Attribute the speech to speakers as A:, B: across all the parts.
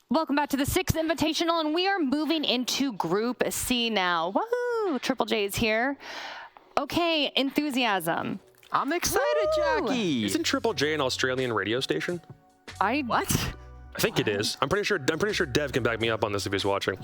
A: Welcome back to the Six Invitational, and we are moving into Group C now. Woohoo! Triple J's here. Okay, enthusiasm.
B: I'm excited, Jackie.
C: Isn't Triple J an Australian radio station?
B: What?
C: I think it is. I'm pretty sure Dev can back me up on this if he's watching.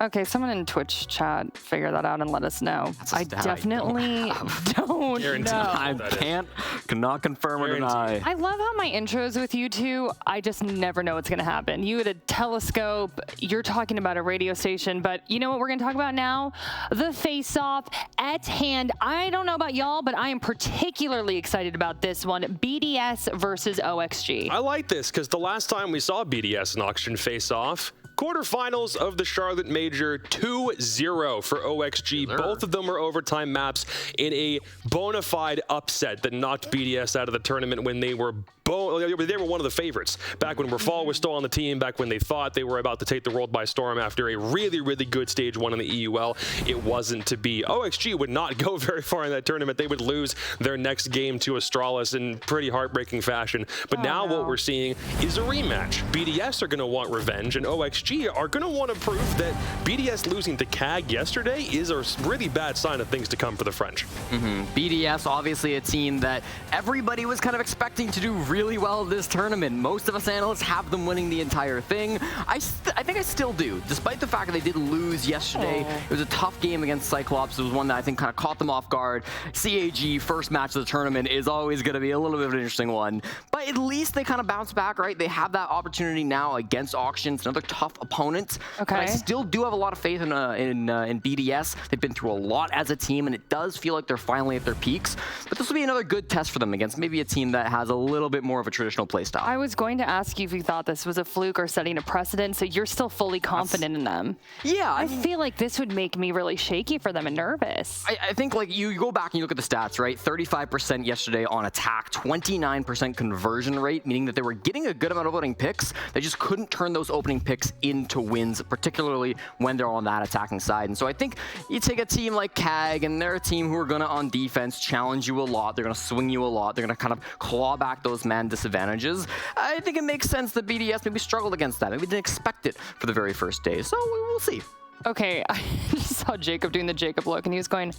A: Okay, someone in Twitch chat figure that out and let us know. I definitely don't
C: Guaranteed.
A: know.
B: I cannot confirm or deny.
A: I love how my intros with you two, I just never know what's going to happen. You had a telescope, you're talking about a radio station, but you know what we're going to talk about now? The face-off at hand. I don't know about y'all, but I am particularly excited about this one. BDS versus OXG.
C: I like this because the last time we saw BDS and Oxygen face off, quarterfinals of the Charlotte Major, 2-0 for OXG. Both of them were overtime maps in a bona fide upset that knocked BDS out of the tournament when they were one of the favorites. Back when Rafal was still on the team, back when they thought they were about to take the world by storm after a really, really good stage one in the EUL, it wasn't to be. OXG would not go very far in that tournament. They would lose their next game to Astralis in pretty heartbreaking fashion. But what we're seeing is a rematch. BDS are going to want revenge, and OXG are going to want to prove that BDS losing to CAG yesterday is a really bad sign of things to come for the French.
B: BDS, obviously a team that everybody was kind of expecting to do really well this tournament. Most of us analysts have them winning the entire thing. I think I still do, despite the fact that they did lose yesterday. It was a tough game against CYCLOPS. It was one that I think kind of caught them off guard. CAG, first match of the tournament, is always going to be a little bit of an interesting one. But at least they kind of bounce back, right? They have that opportunity now against Auctions, another tough opponent.
A: Okay.
B: But I still do have a lot of faith in BDS. They've been through a lot as a team, and it does feel like they're finally at their peaks. But this will be another good test for them against maybe a team that has a little bit more of a traditional play style.
A: I was going to ask you if you thought this was a fluke or setting a precedent, so you're still fully confident in them.
B: Yeah.
A: I feel like this would make me really shaky for them and nervous.
B: I think like you go back and you look at the stats, right? 35% yesterday on attack, 29% conversion rate, meaning that they were getting a good amount of opening picks. They just couldn't turn those opening picks into wins, particularly when they're on that attacking side. And so I think you take a team like CAG, and they're a team who are going to, on defense, challenge you a lot. They're going to swing you a lot. They're going to kind of claw back those man disadvantages. I think it makes sense that BDS maybe struggled against that. Maybe didn't expect it for the very first day. So we'll see.
A: Okay, I just saw Jacob doing the Jacob look, and he was going,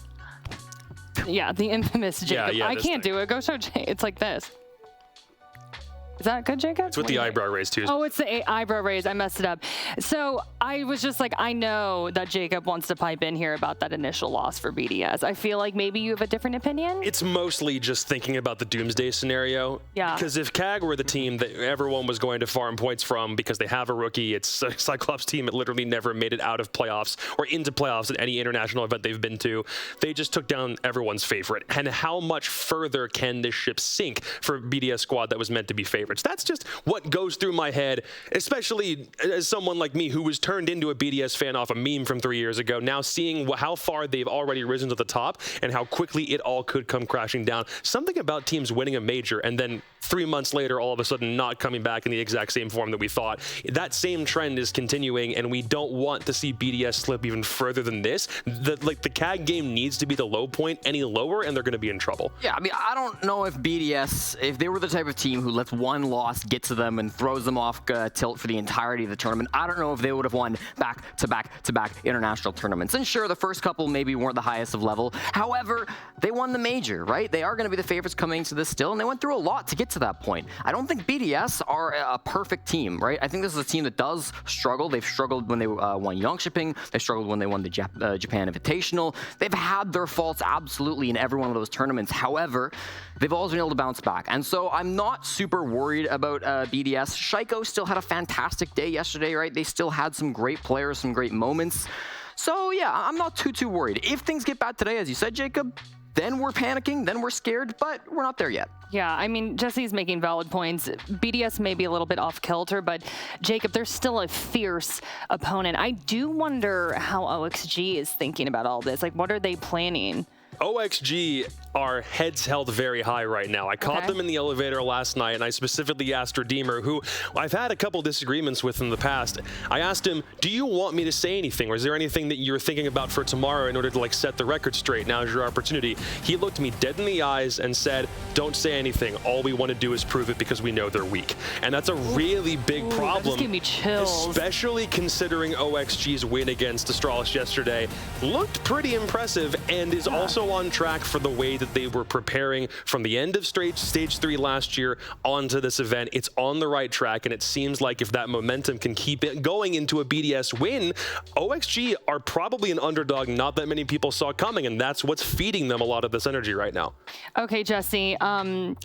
A: yeah, the infamous Jacob.
C: Yeah,
A: I can't do it. Go show Jacob. It's like this. Is that good, Jacob?
C: It's with the eyebrow raise, too.
A: Oh, it's the eyebrow raise. I messed it up. So I was just like, I know that Jacob wants to pipe in here about that initial loss for BDS. I feel like maybe you have a different opinion.
C: It's mostly just thinking about the doomsday scenario.
A: Yeah.
C: Because if CAG were the team that everyone was going to farm points from because they have a rookie, it's a CYCLOPS team that literally never made it out of playoffs or into playoffs at any international event they've been to. They just took down everyone's favorite. And how much further can this ship sink for a BDS squad that was meant to be favorites? That's just what goes through my head, especially as someone like me who was turned into a BDS fan off a meme from 3 years ago, now seeing how far they've already risen to the top and how quickly it all could come crashing down. Something about teams winning a major and then 3 months later all of a sudden not coming back in the exact same form that we thought. That same trend is continuing, and we don't want to see BDS slip even further than this. The CAG game needs to be the low point. Any lower and they're going to be in trouble.
B: Yeah, I mean, I don't know if BDS, if they were the type of team who lets one loss get to them and throws them off tilt for the entirety of the tournament, I don't know if they would have won back-to-back international tournaments. And sure, the first couple maybe weren't the highest of level. However, they won the major, right? They are going to be the favorites coming to this still, and they went through a lot to get to that point. I don't think BDS are a perfect team, right? I think this is a team that does struggle. They've struggled when they won Yongshipping. They struggled when they won the Japan Invitational. They've had their faults absolutely in every one of those tournaments. However, they've always been able to bounce back. And so I'm not super worried about BDS. CYCO still had a fantastic day yesterday, right? They still had some great players, some great moments. So yeah, I'm not too worried. If things get bad today, as you said, Jacob, then we're panicking, then we're scared, but we're not there yet.
A: Yeah, I mean, Jesse's making valid points. BDS may be a little bit off kilter, but Jacob, they're still a fierce opponent. I do wonder how OXG is thinking about all this. Like, what are they planning?
C: OXG are heads held very high right now. I caught them in the elevator last night, and I specifically asked Redeemer, who I've had a couple disagreements with in the past. I asked him, do you want me to say anything, or is there anything that you're thinking about for tomorrow in order to like set the record straight? Now's your opportunity. He looked me dead in the eyes and said, don't say anything. All we want to do is prove it because we know they're weak. And that's a really big problem.
A: That just gave me chills.
C: Especially considering OXG's win against Astralis yesterday looked pretty impressive and is also on track for the way that they were preparing from the end of stage 3 last year onto this event. It's on the right track, and it seems like if that momentum can keep it going into a BDS win, OXG are probably an underdog not that many people saw coming, and that's what's feeding them a lot of this energy right now.
A: Okay, Jesse, I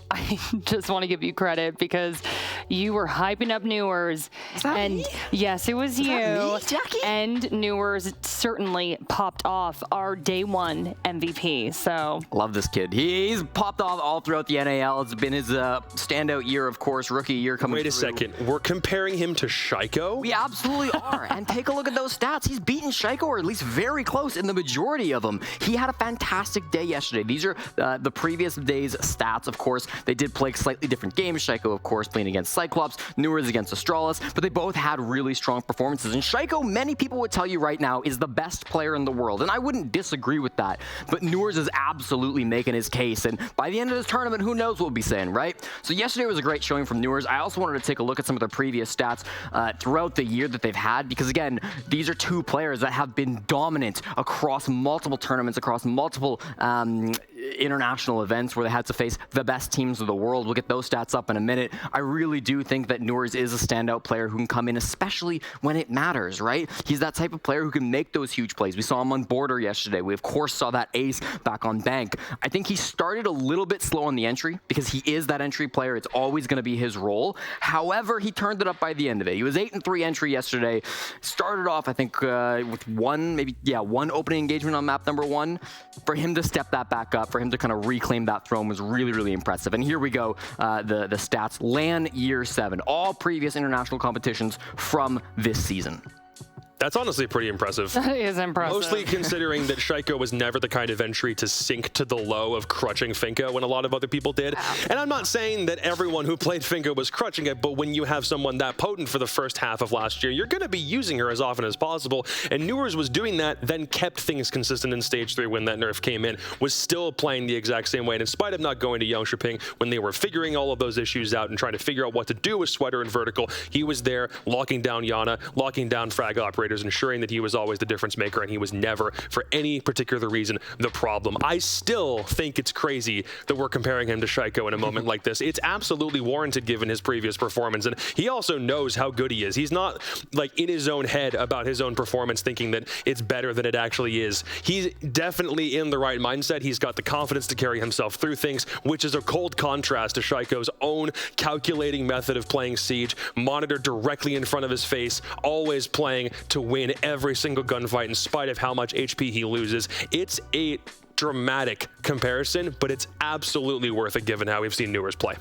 A: just want to give you credit because you were hyping up Newers.
B: Is that me?
A: Yes, it was you.
B: Me, Jackie?
A: And Newers certainly popped off our day 1 MVP. So
B: Love this kid. He's popped off all throughout the NAL. It's been his standout year, of course, rookie year coming
C: Wait a
B: through.
C: second. We're comparing him to Shaiko?
B: We absolutely are. And take a look at those stats. He's beaten Shaiko, or at least very close in the majority of them. He had a fantastic day yesterday. These are the previous day's stats, of course. They did play slightly different games. Shaiko, of course, playing against CYCLOPS, Newers against Astralis, but they both had really strong performances. And Shaiko, many people would tell you right now, is the best player in the world. And I wouldn't disagree with that. But Newers is absolutely making his case. And by the end of this tournament, who knows what we'll be saying, right? So yesterday was a great showing from Newers. I also wanted to take a look at some of their previous stats throughout the year that they've had, because again, these are two players that have been dominant across multiple tournaments, across multiple international events where they had to face the best teams of the world. We'll get those stats up in a minute. I really do think that Newers is a standout player who can come in, especially when it matters, right? He's that type of player who can make those huge plays. We saw him on border yesterday. We, of course, saw that ace back on bank. I think he started a little bit slow on the entry because he is that entry player. It's always going to be his role. However, he turned it up by the end of it. He was 8-3 entry yesterday. Started off, I think, with one opening engagement on map number 1. For him to step that back up, for him to kind of reclaim that throne was really, really impressive. And here we go, the stats. LAN year 7, all previous international competitions from this season.
C: That's honestly pretty impressive.
A: that is impressive.
C: Mostly considering that Shaiko was never the kind of entry to sink to the low of crutching Finka when a lot of other people did. And I'm not saying that everyone who played Finka was crutching it, but when you have someone that potent for the first half of last year, you're going to be using her as often as possible. And Newers was doing that, then kept things consistent in stage 3 when that nerf came in, was still playing the exact same way. And in spite of not going to Yongshiping, when they were figuring all of those issues out and trying to figure out what to do with Sweater and Vertical, he was there locking down Yana, locking down frag operators, ensuring that he was always the difference maker, and he was never, for any particular reason, the problem. I still think it's crazy that we're comparing him to Shaiko in a moment like this. It's absolutely warranted given his previous performance, and he also knows how good he is. He's not like in his own head about his own performance thinking that it's better than it actually is. He's definitely in the right mindset. He's got the confidence to carry himself through things, which is a cold contrast to Shaiko's own calculating method of playing Siege, monitored directly in front of his face, always playing to win every single gunfight in spite of how much HP he loses. It's a dramatic comparison, but it's absolutely worth it given how we've seen Newers play.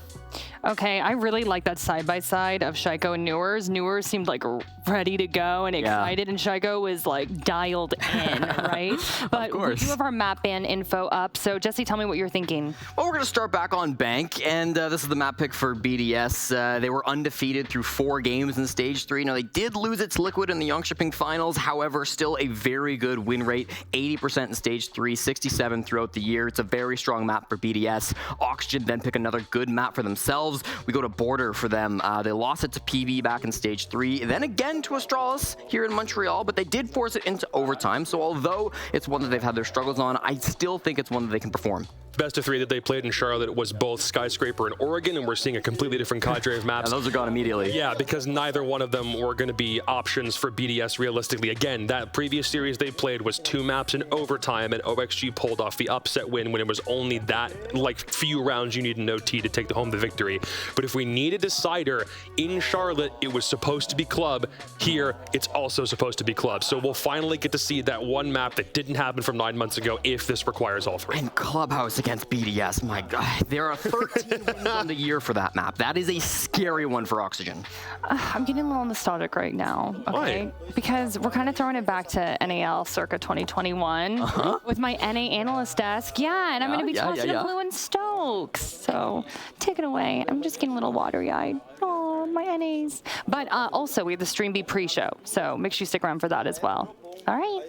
A: Okay, I really like that side-by-side of Shaiko and Newers. Newers seemed like ready to go and excited, and Shaiko was like dialed in, right? But we do have our map ban info up. So Jesse, tell me what you're thinking.
B: Well, we're going to start back on bank, and this is the map pick for BDS. They were undefeated through 4 games in stage 3. Now, they did lose its Liquid in the Yongshiping finals. However, still a very good win rate, 80% in stage 3, 67 throughout the year. It's a very strong map for BDS. Oxygen then pick another good map for themselves. We go to border for them. They lost it to PV back in stage 3, then again to Astralis here in Montreal, but they did force it into overtime. So although it's one that they've had their struggles on, I still think it's one that they can perform.
C: Best of 3 that they played in Charlotte was both Skyscraper and Oregon, and we're seeing a completely different cadre of maps.
B: Yeah, those are gone immediately.
C: Yeah, because neither one of them were going to be options for BDS realistically. Again, that previous series they played was 2 maps in overtime, and OXG pulled off the upset win when it was only that, like, few rounds you need an OT to take home the victory. But if we need a decider in Charlotte, it was supposed to be Club. Here, it's also supposed to be Club. So we'll finally get to see that one map that didn't happen from 9 months ago if this requires all 3.
B: And Clubhouse against BDS, my God. There are 13 wins on the year for that map. That is a scary one for Oxygen.
A: I'm getting a little nostalgic right now, okay?
C: Why?
A: Because we're kind of throwing it back to NAL circa 2021 with my NA analyst desk. Yeah, and I'm going to be tossing a blue and Stokes. So take it away. I'm just getting a little watery-eyed. Oh, my NAs. But also, we have the Stream B pre-show, so make sure you stick around for that as well. All right.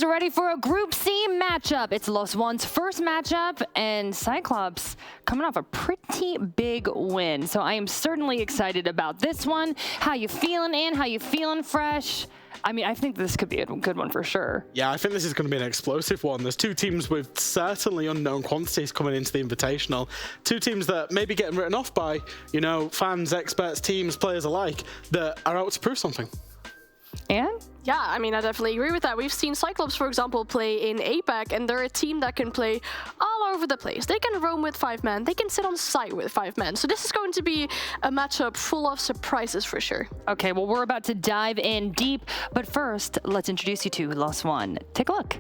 A: Ready for a Group C matchup. It's Los One's first matchup, and CYCLOPS coming off a pretty big win. So I am certainly excited about this one. How you feeling, Ann? How you feeling, Fresh? I mean, I think this could be a good one for sure.
D: Yeah, I think this is going to be an explosive one. There's two teams with certainly unknown quantities coming into the Invitational. Two teams that may be getting written off by, you know, fans, experts, teams, players alike, that are out to prove something.
A: Ann?
E: Yeah, I mean, I definitely agree with that. We've seen CYCLOPS, for example, play in APAC, and they're a team that can play all over the place. They can roam with 5 men. They can sit on site with 5 men. So this is going to be a matchup full of surprises for sure.
A: Okay, well, we're about to dive in deep. But first, let's introduce you to Los One. Take a look.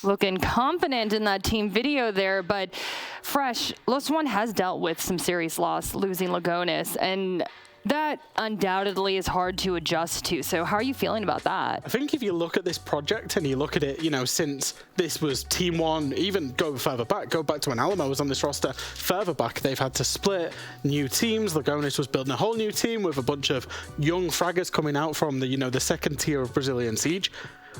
A: Looking confident in that team video there, but Fresh, Los One has dealt with some serious loss, losing Lagonis, and That undoubtedly is hard to adjust to. So how are you feeling about that?
D: I think if you look at this project and you look at it, you know, since this was Team One, even go further back, go back to when Alamo was on this roster, further back, they've had to split new teams. Lagonis was building a whole new team with a bunch of young fraggers coming out from the, you know, the second tier of Brazilian Siege.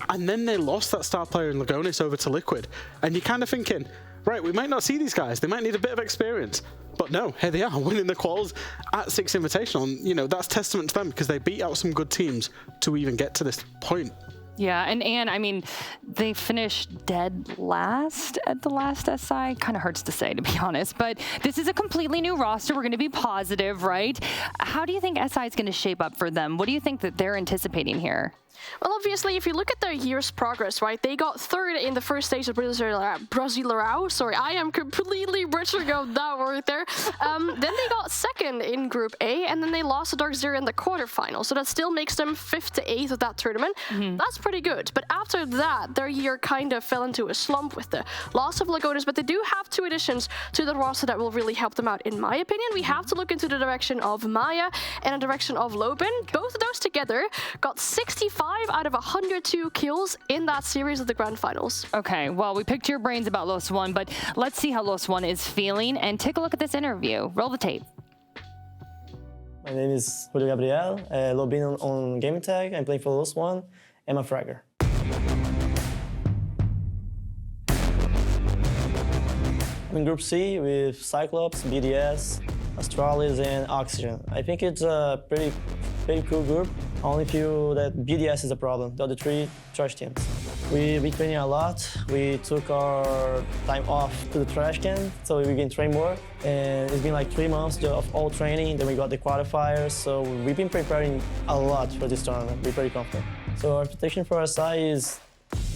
D: And then they lost that star player in Lagonis over to Liquid. And you're kind of thinking, right, we might not see these guys. They might need a bit of experience. But no, here they are, winning the quals at Six Invitational. And, you know, that's testament to them because they beat out some good teams to even get to this point.
A: Yeah, and I mean, they finished dead last at the last SI. Kind of hurts to say, to be honest. But this is a completely new roster. We're going to be positive, right? How do you think SI is going to shape up for them? What do you think that they're anticipating here?
E: Well, obviously, if you look at their year's progress, right, they got third in the first stage of Brasileirão. Sorry, I am completely butchering out that word there. Then they got second in Group A, and then they lost to Dark Zero in the quarterfinal. So that still makes them 5th to 8th of that tournament. That's pretty good. But after that, their year kind of fell into a slump with the loss of Lagonis. But they do have 2 additions to the roster that will really help them out, in my opinion. We have to look into the direction of Maya and the direction of Lobin. Both of those together got 65 out of 102 kills in that series of the grand finals.
A: Okay, well, we picked your brains about Los One, but let's see how Los One is feeling and take a look at this interview. Roll the tape.
F: My name is Julio Gabriel, Lobin on game tag. I'm playing for Los One. I'm a fragger. I'm in Group C with CYCLOPS, BDS, Astralis, and Oxygen. I think it's a pretty cool group. I only feel that BDS is a problem. The other 3 trash teams. We've been training a lot. We took our time off to the trash can, so we can train more. And it's been like 3 months of all training. Then we got the qualifiers, so we've been preparing a lot for this tournament. We're pretty confident. So our expectation for our side is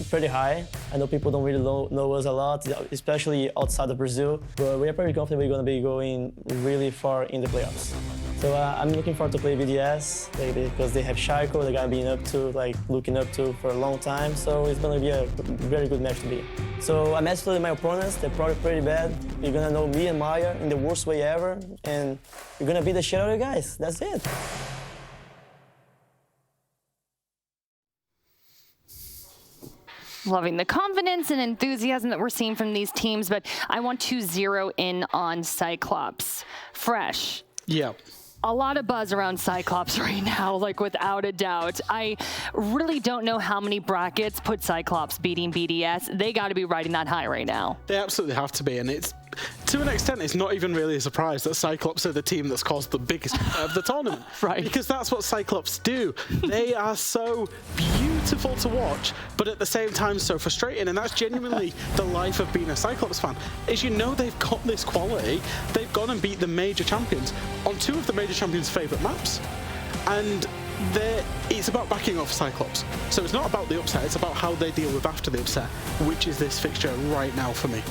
F: pretty high. I know people don't really know us a lot, especially outside of Brazil, but we are pretty confident we're going to be going really far in the playoffs. So I'm looking forward to play BDS because they have Shaiko, the guy being looking up to for a long time. So it's going to be a very good match to be. So I'm actually my opponents. They're probably pretty bad. You're going to know me and Maya in the worst way ever, and you're going to beat the shit out of the guys. That's it.
A: Loving the confidence and enthusiasm that we're seeing from these teams, but I want to zero in on CYCLOPS. Fresh.
D: Yeah.
A: A lot of buzz around CYCLOPS right now, like without a doubt. I really don't know how many brackets put CYCLOPS beating BDS. They got to be riding that high right now.
D: They absolutely have to be, and it's, to an extent, it's not even really a surprise that CYCLOPS are the team that's caused the biggest of the tournament.
A: Right.
D: Because that's what CYCLOPS do. They are so beautiful to watch, but at the same time so frustrating, and that's genuinely the life of being a CYCLOPS fan. Is you know they've got this quality, they've gone and beat the major champions on 2 of the major champions' favourite maps. And it's about backing off CYCLOPS. So it's not about the upset, it's about how they deal with after the upset, which is this fixture right now for me.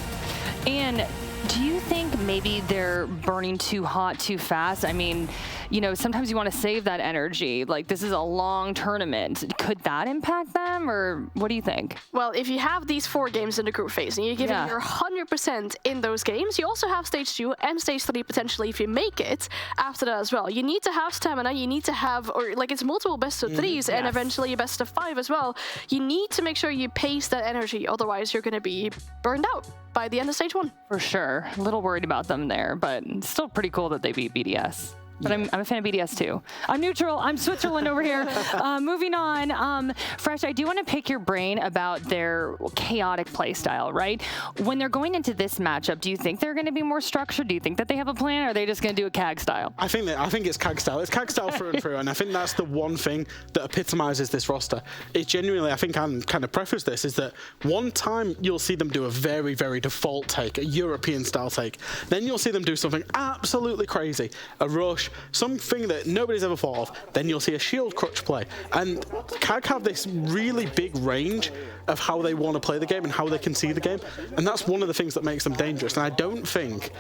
A: And do you think maybe they're burning too hot too fast? I mean, you know, sometimes you want to save that energy. Like, this is a long tournament. Could that impact them, or what do you think?
E: Well, if you have these 4 games in the group phase and you're giving your 100% in those games, you also have stage 2 and stage 3 potentially if you make it after that as well. You need to have stamina, you need to have, or like it's multiple best of 3s and eventually a best of 5 as well. You need to make sure you pace that energy, otherwise you're going to be burned out by the end of stage 1.
A: For sure. A little worried about them there, but it's still pretty cool that they beat BDS. But I'm a fan of BDS too. I'm neutral. I'm Switzerland over here. Moving on. Fresh, I do want to pick your brain about their chaotic play style, right? When they're going into this matchup, do you think they're going to be more structured? Do you think that they have a plan, or are they just going to do a CAG style?
D: I think it's CAG style. It's CAG style through and through, and I think that's the one thing that epitomizes this roster. It genuinely, I think, I'm kind of preface this, is that one time you'll see them do a very, very default take, a European style take. Then you'll see them do something absolutely crazy, a rush, something that nobody's ever thought of. Then you'll see a shield crutch play. And CAG have this really big range of how they want to play the game and how they can see the game. And that's one of the things that makes them dangerous. And I don't think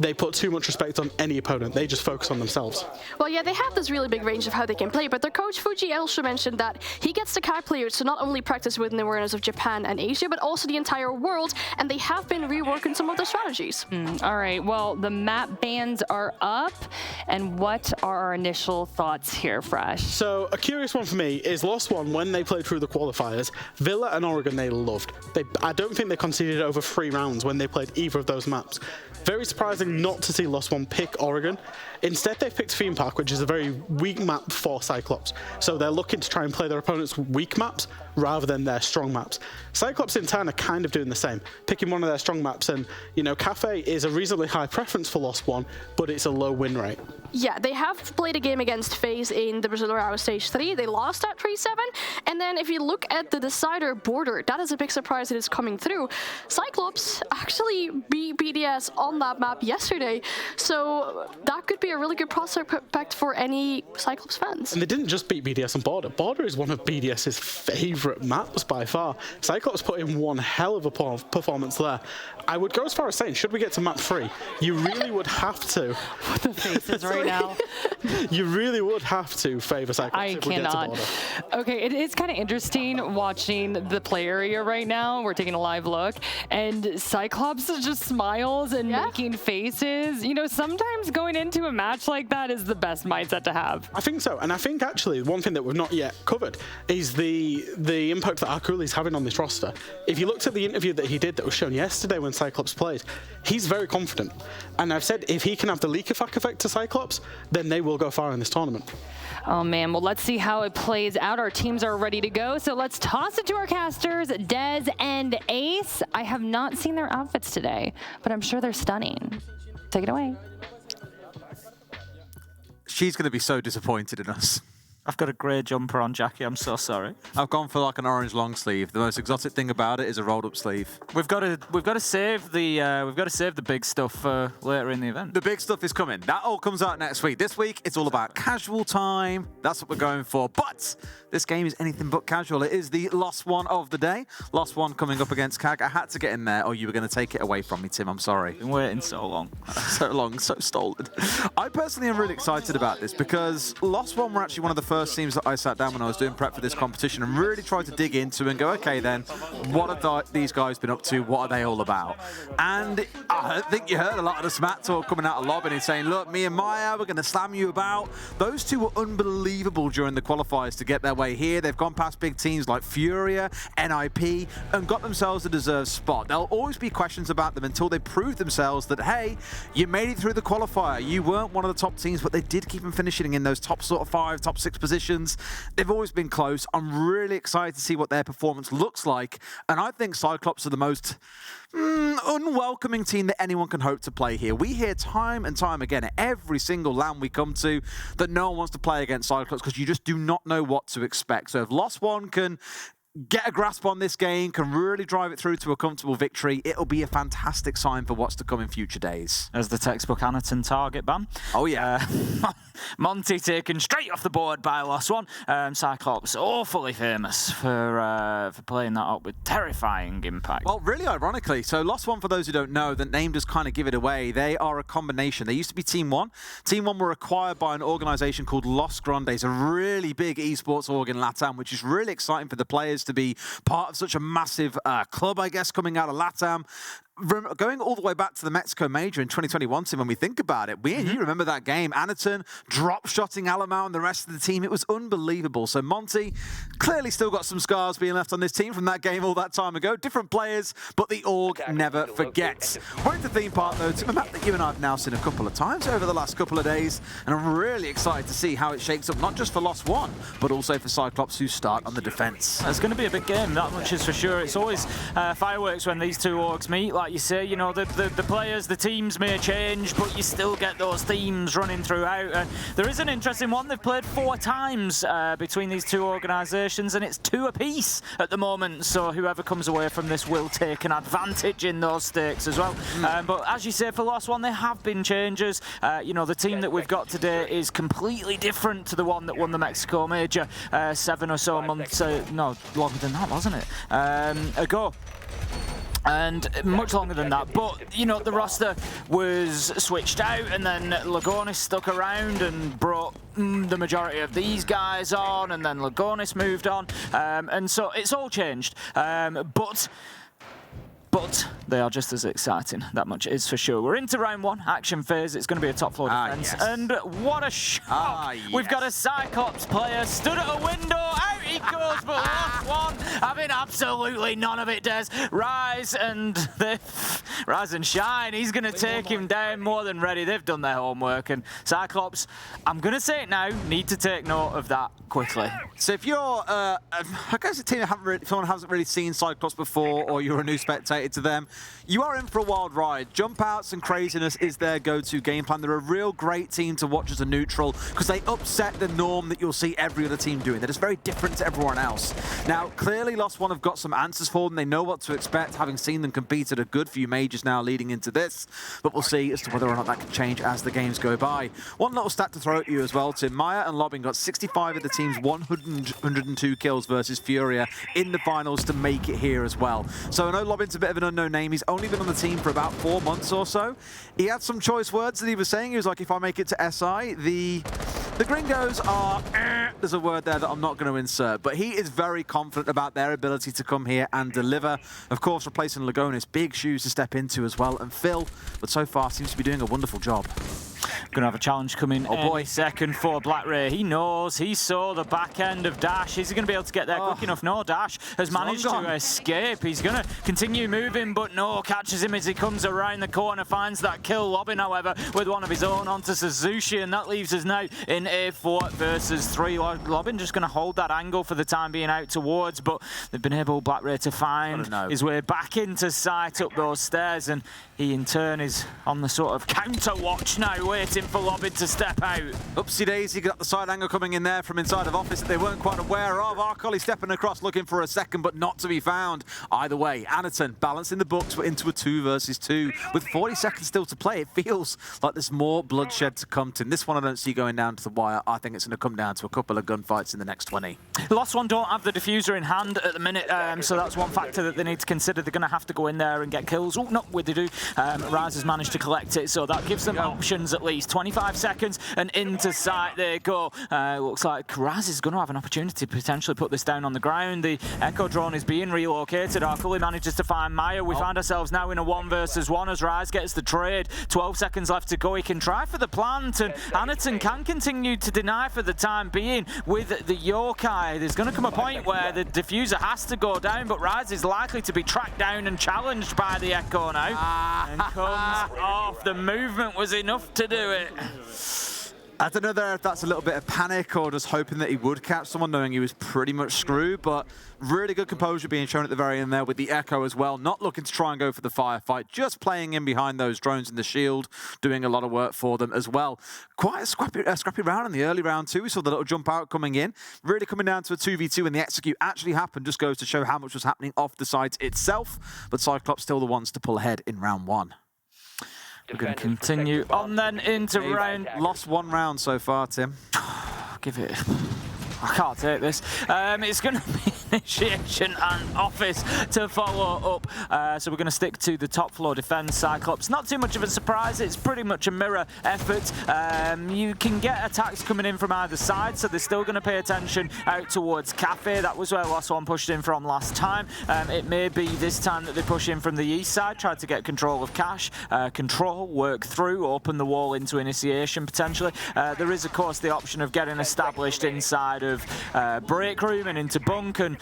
D: they put too much respect on any opponent. They just focus on themselves.
E: Well, yeah, they have this really big range of how they can play, but their coach Fuji also mentioned that he gets the Kai players to not only practice within the awareness of Japan and Asia, but also the entire world, and they have been reworking some of their strategies.
A: All right, well, the map bans are up, and what are our initial thoughts here, Fresh?
D: So a curious one for me is Lost One, when they played through the qualifiers, Villa and Oregon they loved. I don't think they conceded over 3 rounds when they played either of those maps. Very surprising not to see Lost One pick Oregon. Instead, they've picked Theme Park, which is a very weak map for Cyclops. So they're looking to try and play their opponent's weak maps rather than their strong maps. Cyclops in turn are kind of doing the same, picking one of their strong maps. And, you know, Kafe is a reasonably high preference for Lost One, but it's a low win rate.
E: Yeah, they have played a game against FaZe in the Brazil Round Stage 3. They lost at 3-7. And then if you look at the decider border, that is a big surprise that is coming through. Cyclops actually beat BDS on that map yesterday. So that could be a really good prospect for any Cyclops fans.
D: And they didn't just beat BDS on Border. Border is one of BDS's favourite maps by far. Cyclops put in one hell of a performance there. I would go as far as saying, should we get to map 3, you really would have to.
A: What the faces right now.
D: You really would have to favour Cyclops if we get to Border.
A: Okay, it's kind of interesting watching the play area right now. We're taking a live look, and Cyclops just smiles and making faces. You know, sometimes going into a match like that is the best mindset to have.
D: I think so, and I think actually one thing that we've not yet covered is the impact that Arkuli's having on this roster. If you looked at the interview that he did that was shown yesterday when Cyclops played, he's very confident. And I've said if he can have the leak effect to Cyclops, then they will go far in this tournament.
A: Oh man, well let's see how it plays out. Our teams are ready to go, so let's toss it to our casters, Dez and Ace. I have not seen their outfits today, but I'm sure they're stunning. Take it away.
G: She's going to be so disappointed in us.
H: I've got a grey jumper on, Jackie. I'm so sorry.
G: I've gone for like an orange long sleeve. The most exotic thing about it is a rolled up sleeve.
H: We've got to save the big stuff for later in the event.
G: The big stuff is coming. That all comes out next week. This week it's all about casual time. That's what we're going for. But this game is anything but casual. It is the Lost One of the day. Lost One coming up against CAG. I had to get in there, or you were going to take it away from me, Tim. I'm sorry.
H: Been waiting so long.
G: So long, so stolen. I personally am really excited about this because Lost One were actually one of the first teams that I sat down when I was doing prep for this competition and really tried to dig into and go, okay then, what have these guys been up to? What are they all about? And I think you heard a lot of the smack talk coming out of Lobbin and saying, look, me and Maya, we're going to slam you about. Those two were unbelievable during the qualifiers to get their way here. They've gone past big teams like Furia, NIP, and got themselves a deserved spot. There'll always be questions about them until they prove themselves that, hey, you made it through the qualifier. You weren't one of the top teams, but they did keep them finishing in those top sort of 5, top 6 positions. They've always been close. I'm really excited to see what their performance looks like. And I think Cyclops are the most unwelcoming team that anyone can hope to play here. We hear time and time again at every single LAN we come to that no one wants to play against Cyclops because you just do not know what to expect. So if Lost One can get a grasp on this game, can really drive it through to a comfortable victory, it'll be a fantastic sign for what's to come in future days.
H: As the textbook Anaton target ban.
G: Oh yeah.
H: Monty taken straight off the board by Lost One. Cyclops awfully famous for playing that up with terrifying impact.
G: Well, really ironically, so Lost One, for those who don't know, the name does kind of give it away. They are a combination. They used to be Team One. Team One were acquired by an organization called Los Grandes, a really big esports org in LATAM, which is really exciting for the players to be part of such a massive club, I guess, coming out of LATAM. Going all the way back to the Mexico Major in 2021, Tim, when we think about it, you remember that game, Anaton drop-shotting Alamau and the rest of the team. It was unbelievable. So Monty clearly still got some scars being left on this team from that game all that time ago. Different players, but the org never forgets. We're into Theme Park, though, Tim, a map that you and I have now seen a couple of times over the last couple of days, and I'm really excited to see how it shakes up, not just for Lost One, but also for Cyclops, who start on the defense.
H: It's going to be a big game, that much is for sure. It's always fireworks when these two orgs meet. Like you say, you know, the players, the teams may change, but you still get those themes running throughout. And there is an interesting one. They've played 4 times between these two organisations, and it's 2 apiece at the moment. So whoever comes away from this will take an advantage in those stakes as well. But as you say, for Lost One, there have been changes. You know, the team that we've got today is completely different to the one that won the Mexico Major 7 or so months, no, longer than that, wasn't it, ago. and much longer than that. But, you know, the roster was switched out, and then Lagonis stuck around and brought the majority of these guys on, and then Lagonis moved on, and so it's all changed. But they are just as exciting, that much is for sure. We're into round one, action phase. It's going to be a top floor defense.
G: Yes.
H: And what a shock!
G: Yes.
H: We've got a CYCLOPS player stood at a window, out he goes, but last one, having absolutely none of it, Des. Rise and Shine, he's going to take him down more than ready. They've done their homework, and CYCLOPS, I'm going to say it now, need to take note of that quickly.
G: So if you're, I guess a team if someone hasn't really seen CYCLOPS before, or you're a new spectator to them, you are in for a wild ride. Jump outs and craziness is their go-to game plan. They're a real great team to watch as a neutral because they upset the norm that you'll see every other team doing. They're just very different to everyone else. Now, clearly Lost One have got some answers for them. They know what to expect, having seen them compete at a good few majors now leading into this, but we'll see as to whether or not that can change as the games go by. One little stat to throw at you as well, Tim. Maya and Lobbin got 65 of the team's 102 kills versus Furia in the finals to make it here as well. So I know Lobbin's a bit of an unknown name. He's only been on the team for about 4 months or so. He had some choice words that he was saying. He was like, if I make it to SI, the gringos are... There's a word there that I'm not going to insert, but he is very confident about their ability to come here and deliver. Of course, replacing Lagonis, big shoes to step into as well. And Phil, but so far, seems to be doing a wonderful job.
H: Going to have a challenge coming
G: boy.
H: second for Black Ray. He knows, he saw the back end of Dash. Is he going to be able to get there quick enough? No, Dash has managed to escape. He's going to continue moving, but no, catches him as he comes around the corner, finds that kill. Lobbin, however, with one of his own onto Suzushi, and that leaves us now in a 4 versus 3. Lobbin just going to hold that angle for the time being out towards, but they've been able, Black Ray, to find his way back into sight up those stairs, and he in turn is on the sort of counter watch now, waiting for Lobbin to step out.
G: Oopsie daisy, got the side angle coming in there from inside of office that they weren't quite aware of. Arcoli stepping across looking for a second, but not to be found. Either way, Anaton balancing the books. We're into a 2 versus 2 with 40 seconds still to play. It feels like there's more bloodshed to come to. This one I don't see going down to the wire. I think it's going to come down to a couple of gunfights in the next 20.
H: Lost One don't have the diffuser in hand at the minute, so that's one factor that they need to consider. They're going to have to go in there and get kills. Oh, no, they do. Rise has managed to collect it, so that gives them options at least. 25 seconds and into sight they go. Looks like Raz is going to have an opportunity to potentially put this down on the ground. The Echo drone is being relocated. Arculi manages to find Maya. We find ourselves now in a 1 versus 1 as Rise gets the trade. 12 seconds left to go. He can try for the plant, and Anaton can continue to deny for the time being with the Yokai. There's going to come a point where the diffuser has to go down, but Rise is likely to be tracked down and challenged by the Echo now. And comes off. The movement was enough to do it.
G: I don't know there if that's a little bit of panic or just hoping that he would catch someone, knowing he was pretty much screwed, but really good composure being shown at the very end there with the Echo as well, not looking to try and go for the firefight, just playing in behind those drones in the shield, doing a lot of work for them as well. Quite a scrappy round in the early round too. We saw the little jump out coming in, really coming down to a 2v2, and the execute actually happened. Just goes to show how much was happening off the site itself, but CYCLOPS still the ones to pull ahead in round 1.
H: We're going to continue on then into round...
G: Lost 1 round so far, Tim.
H: Give it... I can't take this. It's going to be initiation and office to follow up. So we're going to stick to the top floor defense. CYCLOPS, not too much of a surprise. It's pretty much a mirror effort. You can get attacks coming in from either side, so they're still going to pay attention out towards Kafe. That was where Lost One pushed in from last time. It may be this time that they push in from the east side, try to get control of cash, work through, open the wall into initiation potentially. There is, of course, the option of getting established inside of break room and into bunk and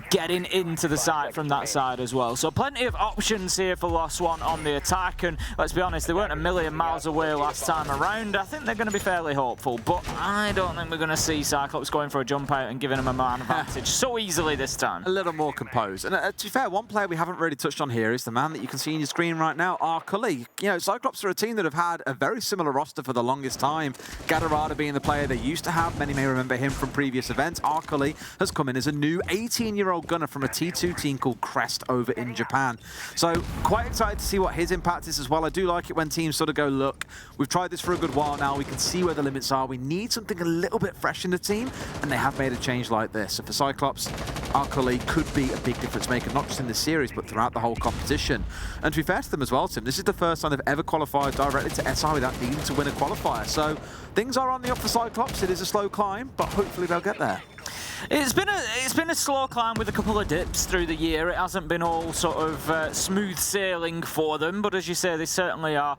H: getting into the site from that side as well. So plenty of options here for Lost One on the attack, and let's be honest, they weren't a million miles away last time around. I think they're going to be fairly hopeful, but I don't think we're going to see CYCLOPS going for a jump out and giving them a man advantage so easily this time.
G: A little more composed. And to be fair, one player we haven't really touched on here is the man that you can see on your screen right now, Arculi. You know, CYCLOPS are a team that have had a very similar roster for the longest time. Gadarada being the player they used to have. Many may remember him from previous events. Arculi has come in as a new 18-year-old gunner from a T2 team called Crest over in Japan. So quite excited to see what his impact is as well. I do like it when teams sort of go, look, we've tried this for a good while now. We can see where the limits are. We need something a little bit fresh in the team, and they have made a change like this. So for CYCLOPS, Arcoli could be a big difference maker, not just in this series, but throughout the whole competition. And to be fair to them as well, Tim, this is the first time they've ever qualified directly to SI without needing to win a qualifier. So things are on the up for CYCLOPS. It is a slow climb, but hopefully they'll get there.
H: It's been a slow climb with a couple of dips through the year. It hasn't been all sort of smooth sailing for them, but as you say, they certainly are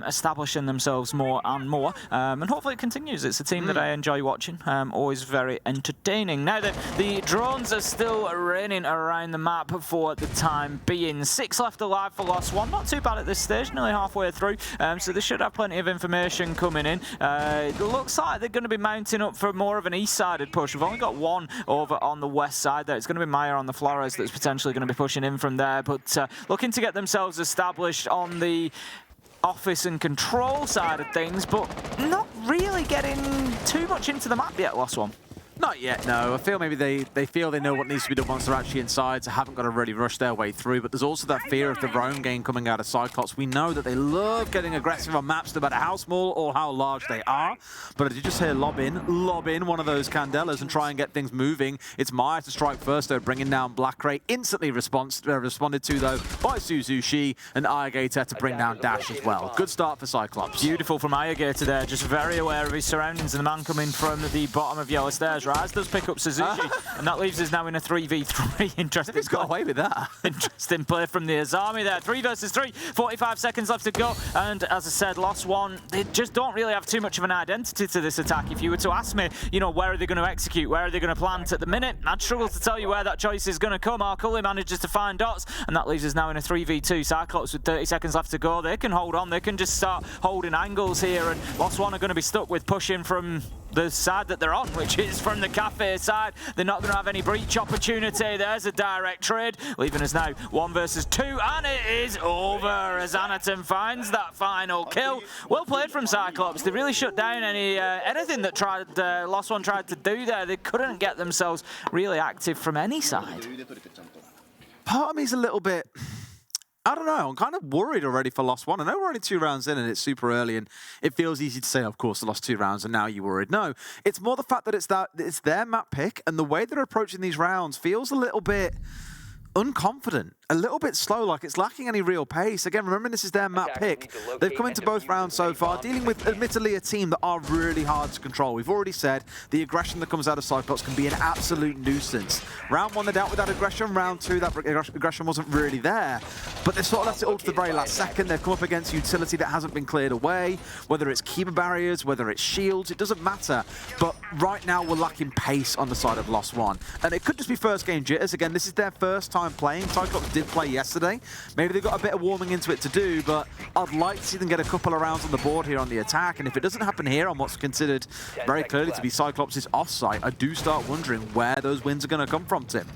H: establishing themselves more and more, and hopefully it continues. It's a team that I enjoy watching, always very entertaining. Now, the drones are still raining around the map for the time being. 6 left alive for Lost One. Not too bad at this stage, nearly halfway through, so they should have plenty of information coming in. It looks like they're going to be mounting up for more of an east-sided push. We've only got one over on the west side there. It's going to be Maya on the Flores that's potentially going to be pushing in from there, but looking to get themselves established on the office and control side of things, but not really getting too much into the map yet, Lost One.
G: Not yet, no. I feel maybe they feel they know what needs to be done once they're actually inside, so haven't got to really rush their way through. But there's also that fear of the roam game coming out of CYCLOPS. We know that they love getting aggressive on maps, no matter how small or how large they are. But did you just hear lob in one of those Candelas and try and get things moving? It's Maya to strike first, though, bringing down Black Ray. Instantly responded to, though, by Suzushi and Ayagator to bring down Dash as well. Good start for CYCLOPS.
H: Beautiful from Ayagator there, just very aware of his surroundings and the man coming from the bottom of yellow stairs. Raz does pick up Suzuki, and that leaves us now in a 3v3. Interesting.
G: He's got away with that.
H: Interesting play from the Azami there. 3 versus 3, 45 seconds left to go. And as I said, Lost One, they just don't really have too much of an identity to this attack. If you were to ask me, you know, where are they going to execute? Where are they going to plant at the minute? I'd struggle to tell you where that choice is going to come. Arcoli manages to find dots, and that leaves us now in a 3v2. CYCLOPS with 30 seconds left to go. They can hold on. They can just start holding angles here, and Lost One are going to be stuck with pushing from the side that they're on, which is from the Kafe side. They're not going to have any breach opportunity. There's a direct trade, leaving us now 1 versus 2, and it is over as Anaton finds that final kill. Well played from CYCLOPS. They really shut down anything that Lost One tried to do there. They couldn't get themselves really active from any side.
G: Part of me's a little bit, I don't know, I'm kind of worried already for Lost One. I know we're only 2 rounds in and it's super early and it feels easy to say, of course, they lost 2 rounds and now you're worried. No, it's more the fact that it's their map pick and the way they're approaching these rounds feels a little bit unconfident, a little bit slow, like it's lacking any real pace. Again, remember this is their map pick. They've come into both rounds so far, dealing with admittedly a team that are really hard to control. We've already said the aggression that comes out of CYCLOPS can be an absolute nuisance. Round 1 they dealt with that aggression, round 2 that aggression wasn't really there, but they sort of left it all to the very last second. They've come up against utility that hasn't been cleared away, whether it's keeper barriers, whether it's shields, it doesn't matter. But right now we're lacking pace on the side of Lost One, and it could just be first game jitters. Again, this is their first time playing. CYCLOPS did play yesterday. Maybe they've got a bit of warming into it to do, but I'd like to see them get a couple of rounds on the board here on the attack. And if it doesn't happen here on what's considered very clearly to be CYCLOPS' offsite, I do start wondering where those wins are going to come from, Tim.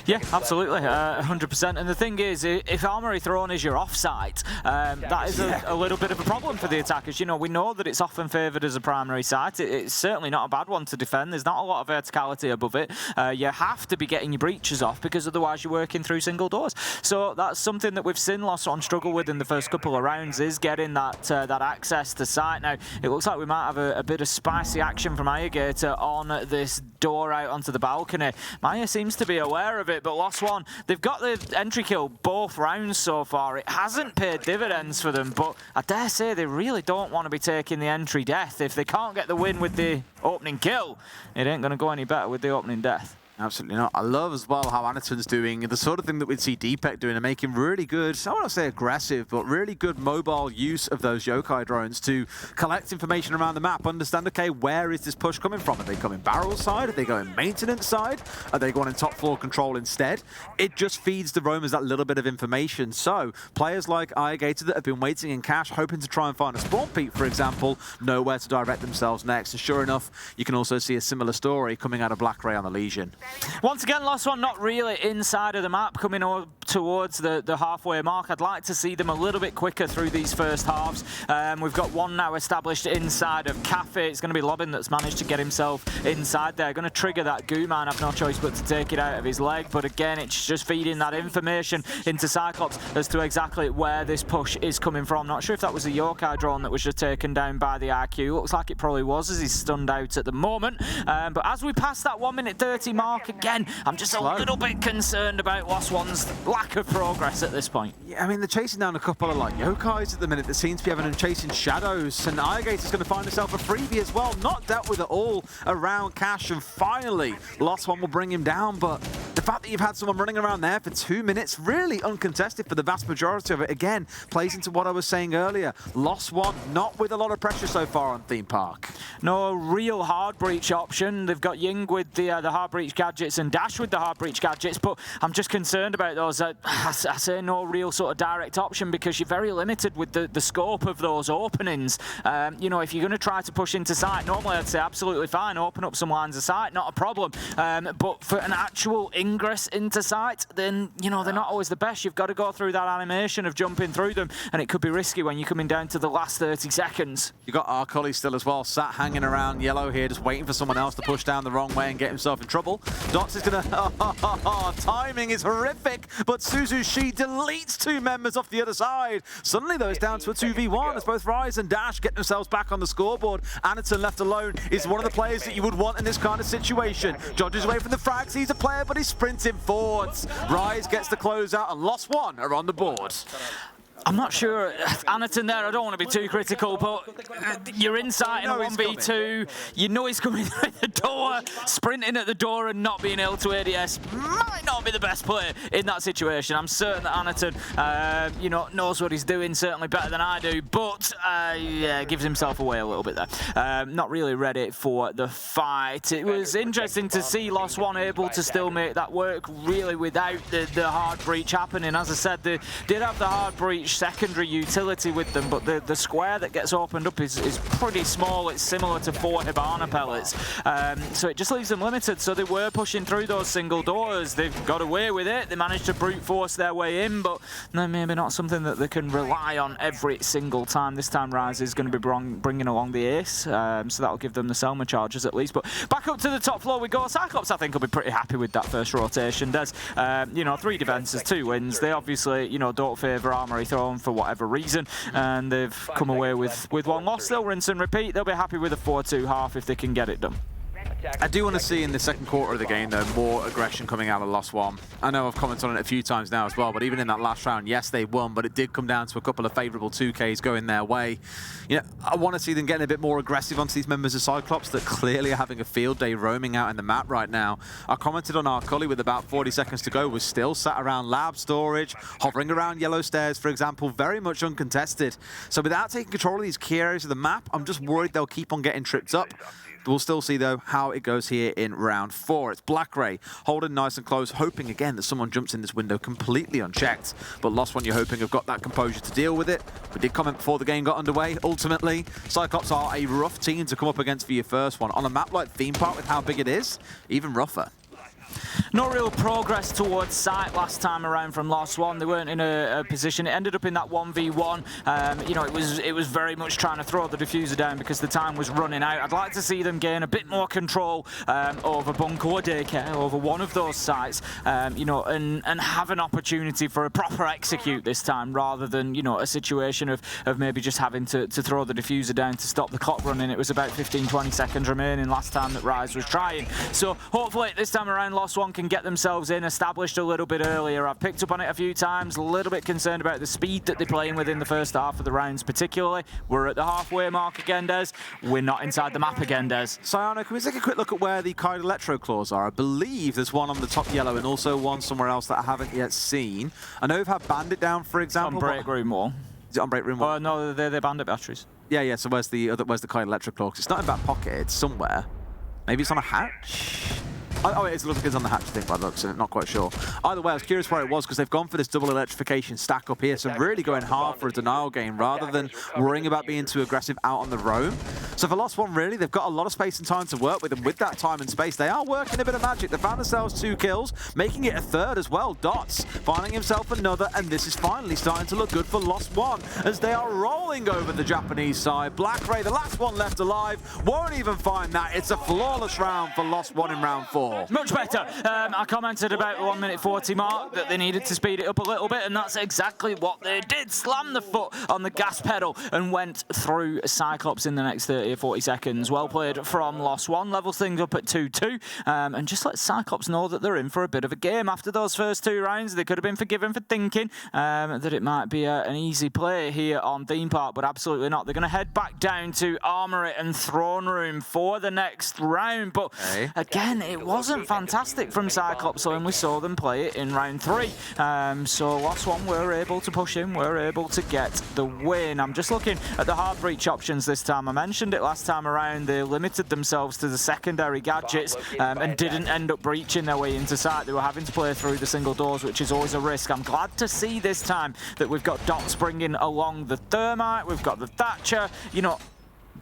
H: Yeah, absolutely, 100%. And the thing is, if Armory Throne is your offsite, that is a little bit of a problem for the attackers. You know, we know that it's often favoured as a primary site. It's certainly not a bad one to defend. There's not a lot of verticality above it. You have to be getting your breaches off because otherwise you're working through single doors. So that's something that we've seen Lost One struggle with in the first couple of rounds, is getting that access to site. Now, it looks like we might have a bit of spicy action from Ayagator on this door out onto the balcony. Maya seems to be aware of it, but Lost One, they've got the entry kill both rounds so far. It hasn't paid dividends for them, but I dare say they really don't want to be taking the entry death. If they can't get the win with the opening kill, it ain't going to go any better with the opening death.
G: Absolutely not. I love as well how Anaton's doing the sort of thing that we'd see Deepek doing and making really good, I don't want to say aggressive, but really good mobile use of those yokai drones to collect information around the map, understand, okay, where is this push coming from? Are they coming barrel side? Are they going maintenance side? Are they going in top floor control instead? It just feeds the roamers that little bit of information. So players like Ayagator that have been waiting in cache, hoping to try and find a spawn peak, for example, know where to direct themselves next. And sure enough, you can also see a similar story coming out of Black Ray on the Legion.
H: Once again, Lost One not really inside of the map, coming towards the halfway mark. I'd like to see them a little bit quicker through these first halves. We've got one now established inside of Kafe. It's going to be Lobin that's managed to get himself inside there. Going to trigger that goo man. Have no choice but to take it out of his leg. But again, it's just feeding that information into CYCLOPS as to exactly where this push is coming from. Not sure if that was a Yokai drone that was just taken down by the IQ. Looks like it probably was, as he's stunned out at the moment. But as we pass that 1:30 mark again, I'm just a little bit concerned about Lost One's lack of progress at this point.
G: Yeah, I mean, they're chasing down a couple of like Yokais at the minute that seems to be having them chasing shadows, and iGate is going to find himself a freebie as well. Not dealt with at all around Cash, and finally Lost One will bring him down. But the fact that you've had someone running around there for 2 minutes, really uncontested for the vast majority of it, again plays into what I was saying earlier. Lost One not with a lot of pressure so far on Theme Park.
H: No real hard breach option. They've got Ying with the hard breach gadgets and Dash with the hard breach gadgets, but I'm just concerned about those. I say no real sort of direct option because you're very limited with the scope of those openings. You know, if you're going to try to push into sight, normally I'd say absolutely fine, open up some lines of sight, not a problem. But for an actual ingress into sight, then, you know, they're not always the best. You've got to go through that animation of jumping through them, and it could be risky when you're coming down to the last 30 seconds.
G: You got our Cully still as well, sat hanging around yellow here, just waiting for someone else to push down the wrong way and get himself in trouble. Dots is going to... timing is horrific, but Suzu Shi deletes 2 members off the other side. Suddenly, though, it's down to a 2v1 as both Rise and Dash get themselves back on the scoreboard. Anaton left alone is one of the players that you would want in this kind of situation. Dodges away from the frags, he's a player, but he's sprinting forwards. Rise gets the closeout, and Lost One are on the board.
H: I'm not sure, Anaton there, I don't want to be too critical, but you're inside in a 1v2, you know he's coming through the door, sprinting at the door and not being able to ADS might not be the best player in that situation. I'm certain that Anaton, you know, knows what he's doing, certainly better than I do, but yeah, gives himself away a little bit there. Not really ready for the fight. It was interesting to see Lost One able to still make that work, really without the hard breach happening. As I said, they did have the hard breach secondary utility with them, but the square that gets opened up is pretty small. It's similar to 4 Hibana pellets, so it just leaves them limited. So they were pushing through those single doors. They've got away with it. They managed to brute force their way in, but maybe not something that they can rely on every single time. This time Rise is going to be bringing along the ace, so that'll give them the Selma charges at least. But back up to the top floor we go. CYCLOPS, I think, will be pretty happy with that first rotation. There's, you know, 3 defenses, 2 wins. They obviously, you know, don't favour Armory Throne for whatever reason, and they've come away with 1 loss. They'll rinse and repeat. They'll be happy with a 4-2 half if they can get it done.
G: I do want to see in the second quarter of the game, though, more aggression coming out of Lost One. I know I've commented on it a few times now as well, but even in that last round, yes, they won, but it did come down to a couple of favourable 2Ks going their way. You know, I want to see them getting a bit more aggressive onto these members of CYCLOPS that clearly are having a field day roaming out in the map right now. I commented on our Cully with about 40 seconds to go, was still sat around lab storage, hovering around yellow stairs, for example, very much uncontested. So without taking control of these key areas of the map, I'm just worried they'll keep on getting tripped up. We'll still see, though, how it goes here in round 4. It's Blackray holding nice and close, hoping again that someone jumps in this window completely unchecked. But Lost One, you're hoping, have got that composure to deal with it. We did comment before the game got underway. Ultimately, CYCLOPS are a rough team to come up against for your first one. On a map like Theme Park, with how big it is, even rougher.
H: No real progress towards sight last time around from Lost One. They weren't in a position. It ended up in that 1v1. You know, it was very much trying to throw the diffuser down because the time was running out. I'd like to see them gain a bit more control over Bunker or Daycare, over one of those sites, you know, and have an opportunity for a proper execute this time, rather than, you know, a situation of maybe just having to throw the diffuser down to stop the clock running. It was about 15-20 seconds remaining last time that Rise was trying. So hopefully this time around Lost One can get themselves in, established a little bit earlier. I've picked up on it a few times, a little bit concerned about the speed that they're playing with in the first half of the rounds particularly. We're at the halfway mark again, Des. We're not inside the map again, Des.
G: Sayano, can we take a quick look at where the Kite Electro claws are? I believe there's one on the top yellow and also one somewhere else that I haven't yet seen. I know we've had Bandit down, for example.
H: On Break Room Wall.
G: Is it on Break Room Wall?
H: Oh, no, they're Bandit batteries.
G: Yeah, so where's the Kite Electro claw? 'Cause it's not in that pocket, it's somewhere. Maybe it's on a hatch? Oh, it looks like it's on the hatch, I think, by the looks of it. Not quite sure. Either way, I was curious where it was because they've gone for this double electrification stack up here, so really going hard for a denial game rather than worrying about being too aggressive out on the roam. So for Lost One, really, they've got a lot of space and time to work with, and with that time and space, they are working a bit of magic. They found themselves 2 kills, making it a 3rd as well. Dots finding himself another, and this is finally starting to look good for Lost One as they are rolling over the Japanese side. Black Ray, the last one left alive, won't even find that. It's a flawless round for Lost One in round 4.
H: Much better. I commented about the 1 minute 40 mark that they needed to speed it up a little bit, and that's exactly what they did. Slam the foot on the gas pedal and went through CYCLOPS in the next 30 or 40 seconds. Well played from Lost One. Levels things up at 2-2, and just let CYCLOPS know that they're in for a bit of a game. After those first 2 rounds, they could have been forgiven for thinking that it might be an easy play here on Theme Park, but absolutely not. They're going to head back down to Armory and Throne Room for the next round, but again, it wasn't fantastic from CYCLOPS, and we saw them play it in round 3. So Lost One were able to push in, were able to get the win. I'm just looking at the hard breach options this time. I mentioned it last time around, they limited themselves to the secondary gadgets and didn't end up breaching their way into site. They were having to play through the single doors, which is always a risk. I'm glad to see this time that we've got Dots bringing along the Thermite, we've got the Thatcher, you know,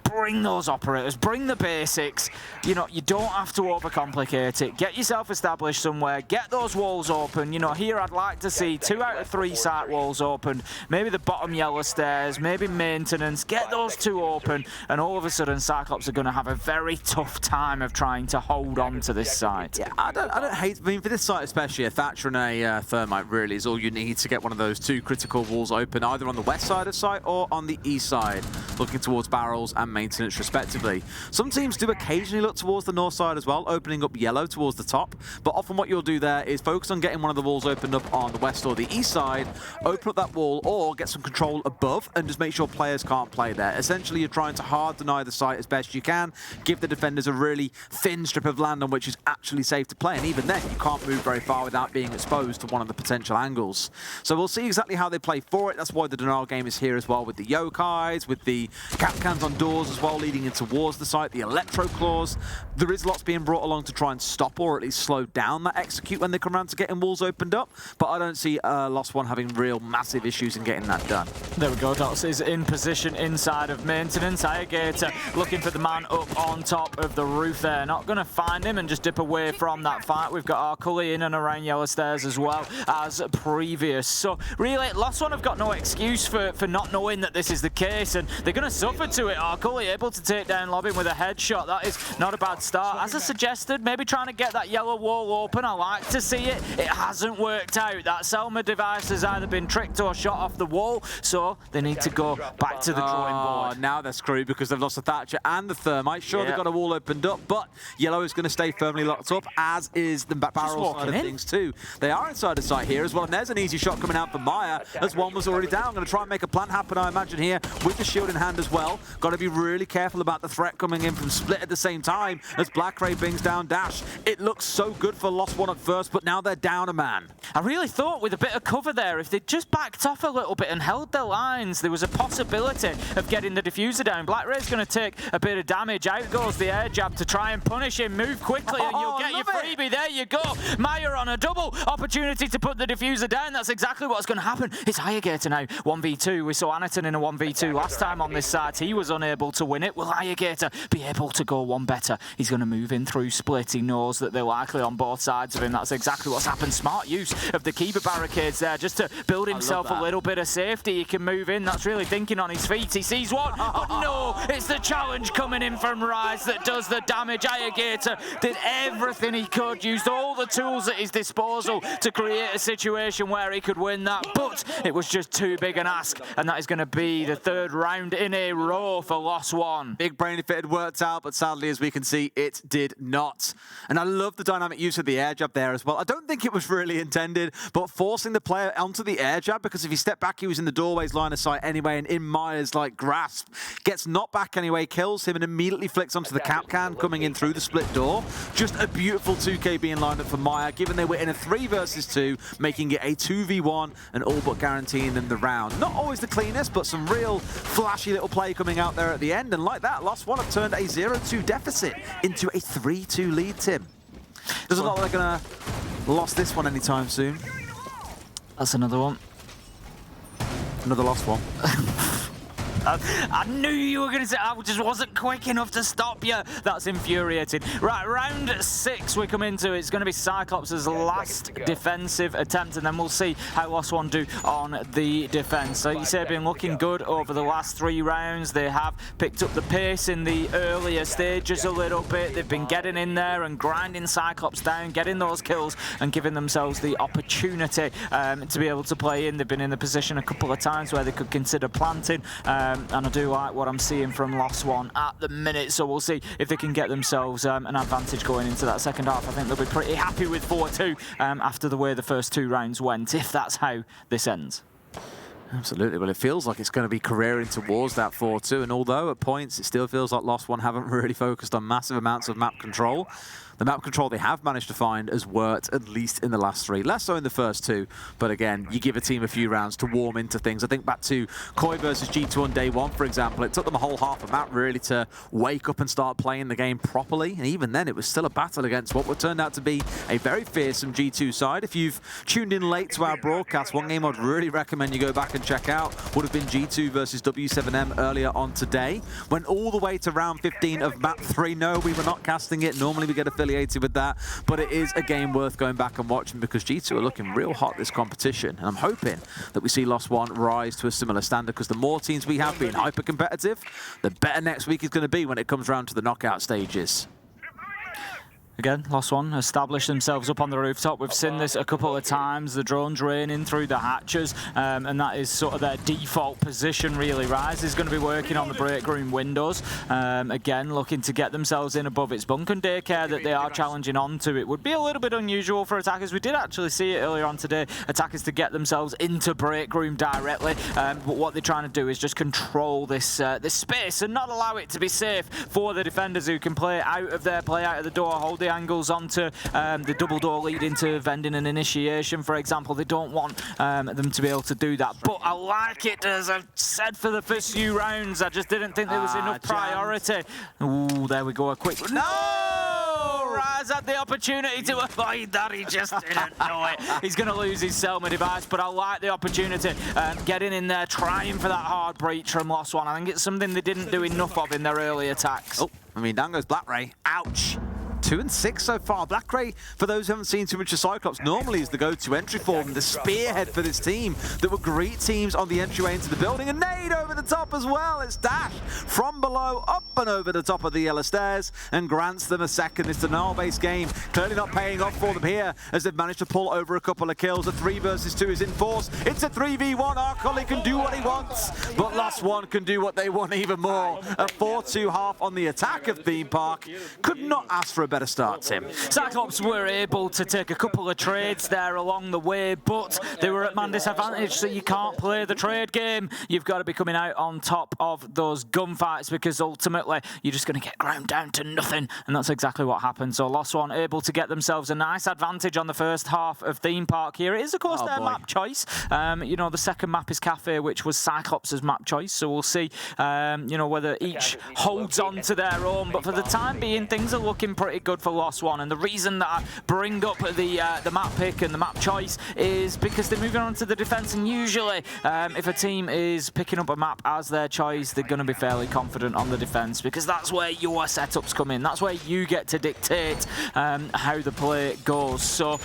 H: bring those operators, bring the basics. You know, you don't have to overcomplicate it. Get yourself established somewhere, get those walls open. You know, here I'd like to see 2 out of 3 site walls opened, maybe the bottom yellow stairs, maybe maintenance, get those 2 open, and all of a sudden CYCLOPS are going to have a very tough time of trying to hold on to this site.
G: Yeah, I don't hate, I mean, for this site especially, a Thatcher and a Thermite really is all you need to get one of those 2 critical walls open, either on the west side of site or on the east side, looking towards barrels and maintenance respectively. Some teams do occasionally look towards the north side as well, opening up yellow towards the top, but often what you'll do there is focus on getting one of the walls opened up on the west or the east side, open up that wall or get some control above and just make sure players can't play there. Essentially, you're trying to hard deny the site as best you can, give the defenders a really thin strip of land on which is actually safe to play, and even then you can't move very far without being exposed to one of the potential angles. So we'll see exactly how they play for it. That's why the denial game is here as well, with the yokais, with the cap cans on doors as well, leading in towards the site, the electro claws. There is lots being brought along to try and stop or at least slow down that execute when they come around to getting walls opened up, but I don't see Lost One having real massive issues in getting that done.
H: There we go, Dots is in position inside of maintenance. Irrigator looking for the man up on top of the roof there. Not going to find him and just dip away from that fight. We've got our Cully in and around yellow stairs as well as previous. So really, Lost One have got no excuse for not knowing that this is the case, and they're going to suffer to it. Our Cully able to take down Lobbin with a headshot. That is not a bad start. As I suggested, maybe trying to get that yellow wall open. I like to see it. It hasn't worked out. That Selma device has either been tricked or shot off the wall, so they need to go back to the drawing board.
G: Now they're screwed because they've lost the Thatcher and the Thermite. Sure, they've got a wall opened up, but yellow is going to stay firmly locked up, as is the barrel side of things too. They are inside the site here as well, and there's an easy shot coming out for Maya, as one was already down. Going to try and make a plan happen, I imagine, here with the shield in hand as well. Got to be really careful about the threat coming in from Split at the same time as Black Ray brings down Dash. It looks so good for Lost One at first, but now they're down a man.
H: I really thought with a bit of cover there, if they'd just backed off a little bit and held their lines, there was a possibility of getting the diffuser down. Black Ray's going to take a bit of damage. Out goes the air jab to try and punish him. Move quickly and you'll get your freebie. There you go. Maya on a double opportunity to put the diffuser down. That's exactly what's going to happen. It's Irrigator now. 1v2. We saw Anaton in a 1v2 last time on this side. He was unable to win it. Will Irrigator be able to go one better? He's going to move in through Split. He knows that they're likely on both sides of him. That's exactly what's happened. Smart use of the keeper barricades there just to build himself a little bit of safety. He can move in. That's really thinking on his feet. He sees one, but no, it's the challenge coming in from Rise that does the damage. Irrigator did everything he could, used all the tools at his disposal to create a situation where he could win that, but it was just too big an ask, and that is going to be the 3rd round in a row for Lost One.
G: Big brain if it had worked out, but sadly, as we can see, it did not. And I love the dynamic use of the air jab there as well. I don't think it was really intended, but forcing the player onto the air jab, because if he stepped back, he was in the doorway's line of sight anyway, and in Maya's grasp, gets knocked back anyway, kills him, and immediately flicks onto the cap can coming in through the split door. Just a beautiful 2K being lined up for Maya, given they were in a 3 versus 2, making it a 2v1 and all but guaranteeing them the round. Not always the cleanest, but some real flashy little play coming out there at the end, and like that, Lost One have turned a 0-2 deficit into a 3-2 lead, Tim. Doesn't look like they're going to lost this one anytime soon.
H: That's another one.
G: Another lost one.
H: I knew you were going to say I just wasn't quick enough to stop you. That's infuriating. Right, round 6 we come into. It's going to be CYCLOPS' last defensive attempt, and then we'll see how Lost One do on the defense. So you say they've been looking good over the last 3 rounds. They have picked up the pace in the earlier stages a little bit. They've been getting in there and grinding CYCLOPS down, getting those kills and giving themselves the opportunity to be able to play in. They've been in the position a couple of times where they could consider planting. And I do like what I'm seeing from Lost One at the minute, so we'll see if they can get themselves an advantage going into that second half. I think they'll be pretty happy with 4-2 after the way the first 2 rounds went, if that's how this ends.
G: Absolutely. Well, it feels like it's going to be careering towards that 4-2, and although at points it still feels like Lost One haven't really focused on massive amounts of map control, the map control they have managed to find has worked, at least in the last 3. Less so in the first 2, but again, you give a team a few rounds to warm into things. I think back to Koi versus G2 on day 1, for example. It took them a whole half a map really to wake up and start playing the game properly, and even then it was still a battle against what would turn out to be a very fearsome G2 side. If you've tuned in late to our broadcast, one game I'd really recommend you go back and check out would have been G2 versus W7M earlier on today. Went all the way to round 15 of map 3. No, we were not casting it. Normally we get affiliated with that, but it is a game worth going back and watching because G2 are looking real hot this competition, and I'm hoping that we see Lost One rise to a similar standard, because the more teams we have being hyper competitive, the better next week is going to be when it comes around to the knockout stages.
H: Again, Lost One established themselves up on the rooftop. We've seen this a couple of times. The drones raining through the hatches, and that is sort of their default position, really. Rise is going to be working on the break room windows. Again, looking to get themselves in above. It's Bunk and Daycare that they are challenging onto. It would be a little bit unusual for attackers. We did actually see it earlier on today. Attackers to get themselves into break room directly. But what they're trying to do is just control this this space and not allow it to be safe for the defenders who can play out of their play out of the door, hold the angles onto the double door lead into vending and initiation, for example. They don't want them to be able to do that. But I like it, as I've said for the first few rounds. I just didn't think there was enough priority. Ooh, there we go. A quick... No! Rise had the opportunity to avoid that. He just didn't know it. He's going to lose his Selma device, but I like the opportunity. Getting in there, trying for that hard breach from Lost One. I think it's something they didn't do enough of in their early attacks.
G: Oh, I mean, down goes Black Ray. Ouch. 2 and 6 so far. Black Ray, for those who haven't seen too much of CYCLOPS, normally is the go-to entry form, the spearhead for this team that would greet teams on the entryway into the building. And nade over the top as well. It's Dash from below, up and over the top of the yellow stairs, and grants them a second. This denial-based game clearly not paying off for them here, as they've managed to pull over a couple of kills. A 3 versus 2 is in force. It's a 3v1. Our colleague can do what he wants, but Lost One can do what they want even more. A 4-2 half on the attack of Theme Park. Could not ask for a better start, Tim.
H: CYCLOPS were able to take a couple of trades there along the way, but they were at man disadvantage, so you can't play the trade game. You've got to be coming out on top of those gunfights, because ultimately you're just going to get ground down to nothing, and that's exactly what happened. So Lost One able to get themselves a nice advantage on the first half of Theme Park here. It is, of course, their map choice. You know, the second map is Kafe, which was CYCLOPS' map choice, so we'll see, you know, whether each holds on to their own. But for the time being, things are looking pretty good for Lost One, and the reason that I bring up the map pick and the map choice is because they're moving on to the defense, and usually if a team is picking up a map as their choice, they're going to be fairly confident on the defense, because that's where your setups come in. That's where you get to dictate how the play goes. So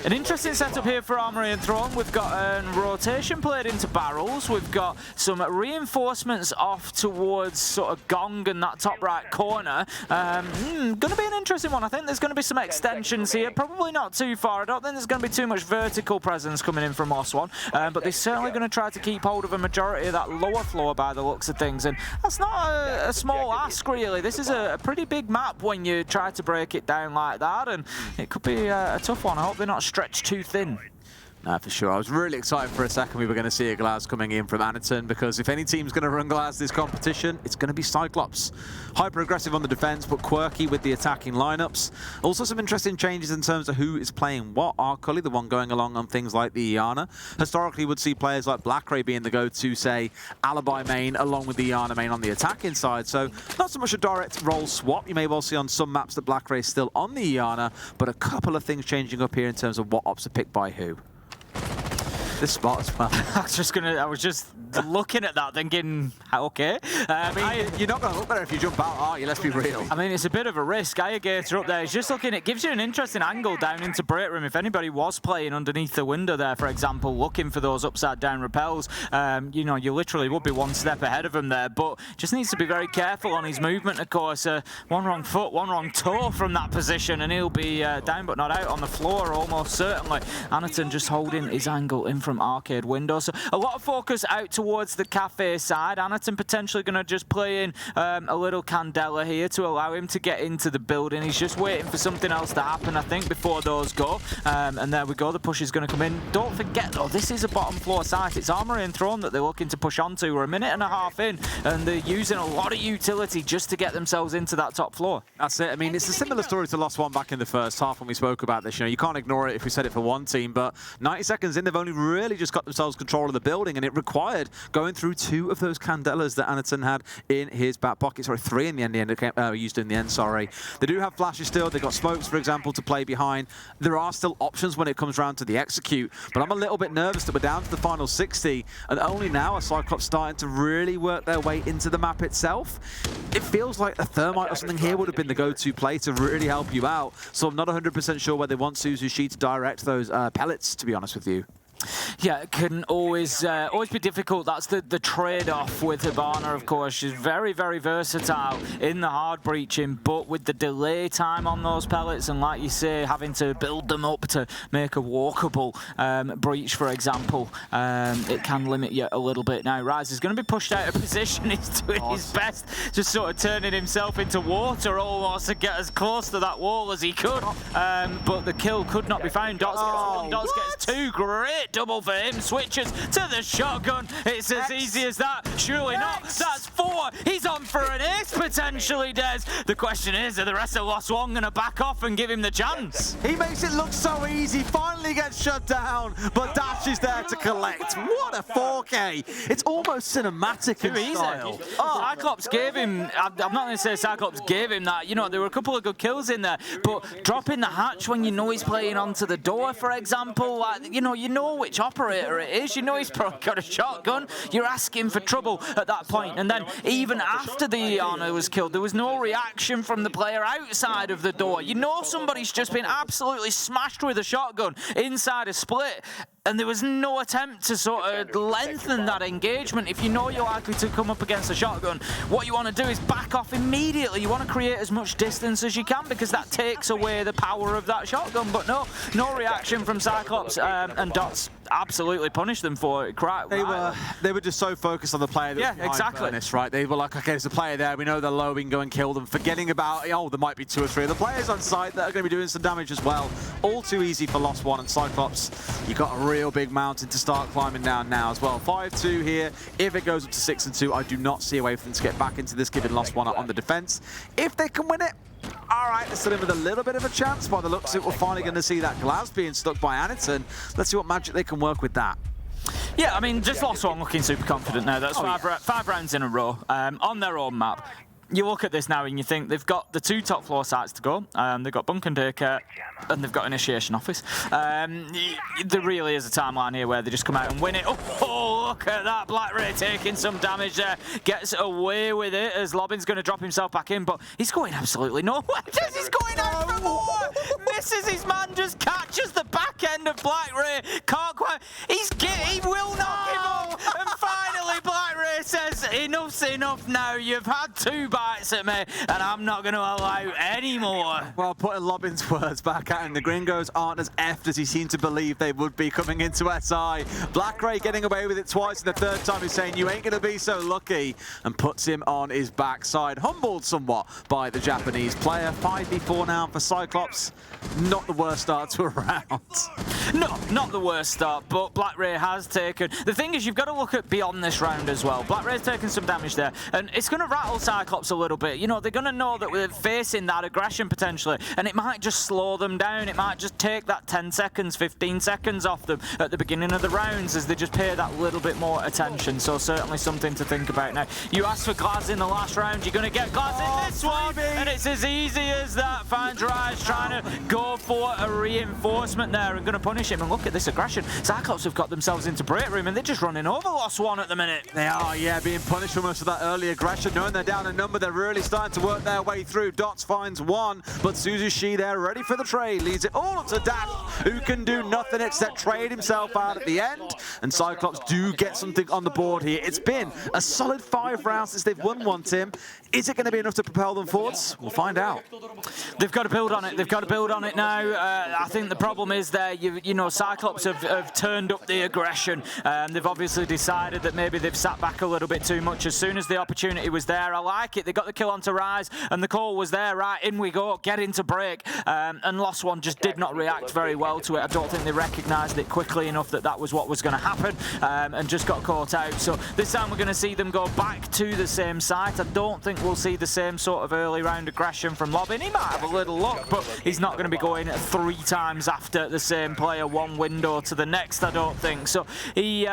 H: an interesting setup here for Armory and Throne. We've got a rotation played into barrels. We've got some reinforcements off towards sort of Gong and that top right corner. Going to be an interesting one. I think there's going to be some extensions here, probably not too far. I don't think there's going to be too much vertical presence coming in from Lost One, but they're certainly going to try to keep hold of a majority of that lower floor by the looks of things, and that's not a small ask, really. This is a pretty big map when you try to break it down like that, and it could be a tough one. I hope they're not stretched too thin.
G: For sure. I was really excited for a second we were going to see a Glaz coming in from Anaton, because if any team's going to run Glaz this competition, it's going to be CYCLOPS. Hyper-aggressive on the defense, but quirky with the attacking lineups. Also some interesting changes in terms of who is playing what. Arcully, the one going along on things like the Iana, historically would see players like Blackray being the go-to, say, Alibi main, along with the Iana main on the attacking side. So not so much a direct role swap. You may well see on some maps that Blackray is still on the Iana, but a couple of things changing up here in terms of what ops are picked by who. This spot as well.
H: I was just looking at that thinking, okay.
G: You're not going to look better if you jump out, are you? Let's be real.
H: I mean, it's a bit of a risk. Gator up there. He's just looking, it gives you an interesting angle down into break room. If anybody was playing underneath the window there, for example, looking for those upside down repels, you know, you literally would be one step ahead of him there, but just needs to be very careful on his movement, of course. One wrong foot, one wrong toe from that position, and he'll be down but not out on the floor, almost certainly. Anaton just holding his angle in from arcade window. So a lot of focus out towards the Kafe side. Anaton potentially going to just play in a little Candela here to allow him to get into the building. He's just waiting for something else to happen, I think, before those go. And there we go. The push is going to come in. Don't forget, though, this is a bottom floor site. It's Armory and Throne that they're looking to push onto. We're a minute and a half in, and they're using a lot of utility just to get themselves into that top floor.
G: That's it. I mean, it's a similar story to Lost One back in the first half when we spoke about this. You know, you can't ignore it if we said it for one team, but 90 seconds in, they've only really just got themselves control of the building, and it required going through 2 of those Candelas that Anaton had in his back pocket. Sorry, 3 in the end, used in the end, sorry. They do have flashes still. They've got smokes, for example, to play behind. There are still options when it comes round to the execute, but I'm a little bit nervous that we're down to the final 60, and only now are CYCLOPS starting to really work their way into the map itself. It feels like a thermite or something here would have been the go-to play to really help you out, so I'm not 100% sure where they want Suzushi to direct those pellets, to be honest with you.
H: Yeah, it can always be difficult. That's the trade-off with Hibana, of course. She's very, very versatile in the hard breaching, but with the delay time on those pellets, and like you say, having to build them up to make a walkable breach, for example, it can limit you a little bit. Now, Rise is going to be pushed out of position. He's doing his best, just sort of turning himself into water almost to get as close to that wall as he could, but the kill could not be found. Dots gets 2, great double for him, switches to the shotgun. It's as easy as that. Surely not. That's 4. He's on for an ace, potentially, Des. The question is, are the rest of Lost One going to back off and give him the chance?
G: He makes it look so easy, finally gets shut down, but Dash is there to collect. What a 4K. It's almost cinematic in style.
H: CYCLOPS gave him, I'm not going to say CYCLOPS gave him that. You know, there were a couple of good kills in there, but dropping the hatch when you know he's playing onto the door, for example, like, you know which operator it is, you know he's probably got a shotgun, you're asking for trouble at that point. And then even after the Iana was killed, there was no reaction from the player outside of the door. You know somebody's just been absolutely smashed with a shotgun inside a split, and there was no attempt to sort of lengthen that engagement. If you know you're likely to come up against a shotgun, what you want to do is back off immediately. You want to create as much distance as you can, because that takes away the power of that shotgun. But no reaction from CYCLOPS, and Dots absolutely punished them for it.
G: They were just so focused on the player that was behind Furnace, right? They were like, okay, there's a player there, we know they're low, we can go and kill them, forgetting about, there might be 2 or 3 other players on site that are going to be doing some damage as well. All too easy for Lost One, and CYCLOPS, you got a real big mountain to start climbing down now as well. 5-2 here. If it goes up to 6-2, I do not see a way for them to get back into this, given Lost One on the defense. If they can win it, all right, they're still in with a little bit of a chance. By the looks of it, we're finally going to see that Glaz being stuck by Anaton. Let's see what magic they can work with that.
H: Yeah, I mean, just Lost One looking super confident now. That's 5 rounds in a row on their own map. You look at this now and you think they've got the 2 top floor sites to go. They've got Bunk and Daycare, and they've got Initiation Office. There really is a timeline here where they just come out and win it. Oh, look at that. Blackray taking some damage there. Gets away with it as Lobbin's going to drop himself back in, but he's going absolutely nowhere. He's going out for more. Misses his man, just catches the back end of Blackray. Can't quite. He will not give up. And finally, Blackray says, enough Enough's enough now. You've had 2 bites at me, and I'm not going to allow any more.
G: Well, putting Lobin's words back at him, the Gringos aren't as effed as he seemed to believe they would be coming into SI. Blackray getting away with it twice, and the third time he's saying, you ain't going to be so lucky, and puts him on his backside. Humbled somewhat by the Japanese player. 5v4 now for CYCLOPS. Not the worst start to a round.
H: No, not the worst start, but Blackray has taken... The thing is, you've got to look at beyond this round as well. Blackray's taken some damage there, and it's going to rattle CYCLOPS a little bit. You know, they're going to know that we're facing that aggression potentially, and it might just slow them down. It might just take that 10 seconds, 15 seconds off them at the beginning of the rounds as they just pay that little bit more attention. So certainly something to think about now. You asked for Glaz in the last round, you're going to get Glaz in this one, and it's as easy as that. Finds Rise trying to go for a reinforcement there and going to punish him. And look at this aggression. CYCLOPS have got themselves into break room, and they're just running over Lost One at the minute.
G: They are, yeah, being punished for most of that early aggression. Knowing they're down a number, they're really starting to work their way through. Dots finds one, but Suzushi there ready for the trade. Leads it all up to Dash, who can do nothing except trade himself out at the end. And CYCLOPS do get something on the board here. It's been a solid 5 rounds since they've won one, Tim. Is it going to be enough to propel them forwards? We'll find out.
H: They've got to build on it. They've got to build on it now. I think the problem is there, you know, CYCLOPS have turned up the aggression. They've obviously decided that maybe they've sat back a little bit too much. As soon as the opportunity was there, I like it. They got the kill onto Rise, and the call was there. Right, in we go. Get into break. And Lost One just did not react very well to it. I don't think they recognised it quickly enough that that was what was going to happen, and just got caught out. So this time we're going to see them go back to the same site. I don't think we'll see the same sort of early round aggression from Lobin. He might have a little luck, but he's not going to be going 3 times after the same player, one window to the next, I don't think. So he,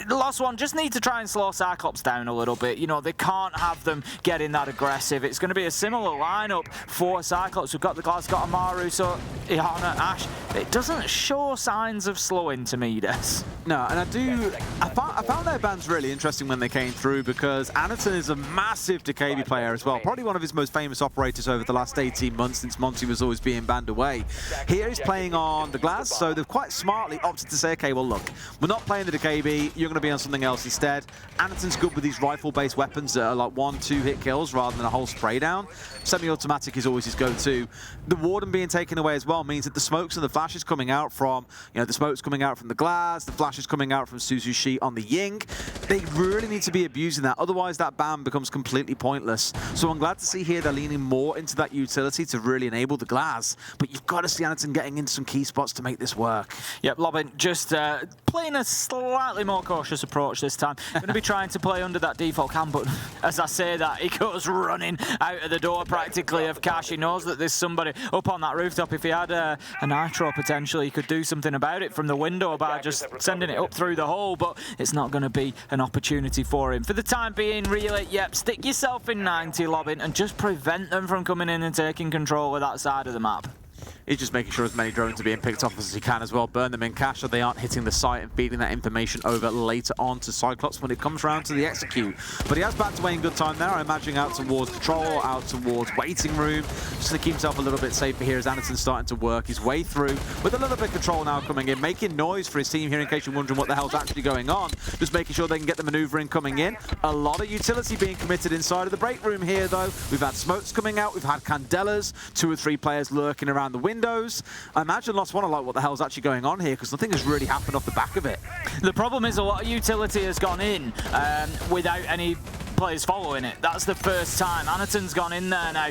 H: Lost One just need to try and slow CYCLOPS down a little bit. You know, they can't have them getting that aggressive. It's going to be a similar lineup for CYCLOPS. We've got the Glaz, got Amaru, so Ihana, Ash. It doesn't show signs of slowing to me, Des.
G: No, and I found their bands really interesting when they came through, because Anaton is a massive DKB player as well. Probably one of his most famous operators over the last 18 months since Monty was always being banned away. Here he's playing on the Glaz, so they've quite smartly opted to say, okay, well look, we're not playing the DKB, you're going to be on something else instead. Anaton's good with these rifle-based weapons that are like 1-2 hit kills rather than a whole spray down. Semi-automatic is always his go-to. The Warden being taken away as well means that the smokes and the flashes coming out from, you know, the smokes coming out from the Glaz, the flashes coming out from Suzushi on the Ying. They really need to be abusing that, otherwise that ban becomes completely pointless. So I'm glad to see here they're leaning more into that utility to really enable the Glaz, but you've got to see Anaton getting into some key spots to make this work.
H: Yep, Lobin just playing a slightly more cautious approach this time. Going to be trying to play under that default cam, but as I say that, he goes running out of the door practically of Cash. He knows that there's somebody up on that rooftop. If he had a nitro, potentially he could do something about it from the window by just sending it up through the hole, but it's not going to be an opportunity for him. For the time being, really, yep, stick yourself in 90, Lobin, and just prevent them from coming in and taking control of that side of the map.
G: He's just making sure as many drones are being picked off as he can as well. Burn them in cache so they aren't hitting the site and feeding that information over later on to CYCLOPS when it comes round to the execute. But he has backed away in good time there. I imagine out towards control, out towards waiting room, just to keep himself a little bit safer here as Anaton's starting to work his way through with a little bit of control now coming in, making noise for his team here in case you're wondering what the hell's actually going on. Just making sure they can get the maneuvering coming in. A lot of utility being committed inside of the break room here though. We've had smokes coming out, we've had candelas, 2 or 3 players lurking around the windows. I imagine Lost One are like, what the hell's actually going on here? Because nothing has really happened off the back of it.
H: The problem is a lot of utility has gone in without any players following it. That's the first time. Anaton's gone in there now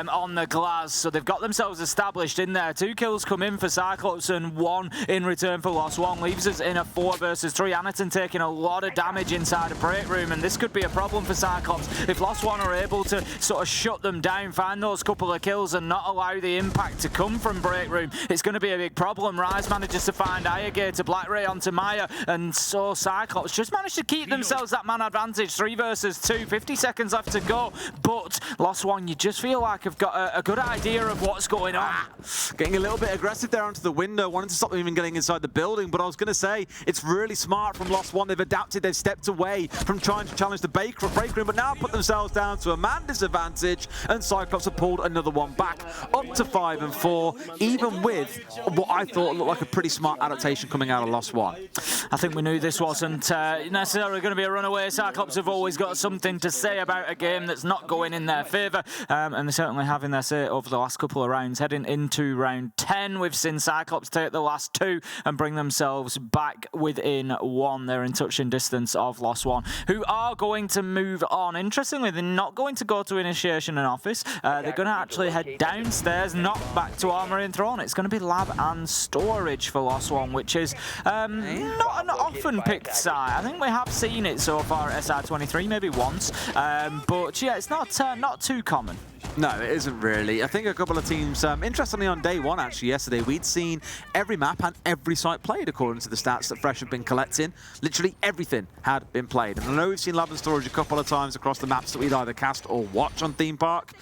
H: on the Glaz, so they've got themselves established in there. 2 kills come in for CYCLOPS and 1 in return for Lost One. Leaves us in a 4 versus 3. Anaton taking a lot of damage inside a break room, and this could be a problem for CYCLOPS. If Lost One are able to sort of shut them down, find those couple of kills and not allow the impact to come from break room, it's going to be a big problem. Rise manages to find Ayage Blackray onto Maya, and so CYCLOPS just managed to keep themselves that man advantage. 3 versus 2. 50 seconds left to go, but Lost One, you just feel like I've got a good idea of what's going on.
G: Getting a little bit aggressive there onto the window, wanting to stop them even getting inside the building, but I was going to say, it's really smart from Lost One. They've adapted, they've stepped away from trying to challenge the break room, but now put themselves down to a man disadvantage, and CYCLOPS have pulled another one back, up to 5 and 4, even with what I thought looked like a pretty smart adaptation coming out of Lost One.
H: I think we knew this wasn't necessarily going to be a runaway. CYCLOPS have always got something something to say about a game that's not going in their favour, and they're certainly having their say over the last couple of rounds. Heading into round 10, we've seen CYCLOPS take the last 2 and bring themselves back within 1. They're in touching distance of Lost One, who are going to move on. Interestingly, they're not going to go to Initiation and Office. They're going to actually head downstairs, not back to Armory and Throne. It's going to be Lab and Storage for Lost One, which is not an often picked side. I think we have seen it so far at SR23, maybe once, but yeah, it's not too common.
G: No, it isn't really. I think a couple of teams, interestingly on day 1 actually yesterday, we'd seen every map and every site played according to the stats that Fresh have been collecting. Literally everything had been played. And I know we've seen Lab and Storage a couple of times across the maps that we'd either cast or watch on Theme Park.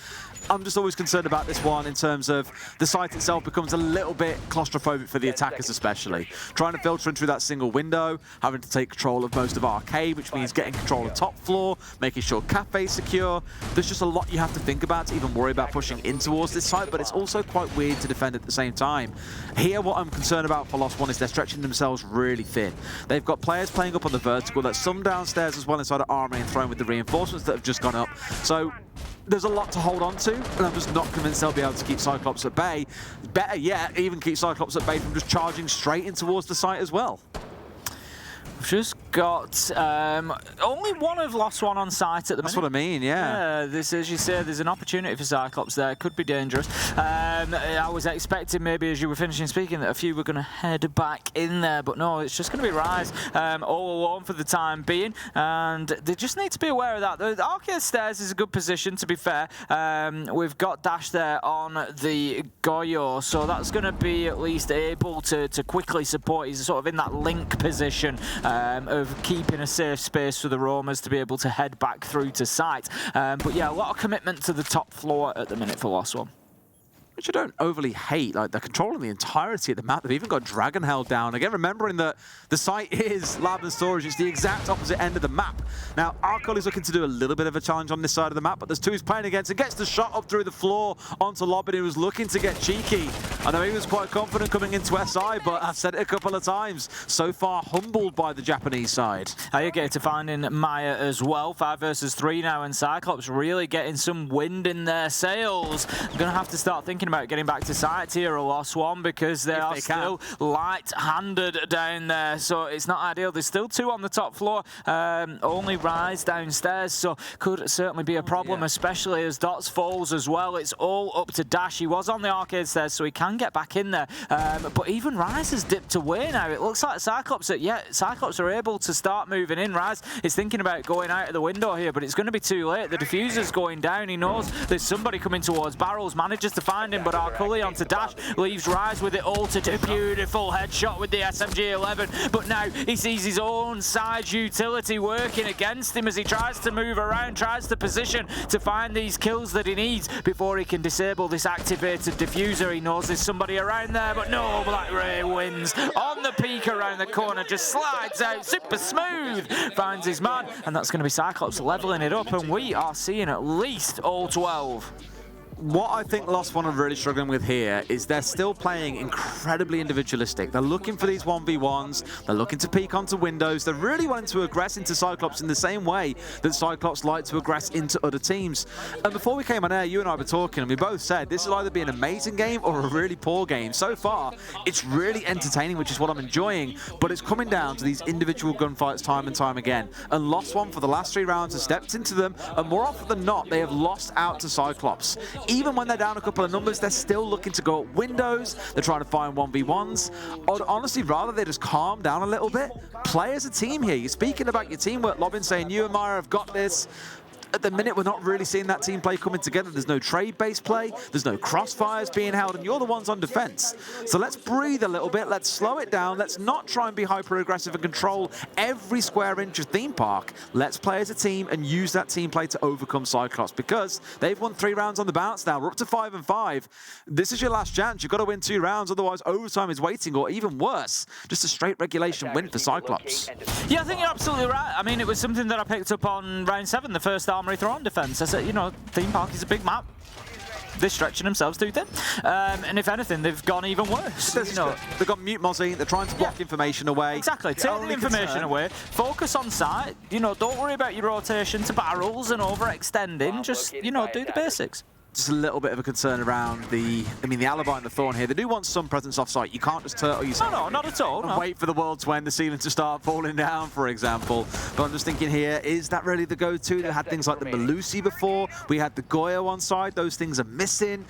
G: I'm just always concerned about this one in terms of the site itself becomes a little bit claustrophobic for the attackers especially. Trying to filter in through that single window, having to take control of most of Arcade, which means getting control of top floor, making sure Cafe's secure. There's just a lot you have to think about to even worry about pushing in towards this site, but it's also quite weird to defend at the same time. Here, what I'm concerned about for Lost One is they're stretching themselves really thin. They've got players playing up on the vertical, there's some downstairs as well inside of Armory and Throne with the reinforcements that have just gone up. So there's a lot to hold on to, and I'm just not convinced they'll be able to keep CYCLOPS at bay. Better yet, even keep CYCLOPS at bay from just charging straight in towards the site as well.
H: We've just got only one of Lost One on site at the minute.
G: That's what I mean, yeah.
H: This, as you say, there's an opportunity for CYCLOPS there. It could be dangerous. I was expecting maybe as you were finishing speaking that a few were going to head back in there, but no, it's just going to be Rise all alone for the time being, and they just need to be aware of that. The arcade stairs is a good position, to be fair. We've got Dash there on the Goyo, so that's going to be at least able to quickly support. He's sort of in that link position of keeping a safe space for the roamers to be able to head back through to site. But yeah, a lot of commitment to the top floor at the minute for Lost One.
G: Which I don't overly hate. Like, they're controlling the entirety of the map. They've even got Dragon held down. Again, remembering that the site is Lab and Storage. It's the exact opposite end of the map. Now, Arcol is looking to do a little bit of a challenge on this side of the map, but there's 2 he's playing against and gets the shot up through the floor onto Lob, and he was looking to get cheeky. I know he was quite confident coming into SI, but I've said it a couple of times. So far, humbled by the Japanese side.
H: Ayagator finding Maya as well. 5 versus 3 now, and CYCLOPS really getting some wind in their sails. I'm going to have to start thinking about getting back to site here, a Lost One, because they are still light-handed down there, so it's not ideal. There's still 2 on the top floor, only Rise downstairs, so could certainly be a problem, especially as Dots falls as well. It's all up to Dash. He was on the arcade stairs, so he can get back in there, but even Rise has dipped away now. It looks like CYCLOPS are able to start moving in. Rise is thinking about going out of the window here, but it's going to be too late. The diffuser's going down. He knows there's somebody coming towards barrels, manages to find him, but Arcully onto Dash, leaves Rise with it all to do. Beautiful headshot with the SMG-11, but now he sees his own side utility working against him as he tries to move around, tries to position to find these kills that he needs before he can disable this activated diffuser. He knows there's somebody around there, but no, Black Ray wins on the peak around the corner, just slides out super smooth, finds his man, and that's going to be CYCLOPS leveling it up, and we are seeing at least all 12.
G: What I think Lost One are really struggling with here is they're still playing incredibly individualistic. They're looking for these 1v1s, they're looking to peek onto windows, they're really wanting to aggress into CYCLOPS in the same way that CYCLOPS like to aggress into other teams. And before we came on air, you and I were talking, and we both said this will either be an amazing game or a really poor game. So far, it's really entertaining, which is what I'm enjoying, but it's coming down to these individual gunfights time and time again. And Lost One, for the last 3 rounds, has stepped into them, and more often than not, they have lost out to CYCLOPS. Even when they're down a couple of numbers, they're still looking to go at windows. They're trying to find 1v1s. I'd honestly rather they just calm down a little bit. Play as a team here. You're speaking about your teamwork, Lobin, saying you and Maya have got this. At the minute, we're not really seeing that team play coming together. There's no trade-based play. There's no crossfires being held, and you're the ones on defense. So let's breathe a little bit. Let's slow it down. Let's not try and be hyper-aggressive and control every square inch of Theme Park. Let's play as a team and use that team play to overcome CYCLOPS, because they've won 3 rounds on the bounce now. We're up to 5-5. This is your last chance. You've got to win 2 rounds, otherwise overtime is waiting, or even worse, just a straight regulation win for CYCLOPS.
H: Yeah, I think you're absolutely right. I mean, it was something that I picked up on round 7, the first Armory Throne defense. I said, you know, Theme Park is a big map. they're stretching themselves too thin. And if anything, they've gone even worse.
G: They've got mute Mozzie, they're trying to block information away.
H: Exactly, take the information away, focus on site, don't worry about your rotation to barrels and overextending, just, do the basics.
G: Just a little bit of a concern around the Alibi and the Thorn here. They do want some presence off-site. You can't just turtle yourself.
H: No, not at all.
G: And wait for the world to end, the ceiling to start falling down, for example. But I'm just thinking here, is that really the go-to? They had things like the Malusi before. We had the Goyo on side. Those things are missing.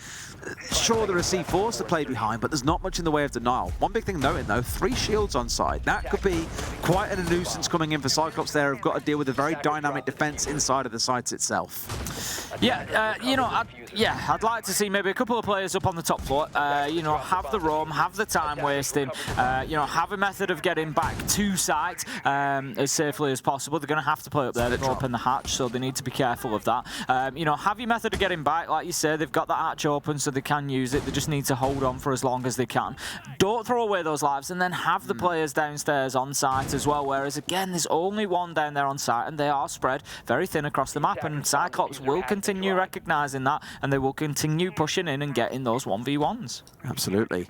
G: Sure, there are C4s to play behind, but there's not much in the way of denial. One big thing noting, though, 3 shields on side. That could be quite a nuisance coming in for CYCLOPS there. Have got to deal with a very dynamic defense inside of the site itself.
H: Yeah, I'd like to see maybe a couple of players up on the top floor, have the roam, have the time wasting, have a method of getting back to site as safely as possible. They're going to have to play up there. They've opened the hatch, so they need to be careful of that. Have your method of getting back. Like you say, they've got the hatch open, so they can use it. They just need to hold on for as long as they can. Don't throw away those lives, and then have the players downstairs on site as well, whereas, again, there's only one down there on site, and they are spread very thin across the map, and CYCLOPS will continue recognising that, and they will continue pushing in and getting those 1v1s.
G: Absolutely.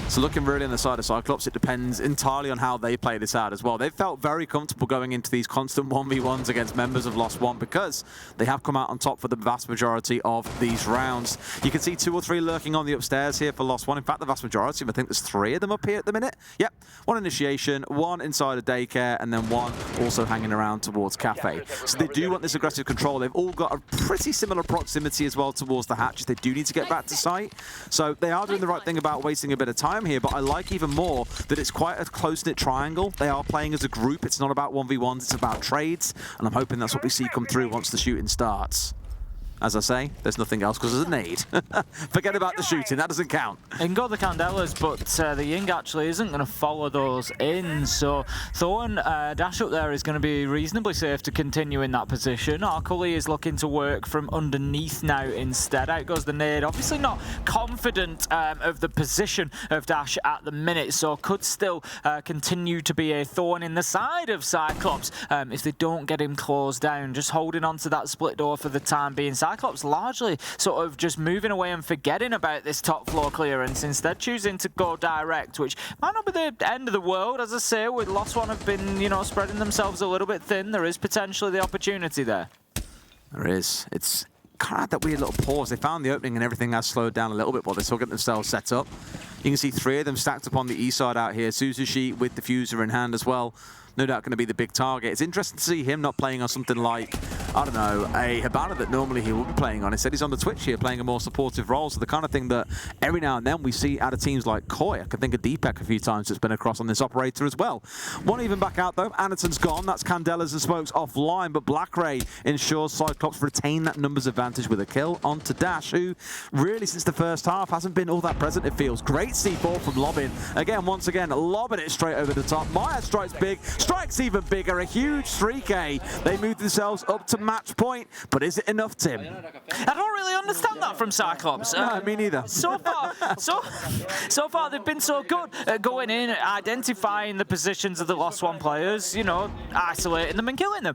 G: So looking really on the side of CYCLOPS, it depends entirely on how they play this out as well. They've felt very comfortable going into these constant 1v1s against members of Lost One because they have come out on top for the vast majority of these rounds. You can see 2 or 3 lurking on the upstairs here for Lost One. In fact, the vast majority, I think there's 3 of them up here at the minute. Yep, 1 initiation, 1 inside a daycare, and then 1 also hanging around towards Kafe. So they do want this aggressive control. They've all got a pretty similar proximity as well towards the hatches. They do need to get back to site. So they are doing the right thing about wasting a bit of time here, but I like even more that it's quite a close-knit triangle. They are playing as a group. It's not about 1v1s, it's about trades, and I'm hoping that's what we see come through once the shooting starts. As I say, there's nothing else because there's a nade. Forget about the shooting, that doesn't count.
H: They can go the Candelas, but the Ying actually isn't going to follow those in. So Thorn dash up there is going to be reasonably safe to continue in that position. Arcully is looking to work from underneath now instead. Out goes the nade. Obviously not confident of the position of Dash at the minute, so could still continue to be a thorn in the side of CYCLOPS if they don't get him closed down. Just holding on to that split door for the time being. CYCLOPS largely sort of just moving away and forgetting about this top floor clearance, instead choosing to go direct, which might not be the end of the world. As I say, with Lost One have been, spreading themselves a little bit thin. There is potentially the opportunity there.
G: There is. It's kind of had that weird little pause. They found the opening and everything has slowed down a little bit while they still get themselves set up. You can see 3 of them stacked up on the east side out here. Suzushi with diffuser in hand as well. No doubt going to be the big target. It's interesting to see him not playing on something like, I don't know, a Hibana that normally he will be playing on. Instead, he's on the Twitch here playing a more supportive role. So the kind of thing that every now and then we see out of teams like Koi. I can think of Deepak a few times that's been across on this operator as well. One even back out though. Anaton's gone. That's Candelas and Smokes offline. But Black Ray ensures CYCLOPS retain that numbers advantage with a kill onto Dash, who really since the first half hasn't been all that present, it feels. Great C4 from Lobbin. Again, once again, lobbing it straight over the top. Maya strikes big. Strikes even bigger. A huge 3K. They move themselves up to match point. But is it enough, Tim?
H: I don't really understand that from CYCLOPS.
G: No, me neither.
H: So far they've been so good at going in, identifying the positions of the Lost One players, isolating them and killing them.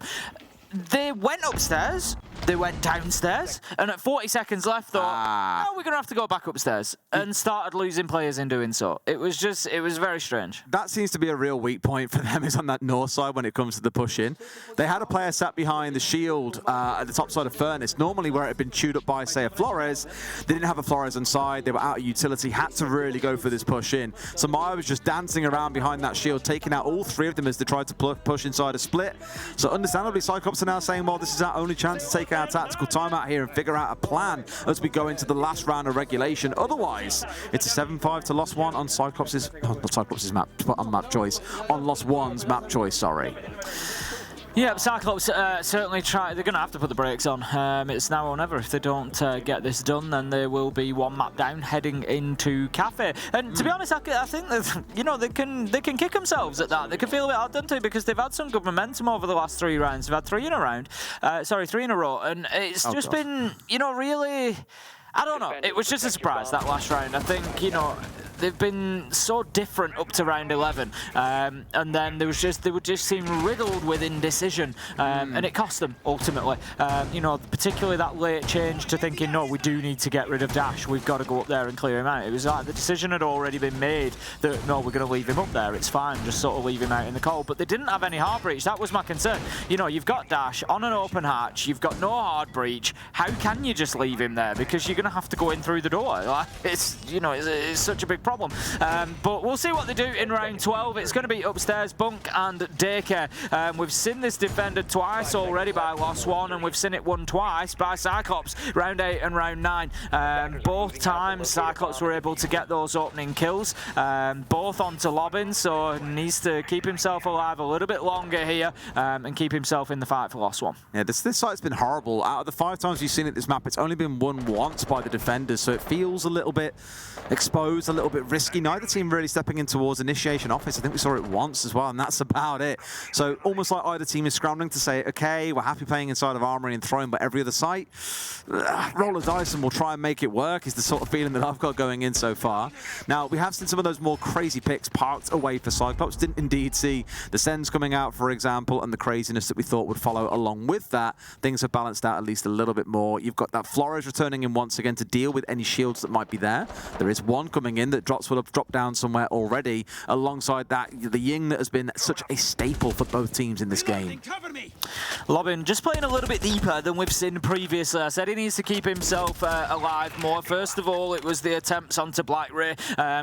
H: They went upstairs, they went downstairs, and at 40 seconds left thought, oh, we're going to have to go back upstairs, and started losing players in doing so. It was very strange.
G: That seems to be a real weak point for them, is on that north side when it comes to the push-in. They had a player sat behind the shield at the top side of Furnace, normally where it had been chewed up by, say, a Flores. They didn't have a Flores on side, they were out of utility, had to really go for this push-in. So Maya was just dancing around behind that shield, taking out all 3 of them as they tried to push inside a split. So understandably, CYCLOPS are now saying, well, this is our only chance to take our tactical time out here and figure out a plan as we go into the last round of regulation. Otherwise, it's a 7-5 to Lost One on CYCLOPS', not CYCLOPS' map, but on map choice. On Lost One's map choice, sorry.
H: Yeah, CYCLOPS certainly try. They're going to have to put the brakes on. It's now or never. If they don't get this done, then they will be 1 map down heading into Kafe. And to be honest, I think that they can kick themselves at that. They can feel a bit hard done to because they've had some good momentum over the last 3 rounds. They've had 3 in a round. 3 in a row, and it's been really. I don't know. It was just a surprise, that last round. I think, you know, they've been so different up to round 11, and then they would just seem riddled with indecision, and it cost them ultimately. You know, particularly that late change to thinking, no, we do need to get rid of Dash. We've got to go up there and clear him out. It was like the decision had already been made that no, we're going to leave him up there. It's fine, just sort of leave him out in the cold. But they didn't have any hard breach. That was my concern. You know, you've got Dash on an open hatch. You've got no hard breach. How can you just leave him there? Because you're going to have to go in through the door. Like, it's, you know, it's such a big problem. But we'll see what they do in round 12. It's going to be upstairs, Bunk and Daycare. We've seen this defended twice already by Lost One, and we've seen it won twice by CYCLOPS, round 8 and round 9. Both times CYCLOPS were able to get those opening kills, both onto Lobin, so needs to keep himself alive a little bit longer here and keep himself in the fight for Lost One.
G: Yeah, this site's been horrible. Out of the 5 times you've seen it this map, it's only been won once by the defenders, so it feels a little bit exposed, a little bit risky. Neither team really stepping in towards initiation office. I think we saw it once as well, and that's about it. So almost like either team is scrambling to say, okay, we're happy playing inside of Armory and Throne, but every other site, roll a dice and we'll try and make it work, is the sort of feeling that I've got going in so far. Now, we have seen some of those more crazy picks parked away for CYCLOPS. Didn't indeed see the Sens coming out, for example, and the craziness that we thought would follow along with that. Things have balanced out at least a little bit more. You've got that Flores returning in once again to deal with any shields that might be there. There is one coming in that will have dropped down somewhere already. Alongside that, the Ying that has been such a staple for both teams in this game.
H: Lobin just playing a little bit deeper than we've seen previously. I said he needs to keep himself alive more. First of all, it was the attempts onto Black Ray,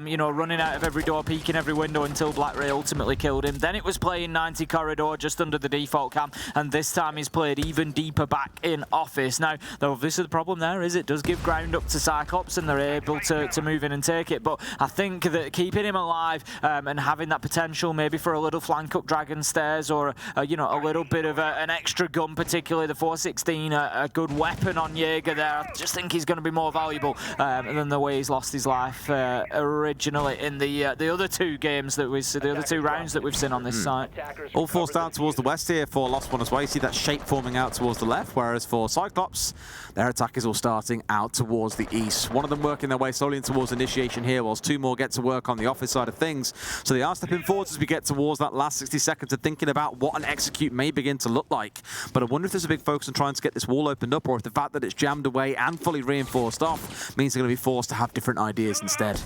H: you know, running out of every door, peeking every window until Black Ray ultimately killed him. Then it was playing 90 corridor just under the default cam, and this time he's played even deeper back in office. Now, though, this is the problem there, is it does give ground up to CYCLOPS and they're able to move in and take it, but I think that keeping him alive and having that potential maybe for a little flank up Dragon Stairs or, you know, a little bit of an extra gun, particularly the 416, a good weapon on Jaeger there. I just think he's going to be more valuable than the way he's lost his life originally in the other 2 games that the other 2 rounds that we've seen on this site.
G: All forced down towards the west here for Lost One as well. You see that shape forming out towards the left, whereas for CYCLOPS, their attack is all starting out towards the east. One of them working their way slowly in towards initiation here, whilst 2 more get to work on the office side of things. So they are stepping forwards as we get towards that last 60 seconds of thinking about what an execute may begin to look like. But I wonder if there's a big focus on trying to get this wall opened up, or if the fact that it's jammed away and fully reinforced off means they're going to be forced to have different ideas instead.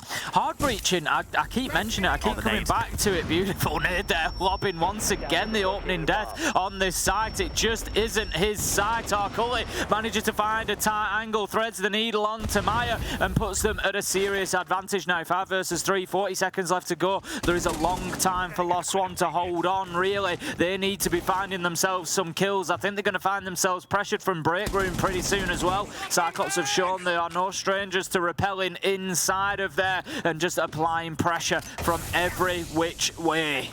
H: Hard breaching, I keep mentioning it, I keep coming back to it. Beautiful nade there, Lobin once again the opening death on this site. It just isn't his site. Arcully manages to find a tight angle, threads the needle onto Maya and puts them at a serious advantage now. 5 versus 3, 40 seconds left to go. There is a long time for Lost One to hold on, really. They need to be finding themselves some kills. I think they're going to find themselves pressured from break room pretty soon as well. CYCLOPS have shown they are no strangers to repelling inside of there and just applying pressure from every which way.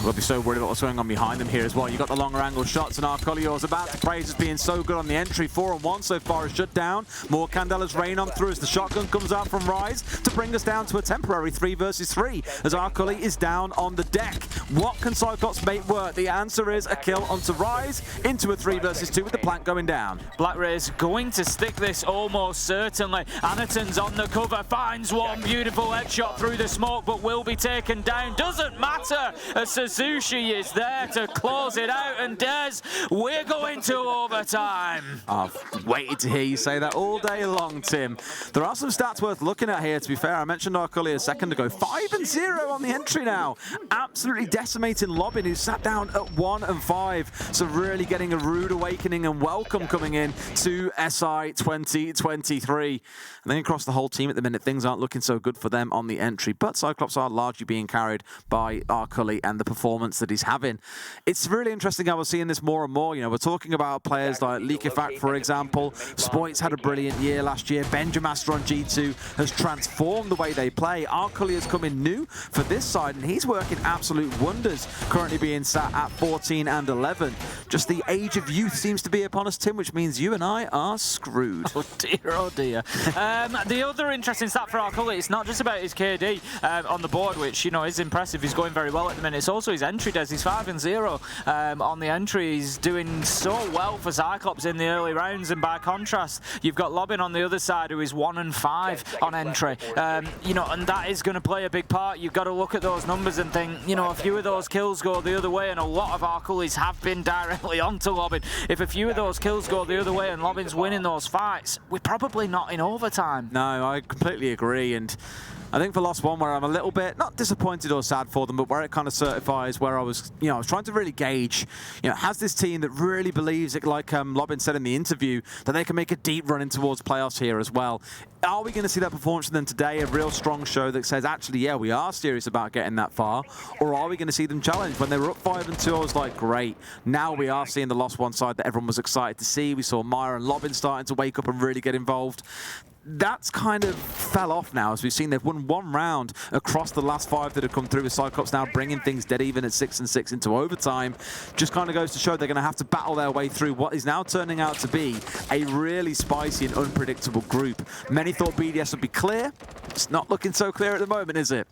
G: We'll be so worried about what's going on behind them here as well. You've got the longer angle shots, and Arcolio's about to praise as being so good on the entry. 4-on-1 so far is shut down. More Candela's rain on through as the shotgun comes out from Rise to bring us down to a temporary 3 versus 3 as Arcoli is down on the deck. What can CYCLOPS make work? The answer is a kill onto Rise into a 3 versus 2 with the plank going down.
H: Black Ray's going to stick this almost certainly. Anaton's on the cover, finds one beautiful headshot through the smoke, but will be taken down. Doesn't matter as Suzushi is there to close it out, and Des, we're going to overtime.
G: I've waited to hear you say that all day long, Tim. There are some stats worth looking at here, to be fair. I mentioned Arcoli a second ago. 5-0 on the entry now. Absolutely decimating Lobin, who sat down at 1-5. So really getting a rude awakening and welcome coming in to SI 2023. And then across the whole team at the minute, things aren't looking so good for them on the entry, but CYCLOPS are largely being carried by Arcoli and the performance that he's having. It's really interesting how we're seeing this more and more. You know, we're talking about players like Leakifact, for example. Spoits had a brilliant year last year. Benjamaster on G2 has transformed the way they play. Arcoli has come in new for this side, and he's working absolute wonders, currently being sat at 14 and 11. Just the age of youth seems to be upon us, Tim, which means you and I are screwed.
H: Oh dear, oh dear. The other interesting stat for Arcoli, it's not just about his KD on the board, which, you know, is impressive. He's going very well at the minute. It's It's also his entry, Des. He's 5-0 on the entry. He's doing so well for CYCLOPS in the early rounds, and by contrast, you've got Lobin on the other side who is 1-5 on entry. You know, and that is going to play a big part. You've got to look at those numbers and think, you know, a few of those kills go the other way, and a lot of our cullies have been directly onto Lobin. If a few of those kills go the other way and Lobin's winning those fights, we're probably not in overtime.
G: No, I completely agree, and I think for Lost One, where I'm a little bit, not disappointed or sad for them, but where it kind of certifies where I was, you know, I was trying to really gauge, you know, has this team that really believes it, like Lobin said in the interview, that they can make a deep run in towards playoffs here as well. Are we going to see that performance from them today, a real strong show that says, actually, yeah, we are serious about getting that far? Or are we going to see them challenge? When they were up 5-2, I was like, great. Now we are seeing the Lost One side that everyone was excited to see. We saw Maya and Lobin starting to wake up and really get involved. That's kind of fell off now, as we've seen they've won one round across the last 5 that have come through, with CYCLOPS now bringing things dead even at 6-6 into overtime. Just kind of goes to show they're going to have to battle their way through what is now turning out to be a really spicy and unpredictable group. Many thought BDS would be clear. It's not looking so clear at the moment, is it?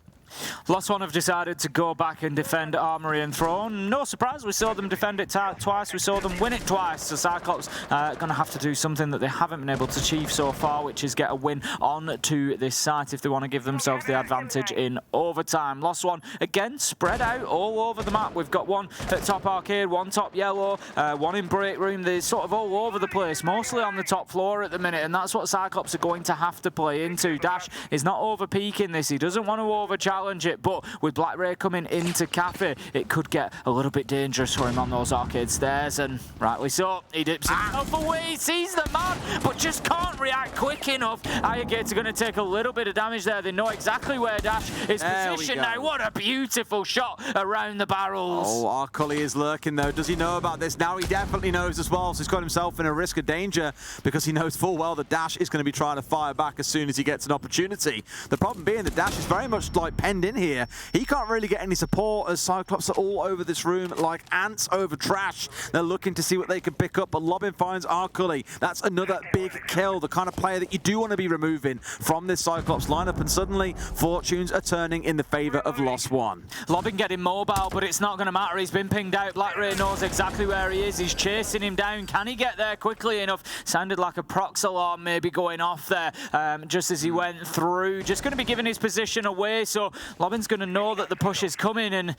H: Lost One have decided to go back and defend Armory and Throne. No surprise, we saw them defend it twice, we saw them win it twice. So CYCLOPS going to have to do something that they haven't been able to achieve so far, which is get a win on to this site if they want to give themselves the advantage in overtime. Lost One, again, spread out all over the map. We've got one at top arcade, one top yellow, one in break room. They're sort of all over the place, mostly on the top floor at the minute, and that's what CYCLOPS are going to have to play into. Dash is not over-peaking this. He doesn't want to over-challenge it, but with Black Ray coming into Kafe, it could get a little bit dangerous for him on those arcade stairs, and rightly so. He dips himself away, he sees the man, but just can't react quick enough. Irongates are going to take a little bit of damage there. They know exactly where Dash is positioned now. What a beautiful shot around the barrels.
G: Oh, our Cully is lurking though. Does he know about this? Now he definitely knows as well, so he's got himself in a risk of danger because he knows full well that Dash is going to be trying to fire back as soon as he gets an opportunity. The problem being that Dash is very much like penned in here. He can't really get any support as CYCLOPS are all over this room like ants over trash. They're looking to see what they can pick up, but Lobin finds Arcully. That's another big kill, the kind of player that you do want to be removing from this CYCLOPS lineup, and suddenly fortunes are turning in the favor of Lost One.
H: Lobin getting mobile, but it's not going to matter. He's been pinged out. Black Ray knows exactly where he is. He's chasing him down. Can he get there quickly enough? Sounded like a prox alarm maybe going off there just as he went through. Just going to be giving his position away, so Lobin's going to know that the push is coming, and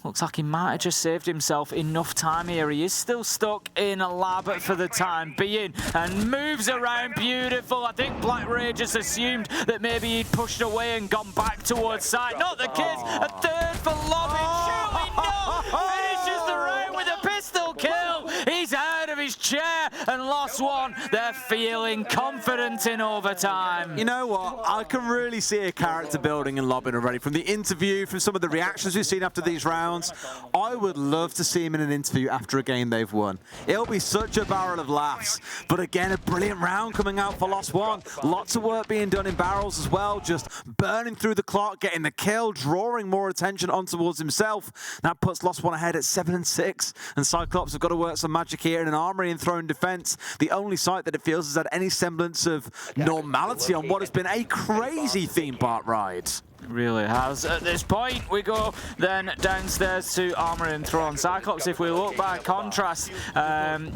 H: looks like he might have just saved himself enough time here. He is still stuck in a lab for the time being and moves around beautiful. I think Black Ray just assumed that maybe he'd pushed away and gone back towards side. Not the case. A third for Lobin. Surely no. Finishes the round with a pistol kill. He's out of his chair, and Lost One, they're feeling confident in overtime.
G: You know what? I can really see a character building in Lobin already. From the interview, from some of the reactions we've seen after these rounds, I would love to see him in an interview after a game they've won. It'll be such a barrel of laughs. But again, a brilliant round coming out for Lost One. Lots of work being done in barrels as well, just burning through the clock, getting the kill, drawing more attention on towards himself. That puts Lost One ahead at 7-6, and CYCLOPS have got to work some magic here in an Armory and Throne defense. The only site that it feels has had any semblance of normality on what has been a crazy theme park ride.
H: Really has. At this point, we go then downstairs to Armory and Throne. CYCLOPS, if we look by contrast,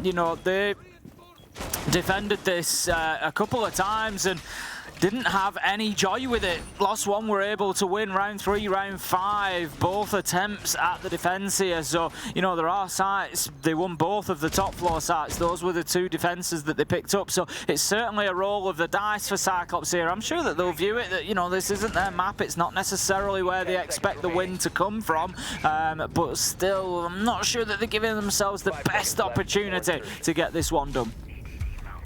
H: you know, they defended this a couple of times and didn't have any joy with it. Lost One were able to win round 3, round 5, both attempts at the defense here. So, you know, there are sites, they won both of the top floor sites. Those were the 2 defenses that they picked up. So it's certainly a roll of the dice for CYCLOPS here. I'm sure that they'll view it that, you know, this isn't their map. It's not necessarily where they expect the win to come from. But still, I'm not sure that they're giving themselves the best opportunity to get this one done.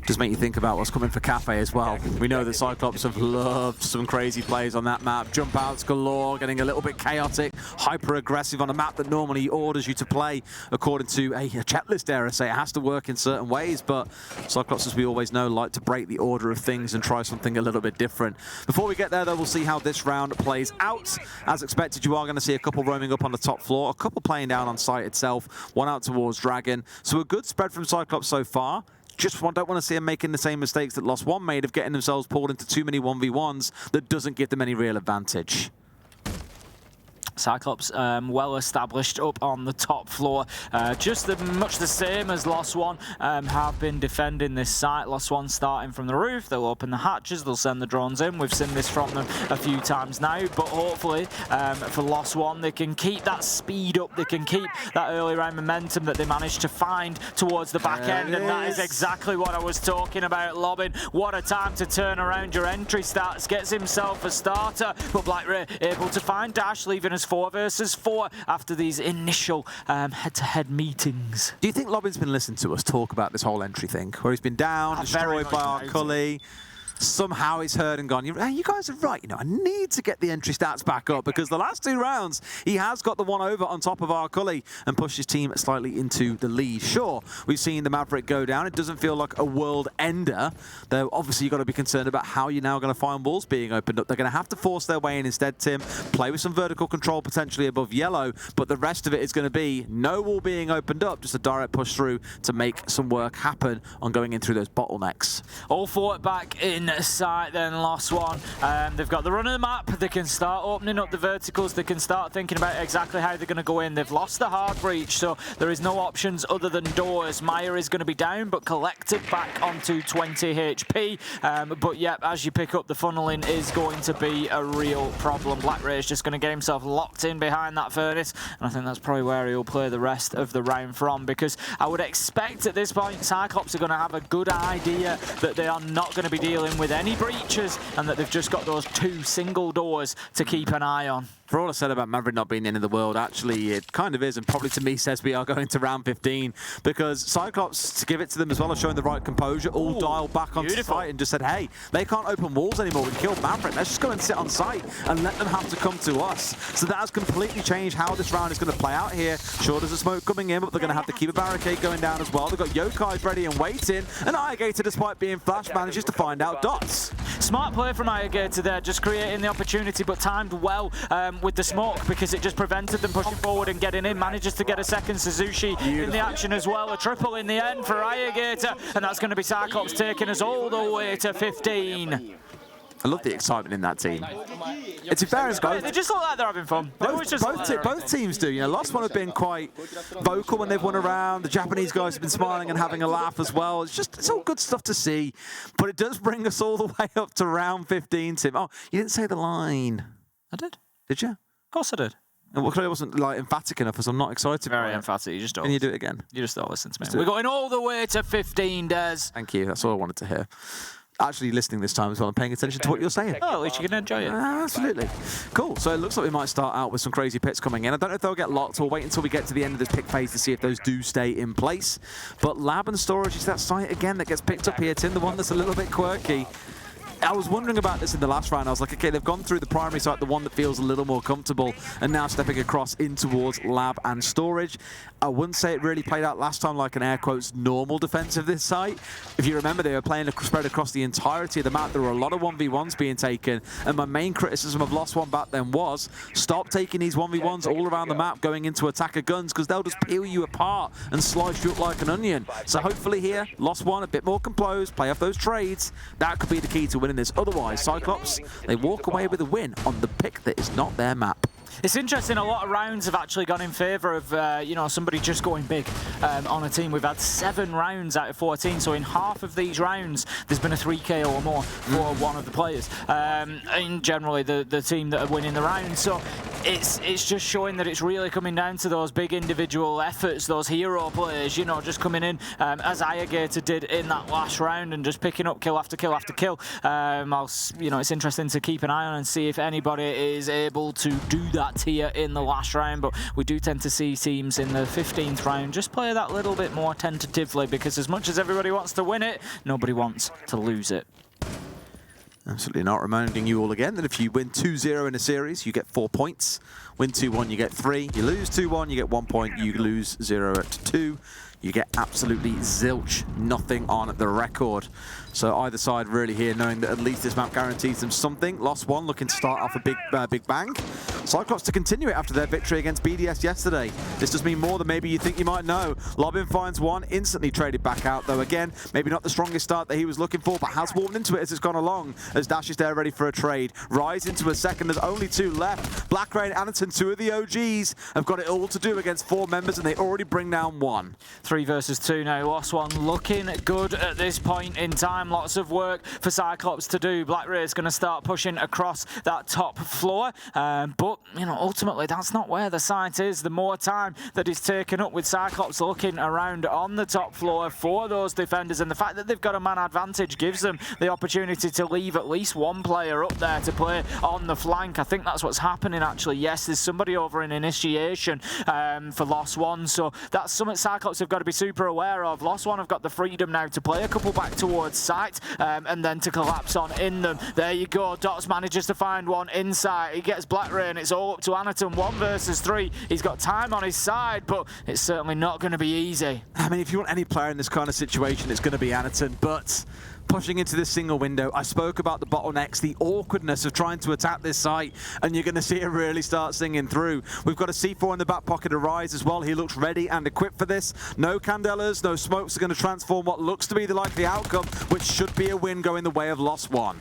G: Just make you think about what's coming for Kafe as well. We know that CYCLOPS have loved some crazy plays on that map. Jump outs galore, getting a little bit chaotic, hyper aggressive on a map that normally orders you to play according to a checklist, dare I say. It has to work in certain ways, but CYCLOPS, as we always know, like to break the order of things and try something a little bit different. Before we get there, though, we'll see how this round plays out. As expected, you are going to see a couple roaming up on the top floor, a couple playing down on site itself, one out towards Dragon. So a good spread from CYCLOPS so far. Just don't want to see them making the same mistakes that Lost One made of getting themselves pulled into too many 1v1s that doesn't give them any real advantage.
H: CYCLOPS well established up on the top floor. Just much the same as Lost One have been defending this site. Lost One starting from the roof. They'll open the hatches. They'll send the drones in. We've seen this from them a few times now. But hopefully for Lost One, they can keep that speed up. They can keep that early round momentum that they managed to find towards the back end. And that is exactly what I was talking about, Lobbin. What a time to turn around your entry stats. Gets himself a starter. But BlackRay able to find Dash, leaving us 4 versus 4 after these initial head-to-head meetings.
G: Do you think Lobbin's been listening to us talk about this whole entry thing, where he's been down, destroyed by our Cully? Somehow he's heard and gone, you guys are right, I need to get the entry stats back up, because the last 2 rounds, he has got the one over on top of our Cully and pushed his team slightly into the lead. Sure, we've seen the Maverick go down. It doesn't feel like a world ender, though obviously you've got to be concerned about how you're now going to find walls being opened up. They're going to have to force their way in instead, Tim, play with some vertical control potentially above yellow, but the rest of it is going to be no wall being opened up, just a direct push through to make some work happen on going in through those bottlenecks.
H: All fought back in sight then, Lost One. They've got the run of the map. They can start opening up the verticals. They can start thinking about exactly how they're going to go in. They've lost the hard breach, so there is no options other than doors. Maya is going to be down, but collected back onto 20 HP. But yeah, as you pick up, the funneling is going to be a real problem. BlackRay is just going to get himself locked in behind that furnace, and I think that's probably where he'll play the rest of the round from, because I would expect at this point CYCLOPS are going to have a good idea that they are not going to be dealing with any breaches, and that they've just got those 2 single doors to keep an eye on.
G: For all I said about Maverick not being the end of the world, actually it kind of is, and probably to me says we are going to round 15, because CYCLOPS, to give it to them as well, are showing the right composure, all dialed back onto site and just said, hey, they can't open walls anymore, we killed Maverick, let's just go and sit on site and let them have to come to us. So that has completely changed how this round is going to play out here. Sure, there's a smoke coming in, but they're going to have to keep a barricade going down as well. They've got Yokai ready and waiting, and Irrigator, despite being flash, manages to find out dots.
H: Smart play from Irrigator there, just creating the opportunity, but timed well with the smoke, because it just prevented them pushing forward and getting in. Manages to get a second Suzuki in the action as well. A triple in the end for Irrigator, and that's going to be CYCLOPS taking us all the way to 15.
G: I love the excitement in that team. It's embarrassing.
H: They just look like they're having fun.
G: Both teams do. Lost One have been quite vocal when they've won around. The Japanese guys have been smiling and having a laugh as well. It's all good stuff to see. But it does bring us all the way up to round 15, Tim. Oh, you didn't say the line.
H: I did.
G: Did you?
H: Of course I did.
G: And I wasn't emphatic enough, as I'm not excited.
H: Very emphatic. You just don't.
G: Can you do it again?
H: You just don't listen to me. We're going all the way to 15, Des.
G: Thank you. That's all I wanted to hear. Actually listening this time as well and paying attention to what you're saying.
H: Oh, at least you can enjoy it.
G: Absolutely. Cool. So it looks like we might start out with some crazy picks coming in. I don't know if they'll get locked. We'll wait until we get to the end of this pick phase to see if those do stay in place. But Lab and Storage is that site again that gets picked up here, Tim, the one that's a little bit quirky. I was wondering about this in the last round. I was like, okay, they've gone through the primary site, the one that feels a little more comfortable, and now stepping across in towards Lab and Storage. I wouldn't say it really played out last time like an air quotes normal defense of this site. If you remember, they were playing spread across the entirety of the map. There were a lot of 1v1s being taken, and my main criticism of Lost One back then was stop taking these 1v1s all around the map going into attacker guns, because they'll just peel you apart and slice you up like an onion. So hopefully here, Lost One a bit more composed, play off those trades. That could be the key to winning this. Otherwise, CYCLOPS, they walk away with a win on the pick that is not their map.
H: It's interesting, a lot of rounds have actually gone in favour of, somebody just going big on a team. We've had 7 rounds out of 14, so in half of these rounds, there's been a 3K or more for one of the players. And generally, the team that are winning the round. So it's just showing that it's really coming down to those big individual efforts, those hero players, just coming in, as Irrigator did in that last round, and just picking up kill after kill after kill. It's interesting to keep an eye on and see if anybody is able to do that here in the last round, but we do tend to see teams in the 15th round just play that little bit more tentatively, because as much as everybody wants to win it, nobody wants to lose it.
G: Absolutely not. Reminding you all again that if you win 2-0 in a series, you get 4 points. Win 2-1, you get 3. You lose 2-1, you get 1 point. You lose 0 at 2. you get absolutely zilch, nothing on the record. So either side really here knowing that at least this map guarantees them something. Lost one, looking to start off a big bang. CYCLOPS to continue it after their victory against BDS yesterday. This does mean more than maybe you think you might know. Lobin finds one, instantly traded back out, though again, maybe not the strongest start that he was looking for, but has warmed into it as it's gone along, as Dash is there ready for a trade. Rise into a second, there's only 2 left. Black Rain and Anderton, 2 of the OGs, have got it all to do against 4 members, and they already bring down 1.
H: 3 versus 2 now. Lost one looking good at this point in time. Lots of work for CYCLOPS to do. Black Ray is going to start pushing across that top floor, but you know, ultimately that's not where the site is. The more time that is taken up with CYCLOPS looking around on the top floor for those defenders, and the fact that they've got a man advantage gives them the opportunity to leave at least 1 player up there to play on the flank. I think that's what's happening actually. Yes, there's somebody over in initiation for Lost One, so that's something CYCLOPS have got to be super aware of. Lost One have got the freedom now to play a couple back towards site and then to collapse on in them. There you go. Dots manages to find one inside. He gets Black Ray and it's all up to Anaton. 1 versus 3. He's got time on his side, but it's certainly not going to be easy.
G: I mean, if you want any player in this kind of situation, it's going to be Anaton, but pushing into this single window, I spoke about the bottlenecks, the awkwardness of trying to attack this site, and you're going to see it really start singing through. We've got a C4 in the back pocket of Rise as well. He looks ready and equipped for this. No Candelas, no smokes are going to transform what looks to be the likely outcome, which should be a win going the way of Lost One.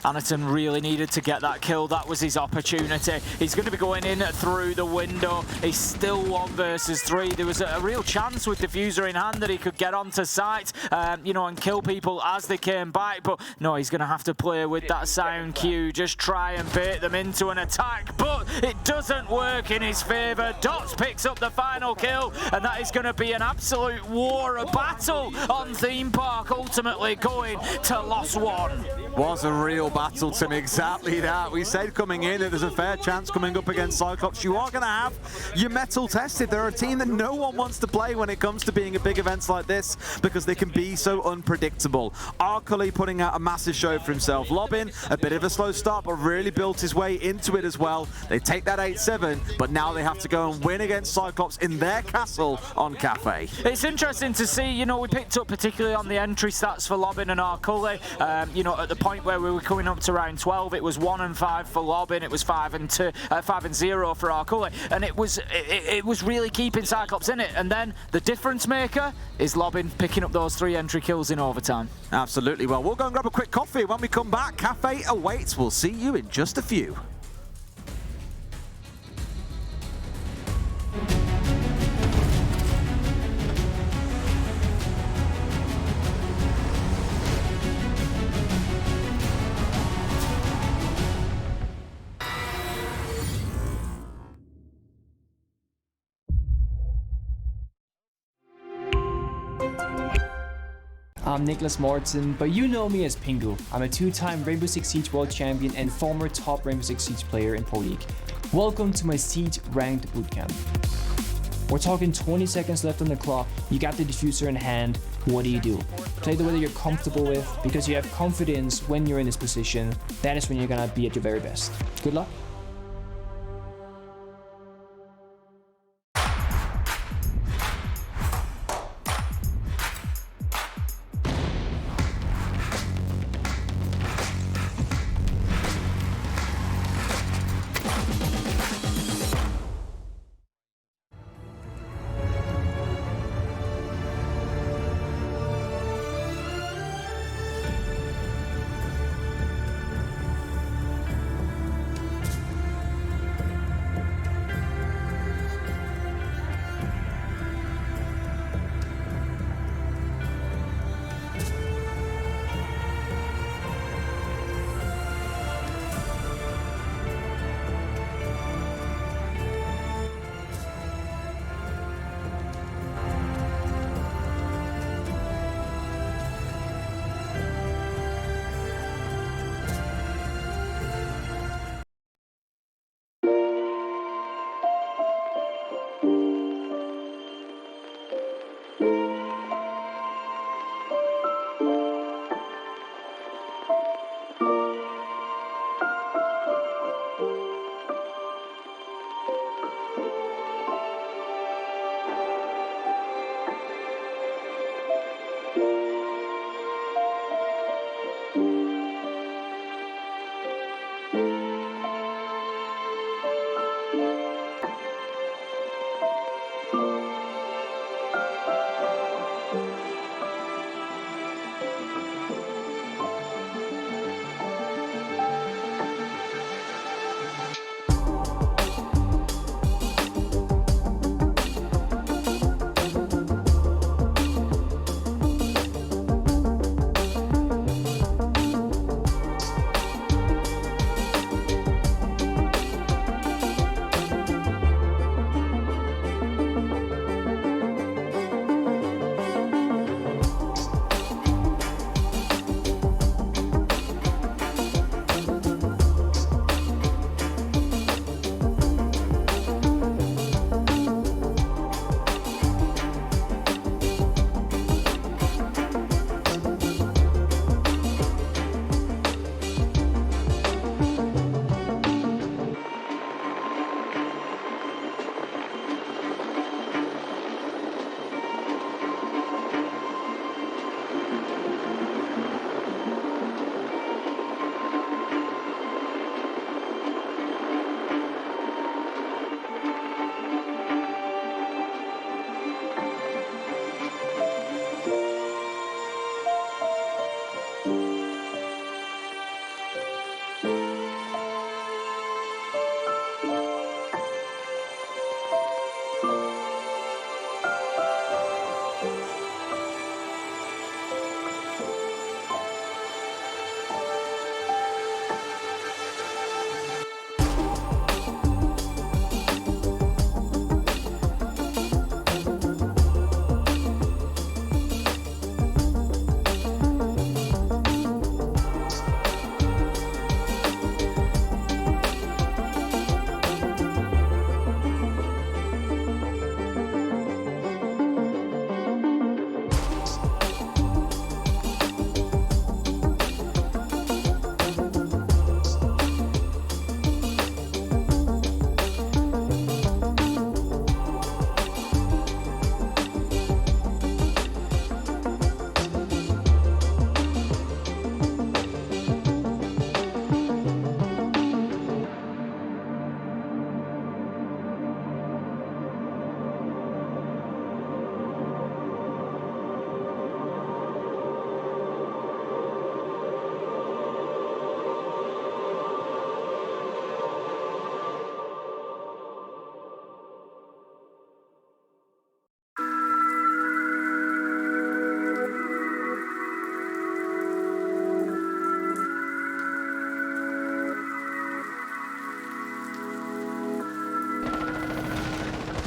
H: Anaton really needed to get that kill. That was his opportunity. He's going to be going in through the window. He's still 1 versus 3. There was a real chance with Diffuser in hand that he could get onto site, you know, and kill people as they came back. But no, he's going to have to play with that sound cue. Just try and bait them into an attack. But it doesn't work in his favour. Dots picks up the final kill, and that is going to be an absolute war, a battle on Theme Park, ultimately going to Lost One.
G: Was a real battle, Tim, exactly that. We said coming in that there's a fair chance coming up against CYCLOPS. You are going to have your mettle tested. They're a team that no one wants to play when it comes to being at big events like this because they can be so unpredictable. Arcoli putting out a massive show for himself. Lobin, a bit of a slow start, but really built his way into it as well. They take that 8-7, but now they have to go and win against CYCLOPS in their castle on Kafe.
H: It's interesting to see, you know, we picked up particularly on the entry stats for Lobin and Arcoli, you know, at the point where we were coming up to round 12, it was 1-5 for Lobin, it was 5-0 for Arcoli, and it was really keeping CYCLOPS in it. And then the difference maker is Lobin picking up those 3 entry kills in overtime.
G: Absolutely. Well, we'll go and grab a quick coffee. When we come back, Kafe awaits. We'll see you in just a few.
I: I'm Nicholas Mortson, but you know me as Pingu. I'm a 2-time Rainbow Six Siege World Champion and former top Rainbow Six Siege player in Pro League. Welcome to my Siege Ranked Bootcamp. We're talking 20 seconds left on the clock, you got the diffuser in hand, what do? Play the way that you're comfortable with, because you have confidence when you're in this position, that is when you're gonna be at your very best. Good luck.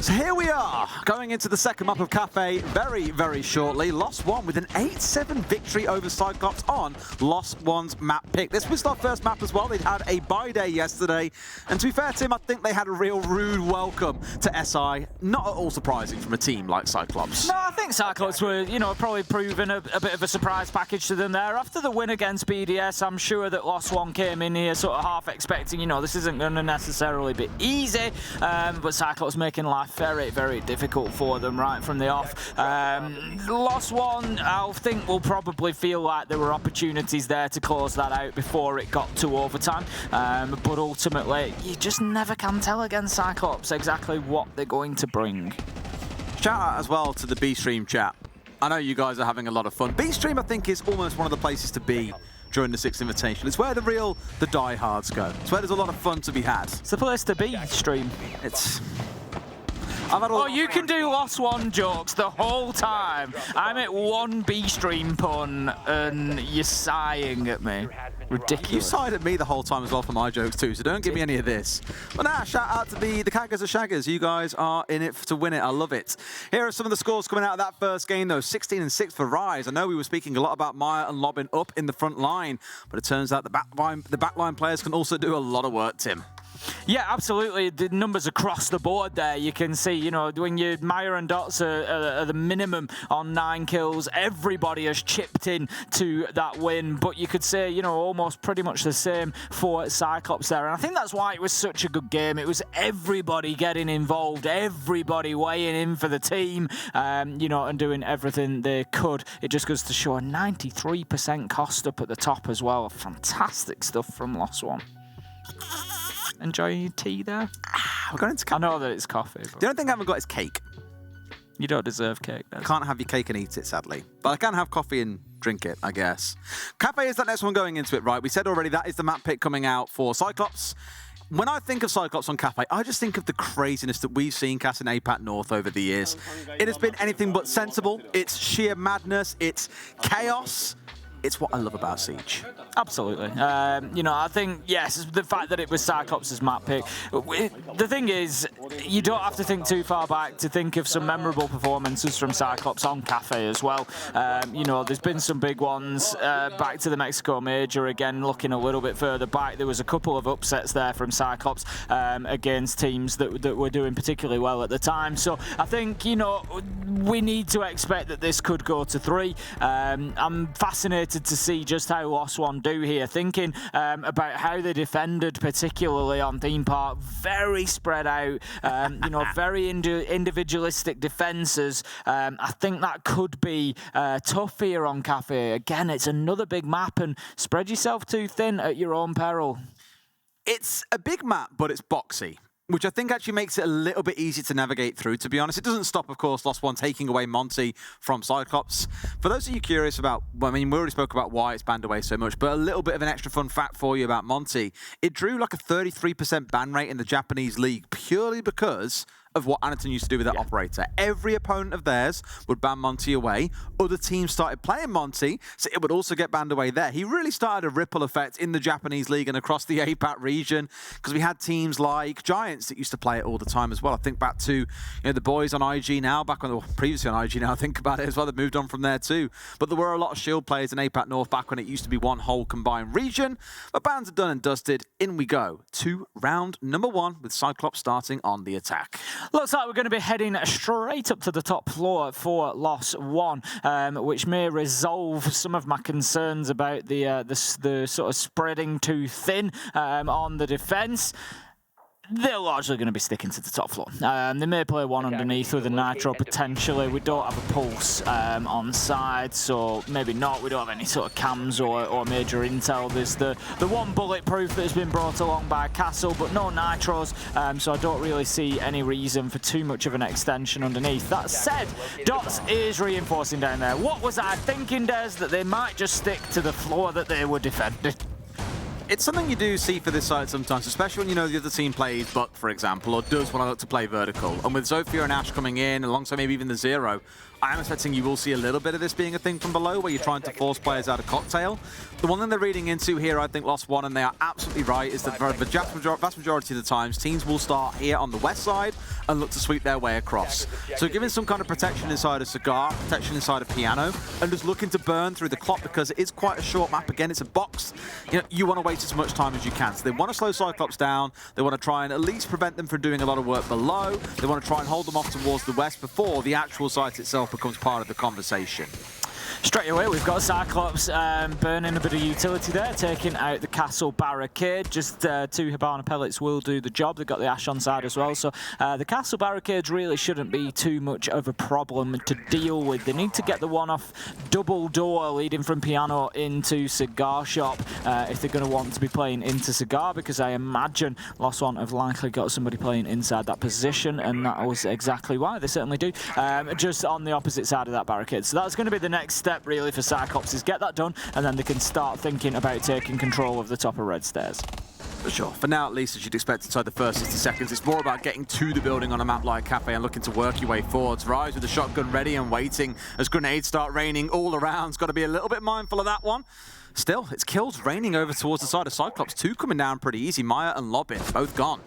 G: So here we are, going into the second map of Kafe very, very shortly. Lost One with an 8-7 victory over CYCLOPS on Lost One's map pick. This was their first map as well. They'd had a bye day yesterday. And to be fair, Tim, I think they had a real rude welcome to SI. Not at all surprising from a team like CYCLOPS.
H: No, I think CYCLOPS were, probably proving a bit of a surprise package to them there. After the win against BDS, I'm sure that Lost One came in here sort of half expecting, this isn't going to necessarily be easy. But CYCLOPS making life very, very difficult for them right from the off. Lost One, I think, will probably feel like there were opportunities there to close that out before it got to overtime. But ultimately, you just never can tell against CYCLOPS exactly what they're going to bring.
G: Shout out as well to the B-Stream chat. I know you guys are having a lot of fun. B-Stream, I think, is almost one of the places to be during the Six Invitational. It's where the diehards go. It's where there's a lot of fun to be had.
H: It's the place to be, Stream. You can do Lost One jokes the whole time. I'm at one B-Stream pun and you're sighing at me. Ridiculous.
G: You sighed at me the whole time as well for my jokes too, so don't give me any of this. But now, shout out to the Kaggers and Shaggers. You guys are in it to win it. I love it. Here are some of the scores coming out of that first game, though. 16-6 for Rise. I know we were speaking a lot about Maya and Lobin up in the front line, but it turns out the backline players can also do a lot of work, Tim.
H: Yeah, absolutely. The numbers across the board there, you can see, when your Maya and Dots are the minimum on 9 kills, everybody has chipped in to that win. But you could say, almost pretty much the same for CYCLOPS there. And I think that's why it was such a good game. It was everybody getting involved, everybody weighing in for the team, and doing everything they could. It just goes to show a 93% cost up at the top as well. Fantastic stuff from Lost One. Enjoying your tea there?
G: We're going into
H: I know that it's coffee. But
G: the only thing I haven't got is cake.
H: You don't deserve cake.
G: You can't have your cake and eat it, sadly. But I can have coffee and drink it, I guess. Kafe is that next one going into it, right? We said already that is the map pick coming out for CYCLOPS. When I think of CYCLOPS on Kafe, I just think of the craziness that we've seen cast in APAC North over the years. It has been anything but sensible. It's sheer madness. It's chaos. It's what I love about Siege.
H: Absolutely. I think, yes, the fact that it was CYCLOPS' map pick. The thing is, you don't have to think too far back to think of some memorable performances from CYCLOPS on Kafe as well. There's been some big ones. Back to the Mexico Major, again, looking a little bit further back, there was a couple of upsets there from CYCLOPS against teams that were doing particularly well at the time. So I think, we need to expect that this could go to 3. I'm fascinated to see just how Lost One do here, thinking about how they defended, particularly on Theme Park. Very spread out, very individualistic defences. I think that could be tough here on Kafe. Again, it's another big map, and spread yourself too thin at your own peril.
G: It's a big map, but it's boxy, which I think actually makes it a little bit easier to navigate through, to be honest. It doesn't stop, of course, Lost One taking away Monty from CYCLOPS. For those of you curious about, we already spoke about why it's banned away so much, but a little bit of an extra fun fact for you about Monty. It drew like a 33% ban rate in the Japanese league purely because of what Anaton used to do with that operator. Every opponent of theirs would ban Monty away. Other teams started playing Monty, so it would also get banned away there. He really started a ripple effect in the Japanese league and across the APAC region, because we had teams like Giants that used to play it all the time as well. I think back to the boys on IG now, previously on IG now, I think about it as well. They've moved on from there too. But there were a lot of Shield players in APAC North back when it used to be one whole combined region. But bans are done and dusted. In we go to round number 1 with CYCLOPS starting on the attack.
H: Looks like we're going to be heading straight up to the top floor for Lost One, which may resolve some of my concerns about the sort of spreading too thin on the defence. They're largely going to be sticking to the top floor. They may play one underneath with a Nitro potentially. We don't have a Pulse on side, so maybe not. We don't have any sort of cams or major intel. There's the one bulletproof that has been brought along by Castle, but no Nitros, so I don't really see any reason for too much of an extension underneath. That said, Dots is reinforcing down there. What was I thinking, Des? That they might just stick to the floor that they were defending?
G: It's something you do see for this side sometimes, especially when you know the other team plays Buck, for example, or does want to look to play vertical. And with Zofia and Ash coming in, alongside maybe even the Zero, I am expecting you will see a little bit of this being a thing from below, where you're trying to force players out of cocktail. The one thing they're reading into here, I think, Lost One, and they are absolutely right, is that for the vast majority of the times, teams will start here on the west side and look to sweep their way across. So giving some kind of protection inside of Cigar, protection inside of Piano, and just looking to burn through the clock, because it is quite a short map. Again, it's a box. You want to waste as much time as you can. So they want to slow Cyclops down. They want to try and at least prevent them from doing a lot of work below. They want to try and hold them off towards the west before the actual site itself becomes part of the conversation.
H: Straight away, we've got Cyclops burning a bit of utility there, taking out the castle barricade. Just 2 Hibana pellets will do the job. They've got the Ash on side as well, so the castle barricades really shouldn't be too much of a problem to deal with. They need to get the one-off double door leading from Piano into Cigar Shop if they're going to want to be playing into Cigar, because I imagine Lost One have likely got somebody playing inside that position, and that was exactly why. They certainly do, just on the opposite side of that barricade. So that's going to be the next step really for Cyclops, is get that done, and then they can start thinking about taking control of the top of Red Stairs.
G: For sure. For now, at least, as you'd expect inside the first 60 seconds, it's more about getting to the building on a map like Kafe and looking to work your way forwards. Rise with the shotgun ready and waiting as grenades start raining all around. It's got to be a little bit mindful of that one. Still, it's kills raining over towards the side of Cyclops. 2 coming down pretty easy. Maya and Lobin, both gone.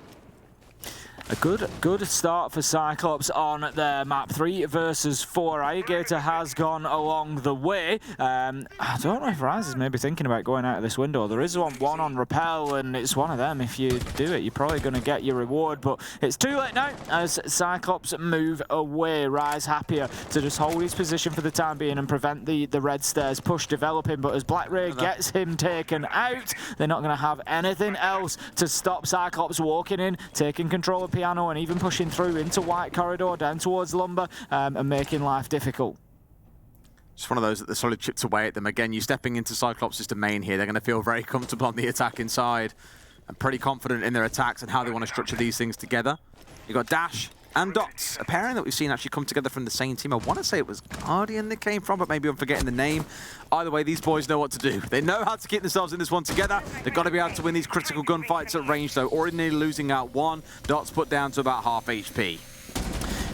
H: A good start for Cyclops on their map. 3 versus 4. Alligator has gone along the way. I don't know if Rise is maybe thinking about going out of this window. There is one on Repel, and it's one of them. If you do it, you're probably going to get your reward, but it's too late now as Cyclops move away. Rise happier to just hold his position for the time being and prevent the Red Stairs push developing, but as Black Ray gets him taken out, they're not going to have anything else to stop Cyclops walking in, taking control of Piano, and even pushing through into White Corridor down towards Lumber and making life difficult.
G: Just one of those that they're sort of chipped away at them. Again, you're stepping into Cyclops' domain here. They're going to feel very comfortable on the attack inside and pretty confident in their attacks and how they want to structure these things together. You've got Dash and Dots, a pairing that we've seen actually come together from the same team. I want to say it was Guardian that came from, but maybe I'm forgetting the name. Either way, these boys know what to do. They know how to keep themselves in this one together. They've got to be able to win these critical gunfights at range, though. Already nearly losing out 1. Dots put down to about half HP.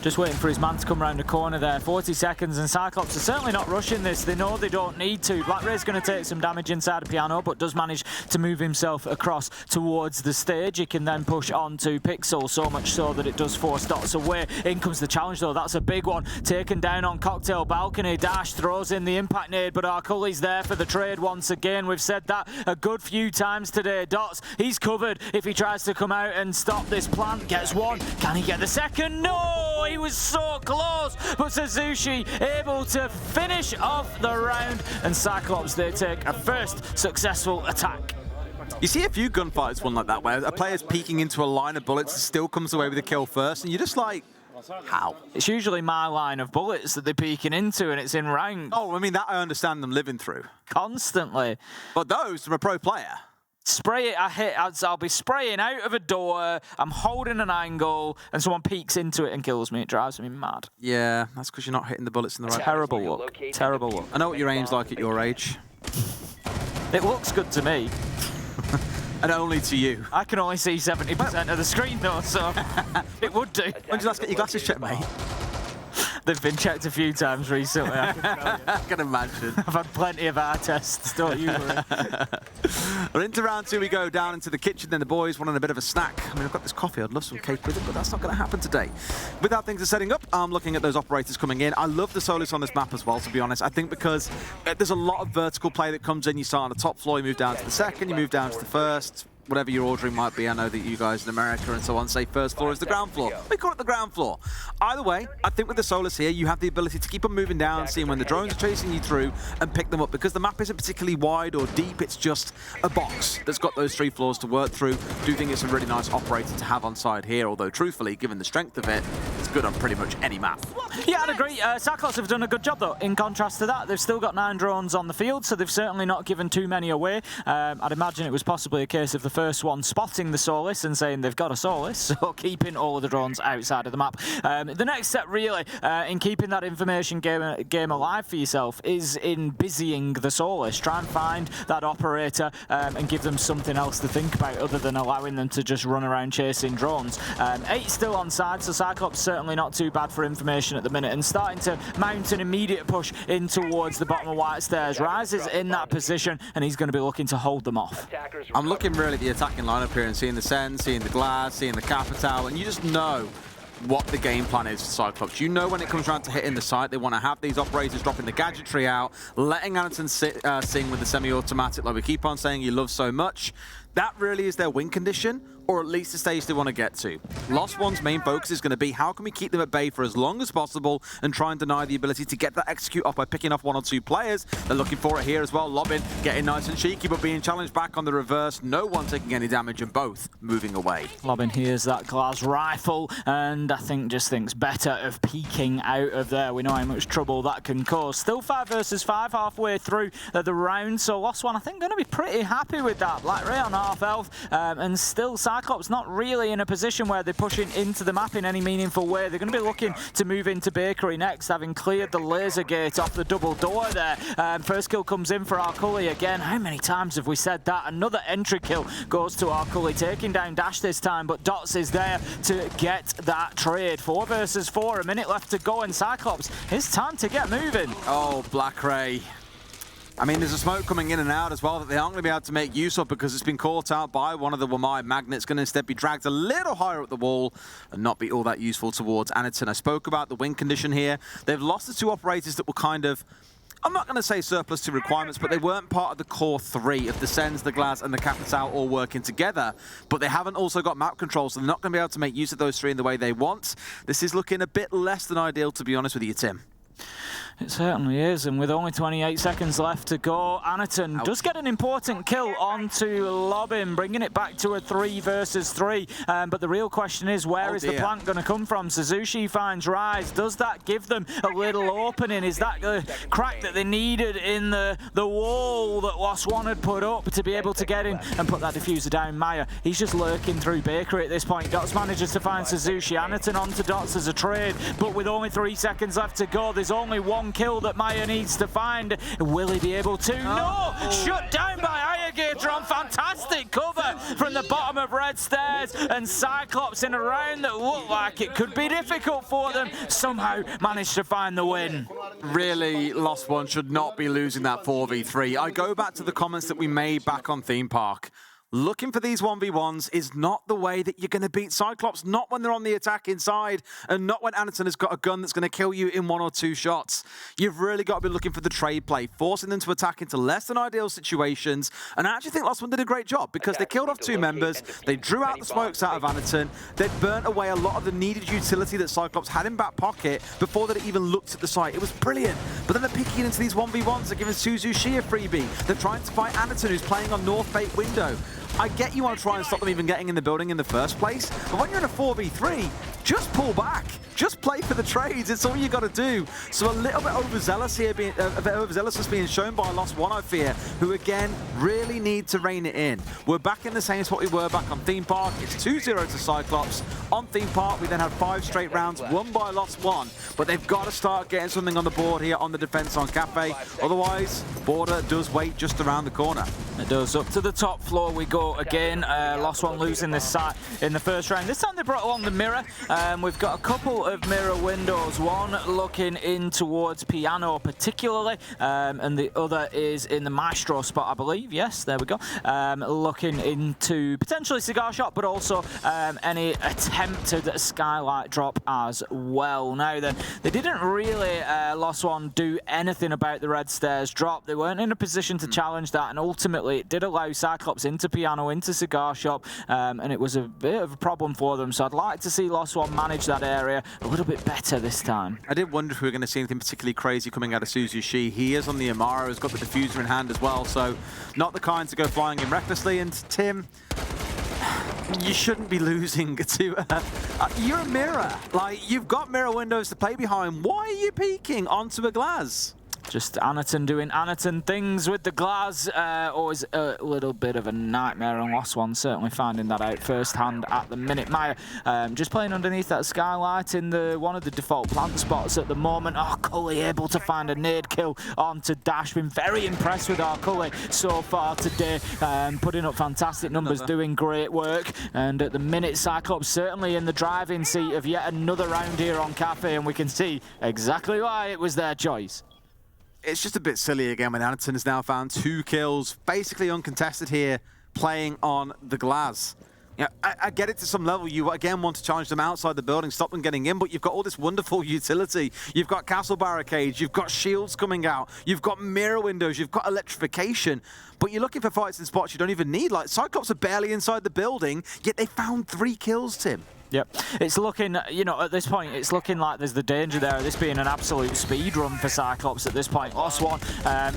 H: Just waiting for his man to come around the corner there. 40 seconds, and Cyclops are certainly not rushing this. They know they don't need to. Black Ray's going to take some damage inside of Piano, but does manage to move himself across towards the stage. He can then push on to Pixel, so much so that it does force Dots away. In comes the challenge, though. That's a big one. Taken down on Cocktail Balcony. Dash throws in the impact nade, but our Cully's there for the trade once again. We've said that a good few times today. Dots, he's covered if he tries to come out and stop this plant. Gets one. Can he get the second? No! He was so close, but Suzushi able to finish off the round, and Cyclops, they take a first successful attack.
G: You see a few gunfights one like that, where a player's peeking into a line of bullets and still comes away with a kill first, and you're just like, how?
H: It's usually my line of bullets that they're peeking into, and it's in rank.
G: Oh, I mean, that I understand them living through.
H: Constantly.
G: But those from a pro player.
H: Spray it, I'll be spraying out of a door, I'm holding an angle, and someone peeks into it and kills me. It drives me mad.
G: Yeah, that's because you're not hitting the bullets in the right
H: Terrible look. Terrible look.
G: I know what your aim's like at your age.
H: It looks good to me.
G: And only to you.
H: I can only see 70% of the screen, though, so it would do.
G: When did you last get your glasses checked, mate?
H: They've been checked a few times recently.
G: I can imagine.
H: I've had plenty of eye tests, don't you worry.
G: Well, into round 2 we go, down into the kitchen, then the boys wanting a bit of a snack. I mean, I've got this coffee, I'd love some cake with it, but that's not going to happen today. With how things are setting up, I'm looking at those operators coming in. I love the solos on this map as well, to be honest. I think because there's a lot of vertical play that comes in. You start on the top floor, you move down to the second, you move down to the first. Whatever your ordering might be, I know that you guys in America and so on say first floor is the ground floor. We call it the ground floor. Either way, I think with the Solus here, you have the ability to keep them moving down, seeing when the drones are chasing you through, and pick them up, because the map isn't particularly wide or deep. It's just a box that's got those 3 floors to work through. Do think it's a really nice operator to have on side here, although truthfully, given the strength of it, it's good on pretty much any map.
H: Yeah, I'd agree. CYCLOPS have done a good job, though. In contrast to that, they've still got 9 drones on the field, so they've certainly not given too many away. I'd imagine it was possibly a case of the first one spotting the Solis and saying they've got a Solis, so keeping all of the drones outside of the map. The next step, really, in keeping that information game alive for yourself is in busying the Solis. Try and find that operator and give them something else to think about other than allowing them to just run around chasing drones. 8 still on side, so CYCLOPS certainly not too bad for information at the minute, and starting to mount an immediate push in towards the bottom of White Stairs. Rise is in that position, and he's going to be looking to hold them off.
G: I'm looking really at the attacking lineup here and seeing the Sen, seeing the Glass, seeing the Capital, and you just know what the game plan is for CYCLOPS. You know when it comes around to hitting the site, they want to have these operators dropping the gadgetry out, letting Anderton sing with the semi-automatic like we keep on saying you love so much. That really is their win condition, or at least the stage they want to get to. Lost One's main focus is going to be how can we keep them at bay for as long as possible and try and deny the ability to get that execute off by picking off 1 or 2 players. They're looking for it here as well. Lobbin getting nice and cheeky, but being challenged back on the reverse. No one taking any damage and both moving away.
H: Lobbin hears that glass rifle and I think just thinks better of peeking out of there. We know how much trouble that can cause. Still 5 versus 5 halfway through the round, so Lost One I think going to be pretty happy with that. Black Ray on half health, and still CYCLOPS not really in a position where they're pushing into the map in any meaningful way. They're going to be looking to move into Bakery next, having cleared the laser gate off the double door there. First kill comes in for Arcully again. How many times have we said that? Another entry kill goes to Arcully, taking down Dash this time, but Dots is there to get that trade. 4 versus 4, a minute left to go, and CYCLOPS, it's time to get moving.
G: Oh, Black Ray. I mean, there's a smoke coming in and out as well that they aren't going to be able to make use of because it's been caught out by one of the Wamai magnets. Going to instead be dragged a little higher up the wall and not be all that useful towards Anderton. I spoke about the win condition here. They've lost the 2 operators that were kind of, I'm not going to say surplus to requirements, but they weren't part of the core 3 of the Sens, the Glass, and the Capital all working together. But they haven't also got map control, so they're not going to be able to make use of those 3 in the way they want. This is looking a bit less than ideal, to be honest with you, Tim.
H: It certainly is, and with only 28 seconds left to go, Anderton does get an important kill onto Lobbin, bringing it back to a 3 versus 3. But the real question is, where is the plant going to come from? Suzushi finds Rise. Does that give them a little opening? Is that the crack that they needed in the wall that Lost One had put up to be able to get in and put that diffuser down? Maya, he's just lurking through Bakery at this point. Dots manages to find Suzushi. Anderton onto Dots as a trade, but with only 3 seconds left to go, there's only 1 kill that Maya needs to find. Will he be able to? No! Shut down by Irrigator on fantastic cover from the bottom of Red Stairs, and CYCLOPS in a round that looked like it could be difficult for them somehow managed to find the win.
G: Really, Lost One should not be losing that 4v3. I go back to the comments that we made back on Theme Park. Looking for these 1v1s is not the way that you're going to beat CYCLOPS, not when they're on the attacking side, and not when Anderton has got a gun that's going to kill you in 1 or 2 shots. You've really got to be looking for the trade play, forcing them to attack into less than ideal situations, and I actually think Lost One did a great job, because they killed off 2 members, they drew out the smokes out of Anderton, they burnt away a lot of the needed utility that CYCLOPS had in back pocket before they even looked at the site. It was brilliant, but then they're picking into these 1v1s, they're giving Suzushi a freebie, they're trying to fight Anderton, who's playing on North Fate window. I get you want to try and stop them even getting in the building in the first place, but when you're in a 4v3, just pull back. Just play for the trades. It's all you got to do. So a little bit overzealous here, overzealousness being shown by Lost One, I fear, who again really need to rein it in. We're back in the same spot we were back on Theme Park. It's 2-0 to CYCLOPS. On Theme Park, we then had 5 straight rounds won by Lost One, but they've got to start getting something on the board here on the defense on Kafe. Otherwise, Border does wait just around the corner.
H: It does. Up to the top floor we go again. Lost One losing this side in the first round. This time they brought along the mirror. We've got a couple of mirror windows. One looking in towards Piano particularly, and the other is in the Maestro spot, I believe. Yes, there we go. Looking into potentially Cigar Shop, but also any attempted Skylight drop as well. Now then, they didn't really, Lost One, do anything about the Red Stairs drop. They weren't in a position to challenge that, and ultimately it did allow CYCLOPS into Piano, into Cigar Shop, and it was a bit of a problem for them. So I'd like to see Lost One manage that area a little bit better this time.
G: I did wonder if we were going to see anything particularly crazy coming out of Suzushi. He is on the Amara, has got the diffuser in hand as well, so not the kind to go flying in recklessly. And Tim, you shouldn't be losing to... you're a mirror. Like, you've got mirror windows to play behind. Why are you peeking onto a glass?
H: Just Anaton doing Anaton things with the glass. Always a little bit of a nightmare on Lost One, certainly finding that out firsthand at the minute. Maya just playing underneath that skylight in one of the default plant spots at the moment. Oh, Cully able to find a nade kill onto Dash. Been very impressed with our Cully so far today. Putting up fantastic numbers, doing great work. And at the minute, Cyclops certainly in the driving seat of yet another round here on Kafe, and we can see exactly why it was their choice.
G: It's just a bit silly again when Anaton has now found 2 kills, basically uncontested here, playing on the glass. You know, I get it to some level. You, again, want to challenge them outside the building, stop them getting in, but you've got all this wonderful utility. You've got castle barricades, you've got shields coming out, you've got mirror windows, you've got electrification, but you're looking for fights in spots you don't even need. Like, Cyclops are barely inside the building, yet they found 3 kills, Tim.
H: Yep, it's looking, you know, at this point, it's looking like there's the danger there of this being an absolute speed run for Cyclops at this point. Lost One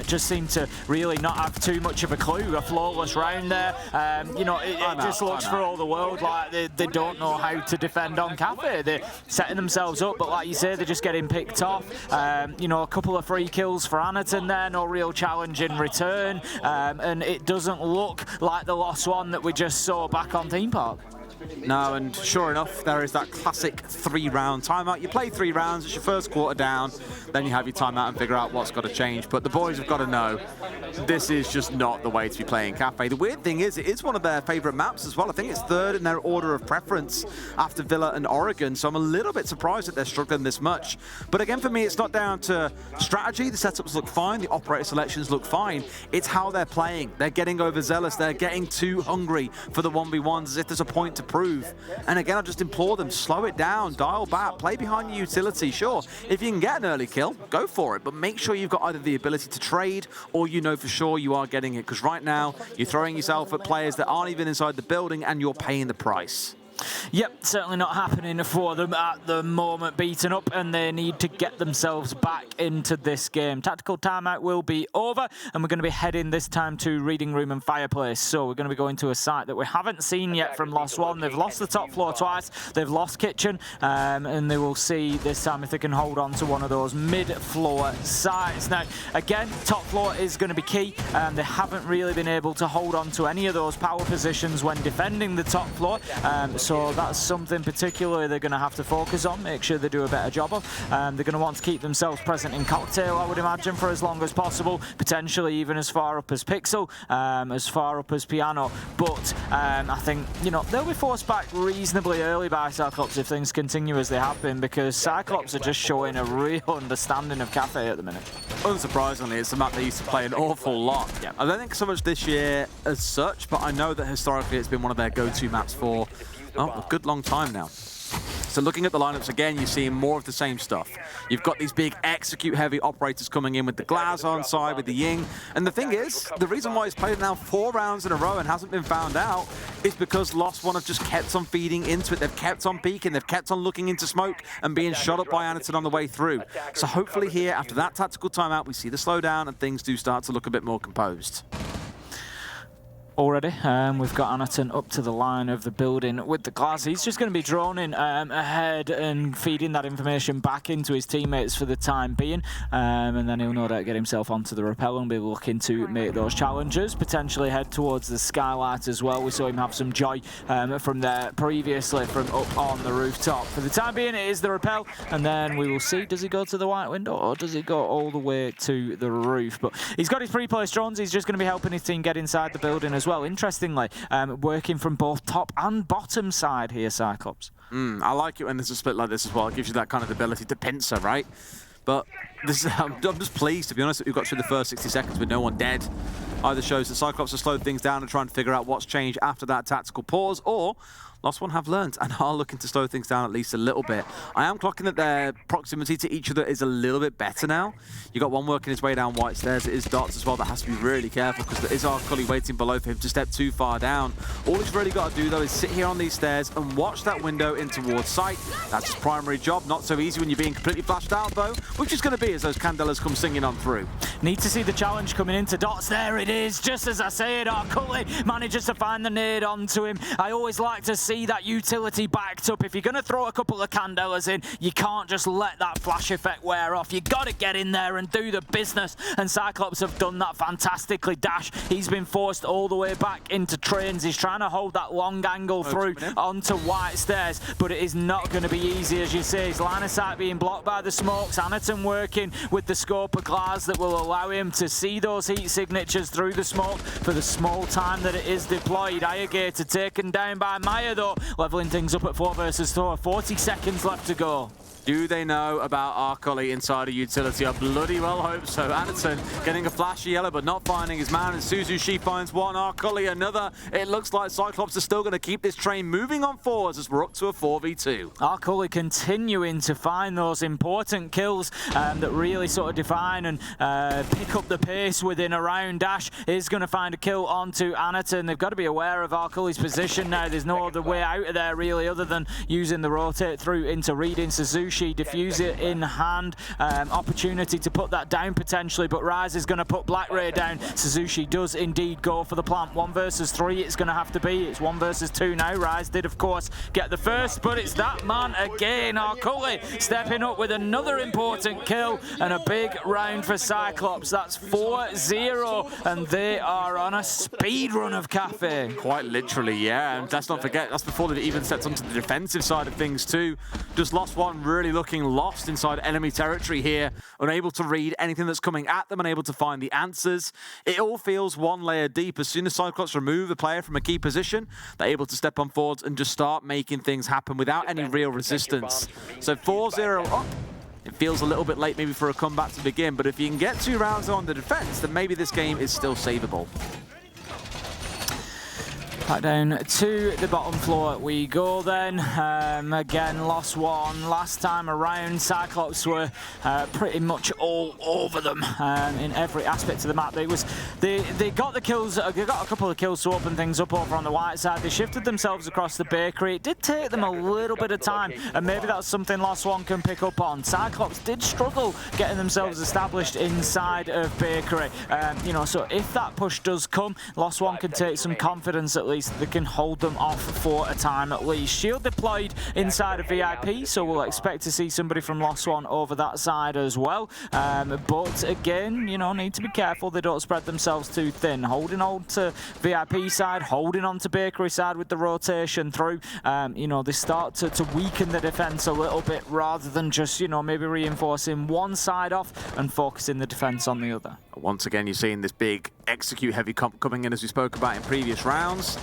H: just seemed to really not have too much of a clue. A flawless round there. You know, it just looks for all the world like they don't know how to defend on Kafe. They're setting themselves up, but like you say, they're just getting picked off. You know, a couple of free kills for Anaton there, no real challenge in return. And it doesn't look like the Lost One that we just saw back on Theme Park.
G: No, and sure enough, there is that classic 3-round timeout. You play 3 rounds, it's your first quarter down, then you have your timeout and figure out what's got to change. But the boys have got to know this is just not the way to be playing Kafe. The weird thing is, it is one of their favorite maps as well. I think it's 3rd in their order of preference after Villa and Oregon, so I'm a little bit surprised that they're struggling this much. But again, for me, it's not down to strategy. The setups look fine, the operator selections look fine. It's how they're playing. They're getting overzealous, they're getting too hungry for the 1v1s as if there's a point to prove. And again, I just implore them, slow it down, dial back, play behind your utility. Sure, if you can get an early kill, go for it, but make sure you've got either the ability to trade or you know for sure you are getting it, because right now you're throwing yourself at players that aren't even inside the building and you're paying the price.
H: Yep, certainly not happening for them at the moment. Beaten up, and they need to get themselves back into this game. Tactical timeout will be over, and we're going to be heading this time to Reading Room and Fireplace. So we're going to be going to a site that we haven't seen yet from Lost One. They've lost the top floor twice. They've lost Kitchen, and they will see this time if they can hold on to one of those mid-floor sites. Now, again, top floor is going to be key. They haven't really been able to hold on to any of those power positions when defending the top floor. So that's something particularly they're going to have to focus on, make sure they do a better job of. They're going to want to keep themselves present in Cocktail, I would imagine, for as long as possible, potentially even as far up as Pixel, as far up as Piano. But I think, you know, they'll be forced back reasonably early by Cyclops if things continue as they have been, because Cyclops are just showing a real understanding of Kafe at the minute.
G: Unsurprisingly, it's a map they used to play an awful lot.
H: Yeah.
G: I don't think so much this year as such, but I know that historically it's been one of their go-to maps for a good long time now. So looking at the lineups again, you're seeing more of the same stuff. You've got these big execute-heavy operators coming in with the Glaz on side, with the Ying. And the thing is, the reason why he's played now 4 rounds in a row and hasn't been found out is because Lost One have just kept on feeding into it. They've kept on peeking, they've kept on looking into smoke and being shot up by Anaton on the way through. So hopefully here, after that tactical timeout, we see the slowdown and things do start to look a bit more composed.
H: Already, we've got Anaton up to the line of the building with the glass. He's just going to be droning ahead and feeding that information back into his teammates for the time being, and then he'll no doubt get himself onto the rappel and be looking to make those challenges, potentially head towards the skylight as well. We saw him have some joy from there previously from up on the rooftop. For the time being, it is the rappel, and then we will see, does he go to the white window or does he go all the way to the roof? But he's got his pre-placed drones. He's just going to be helping his team get inside the building as well. Interestingly, working from both top and bottom side here, Cyclops.
G: I like it when there's a split like this as well. It gives you that kind of ability to pincer, right? But this, I'm just pleased, to be honest, that we've got through the first 60 seconds with no one dead. Either shows that Cyclops have slowed things down and trying to figure out what's changed after that tactical pause, or Lost One have learned and are looking to slow things down at least a little bit. I am clocking that their proximity to each other is a little bit better now. You got one working his way down white stairs. It is Dots as well that has to be really careful, because there is our Cully waiting below for him to step too far down. All he's really got to do though is sit here on these stairs and watch that window in towards sight. That's his primary job. Not so easy when you're being completely flashed out though, which is going to be as those Candelas come singing on through.
H: Need to see the challenge coming into Dots. There it is. Just as I say it, Cully manages to find the nade onto him. I always like to see that utility backed up. If you're going to throw a couple of candelas in, you can't just let that flash effect wear off. You got to get in there and do the business, and CYCLOPS have done that fantastically. Dash, he's been forced all the way back into trains. He's trying to hold that long angle through onto White Stairs, but it is not going to be easy, as you say. His line of sight being blocked by the smokes. Anaton working with the scope of glass that will allow him to see those heat signatures through the smoke for the small time that it is deployed. Ayagator taken down by Maya, though, leveling things up at 4 versus 4. 40 seconds left to go.
G: Do they know about Arcully inside a utility? I bloody well hope so. Anderson getting a flashy yellow, but not finding his man. And Suzushi finds one, Arcully another. It looks like CYCLOPS are still going to keep this train moving on forwards as we're up to a 4v2.
H: Arcully continuing to find those important kills that really sort of define and pick up the pace within a round. Dash is going to find a kill onto Anaton. They've got to be aware of Arcully's position now. There's no other way out of there really other than using the rotate through into reading Suzushi. Diffuse it in hand, opportunity to put that down potentially, but Rise is going to put Black Ray down. Suzushi does indeed go for the plant. 1 versus 3 it's going to have to be. It's 1 versus 2 now. Rise did of course get the first, but it's that man again. Arcully stepping up with another important kill and a big round for CYCLOPS. That's 4-0 and they are on a speed run of Kafe.
G: Quite literally, yeah, and let's not forget that's before they've even stepped onto the defensive side of things too. Just lost one, really looking lost inside enemy territory here, unable to read anything that's coming at them, unable to find the answers. It all feels one layer deep. As soon as CYCLOPS remove a player from a key position, they're able to step on forwards and just start making things happen without any real resistance. So 4-0 up. It feels a little bit late maybe for a comeback to begin, but if you can get 2 rounds on the defense, then maybe this game is still savable.
H: Back down to the bottom floor we go then. Again, lost one. Last time around, CYCLOPS were pretty much all over them in every aspect of the map. They got the kills, they got a couple of kills to open things up over on the White side. They shifted themselves across the bakery. It did take them a little bit of time, and maybe that's something Lost One can pick up on. CYCLOPS did struggle getting themselves established inside of bakery. You know, so if that push does come, Lost One can take some confidence at least. They can hold them off for a time at least. Shield deployed inside of VIP, so we'll expect to see somebody from Lost One over that side as well. But again, you know, need to be careful they don't spread themselves too thin. Holding on to VIP side, holding on to bakery side with the rotation through. You know, they start to weaken the defense a little bit rather than just, you know, maybe reinforcing one side off and focusing the defense on the other.
G: Once again, you're seeing this big execute heavy comp coming in as we spoke about in previous rounds.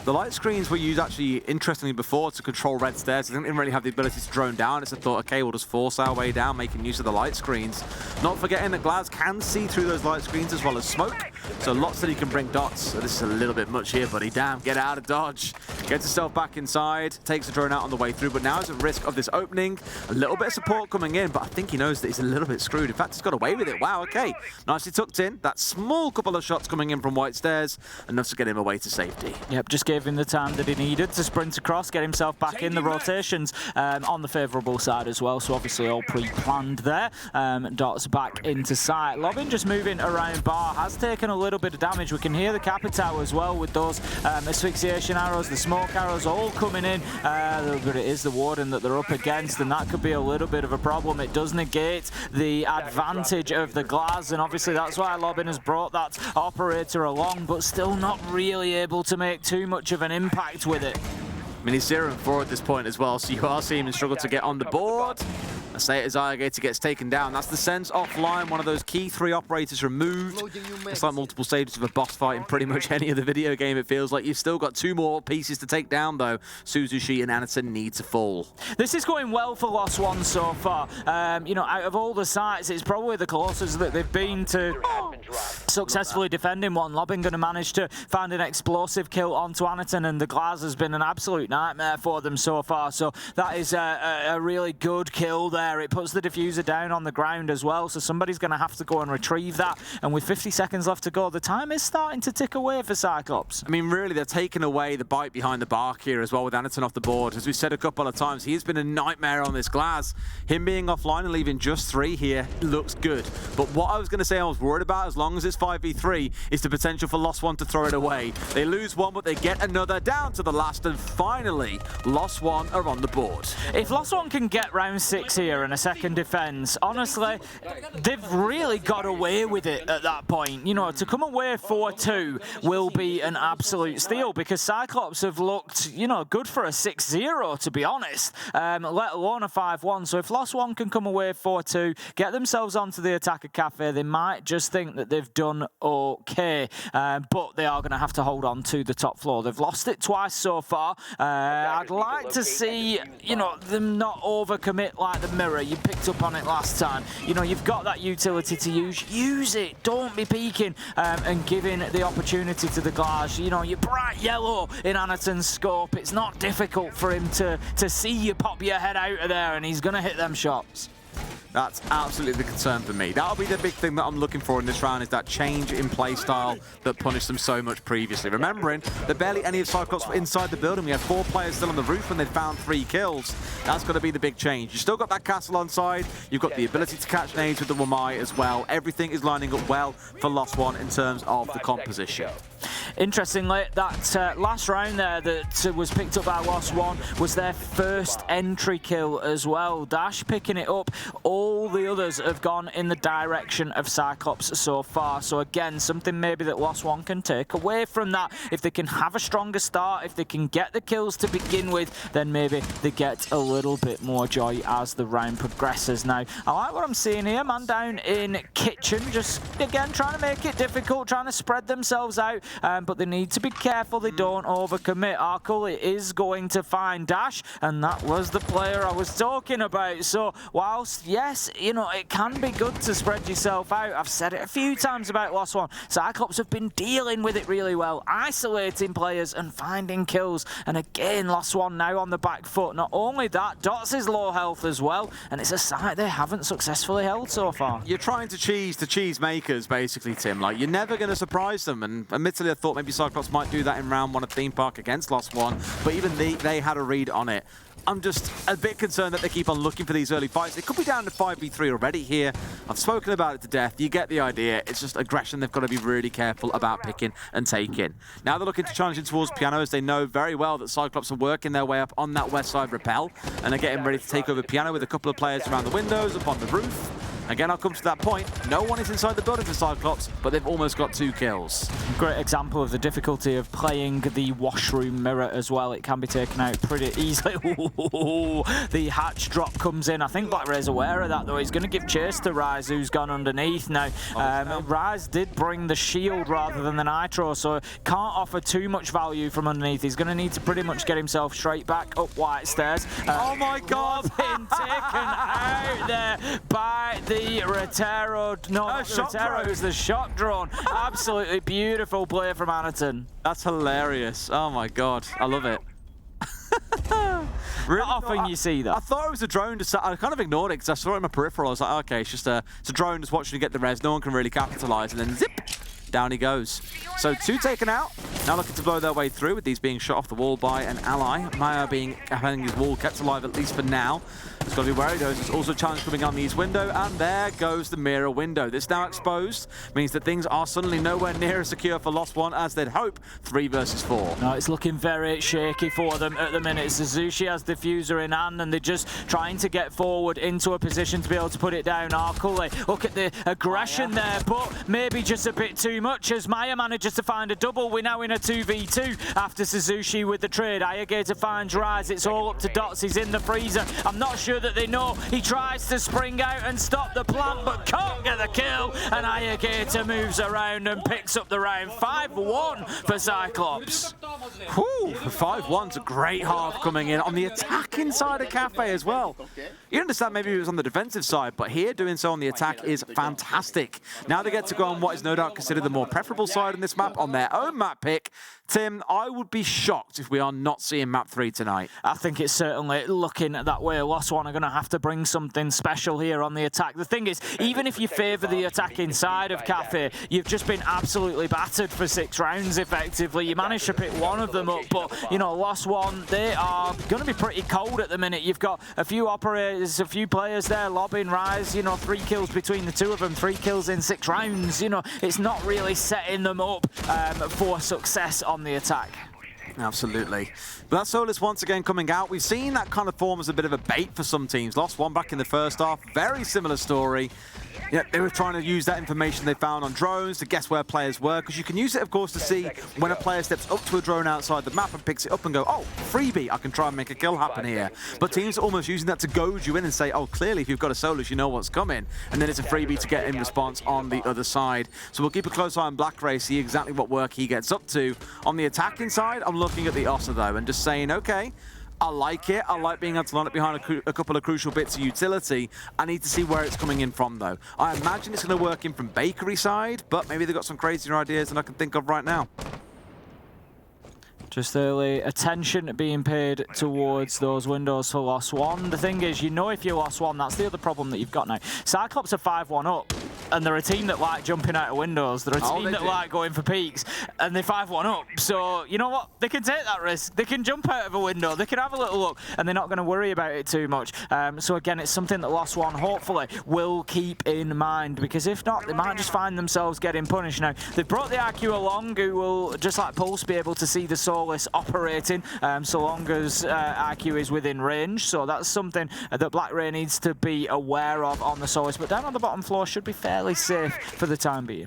G: The light screens were used actually, interestingly, before to control red stairs. They didn't really have the ability to drone down. It's a thought, okay, we'll just force our way down, making use of the light screens. Not forgetting that Glaz can see through those light screens as well as smoke, so lots that he can bring dots. So this is a little bit much here, buddy. Damn, get out of dodge. Gets himself back inside, takes the drone out on the way through, but now is at risk of this opening. A little bit of support coming in, but I think he knows that he's a little bit screwed. In fact, he's got away with it. Wow, okay. Nicely tucked in. That small couple of shots coming in from White Stairs, enough to get him away to safety.
H: Yep, just gave him the time that he needed to sprint across, get himself back in. The rotations on the favourable side as well, so obviously all pre-planned there. Dots back into sight. Lobin just moving around bar, has taken a little bit of damage. We can hear the Capitao as well with those asphyxiation arrows, the smoke arrows all coming in, but it is the Warden that they're up against, and that could be a little bit of a problem. It does negate the advantage of the Glaz, and obviously that's why Lobin has brought that operator along, but still not really able to make too much of an impact with it.
G: I mean, he's 0-4 at this point as well, so you are seeing him struggle to get on the board. I say it as Ayagator gets taken down. That's the sense offline, one of those key 3 operators removed. It's like multiple stages of a boss fight in pretty much any other video game, it feels like. You've still got 2 more pieces to take down, though. Suzushi and Anaton need to fall.
H: This is going well for Lost One so far. You know, out of all the sites, it's probably the closest that they've been to successfully defending one. Lobin going to manage to find an explosive kill onto Anaton, and the Glaz has been an absolute nightmare for them so far. So that is a really good kill there. It puts the diffuser down on the ground as well, so somebody's going to have to go and retrieve that. And with 50 seconds left to go, the time is starting to tick away for CYCLOPS.
G: I mean, really, they're taking away the bite behind the bark here as well with Anaton off the board. As we've said a couple of times, he's been a nightmare on this Glaz. Him being offline and leaving just 3 here looks good. But what I was going to say I was worried about, as long as it's 5v3 is the potential for Lost One to throw it away. They lose one, but they get another down to the last, and finally, Lost One are on the board.
H: If Lost One can get round 6 here and a second defense, honestly, they've really got away with it at that point. You know, to come away 4-2 will be an absolute steal, because CYCLOPS have looked, you know, good for a 6-0, to be honest, let alone a 5-1. So if Lost One can come away 4-2, get themselves onto the attack of Kafe, they might just think that they've done okay, but they are going to have to hold on to the top floor. They've lost it twice so far. I'd like to see, you know, them not overcommit like the mirror. You picked up on it last time. You know, you've got that utility to use it. Don't be peeking and giving the opportunity to the glass. You know, you're bright yellow in Anaton's scope. It's not difficult for him to see you pop your head out of there, and he's going to hit them shots.
G: That's absolutely the concern for me. That'll be the big thing that I'm looking for in this round, is that change in play style that punished them so much previously. Remembering that barely any of CYCLOPS were inside the building. We had 4 players still on the roof when they found 3 kills. That's going to be the big change. You've still got that castle on side. You've got the ability to catch nades with the Wamai as well. Everything is lining up well for Lost One in terms of the composition.
H: Interestingly, that last round there that was picked up by Lost One was their first entry kill as well. Dash picking it up. All the others have gone in the direction of CYCLOPS so far. So again, something maybe that Lost One can take away from that. If they can have a stronger start, if they can get the kills to begin with, then maybe they get a little bit more joy as the round progresses. Now, I like what I'm seeing here. Man down in kitchen, just again trying to make it difficult, trying to spread themselves out. But they need to be careful they don't overcommit. Arkle is going to find Dash, and that was the player I was talking about. So whilst, yes, you know, it can be good to spread yourself out, I've said it a few times about Lost One, CYCLOPS have been dealing with it really well, isolating players and finding kills. And again, Lost One now on the back foot. Not only that, Dots is low health as well, and it's a site they haven't successfully held so far.
G: You're trying to cheese the cheese makers, basically, Tim. Like, you're never going to surprise them, and admittedly I thought maybe CYCLOPS might do that in round 1 of Theme Park against Lost One, but even they had a read on it. I'm just a bit concerned that they keep on looking for these early fights. It could be down to 5v3 already here. I've spoken about it to death. You get the idea. It's just aggression they've got to be really careful about picking and taking. Now they're looking to challenge it towards Piano, as they know very well that CYCLOPS are working their way up on that west side rappel, and are getting ready to take over Piano with a couple of players around the windows, up on the roof. Again, I'll come to that point. No one is inside the building for CYCLOPS, but they've almost got 2 kills.
H: Great example of the difficulty of playing the washroom mirror as well. It can be taken out pretty easily. Ooh, the hatch drop comes in. I think Black Ray's aware of that, though. He's going to give chase to Rise, who's gone underneath now. Rise did bring the shield rather than the nitro, so can't offer too much value from underneath. He's going to need to pretty much get himself straight back up White Stairs.
G: Oh my God!
H: Been taken out there by the Rotero. No, not the Rotero, it was the shock drone. Absolutely beautiful play from Anaton.
G: That's hilarious. Oh my God, I love it.
H: Really not often you see that.
G: I thought it was a drone. I kind of ignored it because I saw it in my peripheral. I was like, okay, it's just it's a drone just watching you get the res. No one can really capitalize, and then zip, down he goes. So 2 taken out. Now looking to blow their way through, with these being shot off the wall by an ally. Maya having his wall kept alive, at least for now. It's got to be wary. There's also a challenge coming on the east window, and there goes the mirror window. This now exposed means that things are suddenly nowhere near as secure for Lost One as they'd hope. 3 versus 4.
H: No, it's looking very shaky for them at the minute. Suzushi has diffuser in hand, and they're just trying to get forward into a position to be able to put it down. Arkle, look at the aggression there, but maybe just a bit too much as Maya manages to find a double. We're now in a 2v2 after Suzushi with the trade. Ayagator finds Rise. It's all up to Dots. He's in the freezer. I'm not sure that they know. He tries to spring out and stop the plant, but can't get the kill. And Ayagator moves around and picks up the round. 5-1 for CYCLOPS.
G: Whew, 5-1's a great half coming in on the attacking side of Kafe as well. You understand maybe it was on the defensive side, but here doing so on the attack is fantastic. Now they get to go on what is no doubt considered the more preferable side in this map on their own map pick. Tim, I would be shocked if we are not seeing map 3 tonight.
H: I think it's certainly looking that way. Lost One are going to have to bring something special here on the attack. The thing is, even if you favour the attacking side of Kafe, you've just been absolutely battered for 6 rounds, effectively. You managed to pick one of them up, but, you know, Lost One, they are going to be pretty cold at the minute. You've got a few operators, a few players there lobbing Rise, you know, 3 kills between the 2 of them, 3 kills in 6 rounds. You know, it's not really really setting them up for success on the attack.
G: Absolutely. But that Solus once again coming out. We've seen that kind of form as a bit of a bait for some teams. Lost one back in the first half. Very similar story. Yeah, they were trying to use that information they found on drones to guess where players were, because you can use it, of course, to see when a player steps up to a drone outside the map and picks it up and go, oh, freebie, I can try and make a kill happen here. But teams are almost using that to goad you in and say, oh, clearly, if you've got a Solus, you know what's coming. And then it's a freebie to get in response on the other side. So we'll keep a close eye on BlackRay, see exactly what work he gets up to. On the attacking side, I'm looking at the Osa, though, and just saying, okay, I like it. I like being able to line up behind a couple of crucial bits of utility. I need to see where it's coming in from, though. I imagine it's going to work in from Bakery side, but maybe they've got some crazier ideas than I can think of right now.
H: Just early attention being paid towards those windows for Lost One. The thing is, you know if you lost one, that's the other problem that you've got now. CYCLOPS are 5-1 up, and they're a team that like jumping out of windows. They're a team that like going for peaks, and they're 5-1 up. So, you know what? They can take that risk. They can jump out of a window. They can have a little look, and they're not going to worry about it too much. So, again, it's something that Lost One, hopefully, will keep in mind, because if not, they might just find themselves getting punished. Now, they've brought the IQ along, who will, just like Pulse, be able to see the Solus operating so long as IQ is within range. So that's something that BlackRay needs to be aware of on the Solus. But down on the bottom floor should be fairly safe for the time being.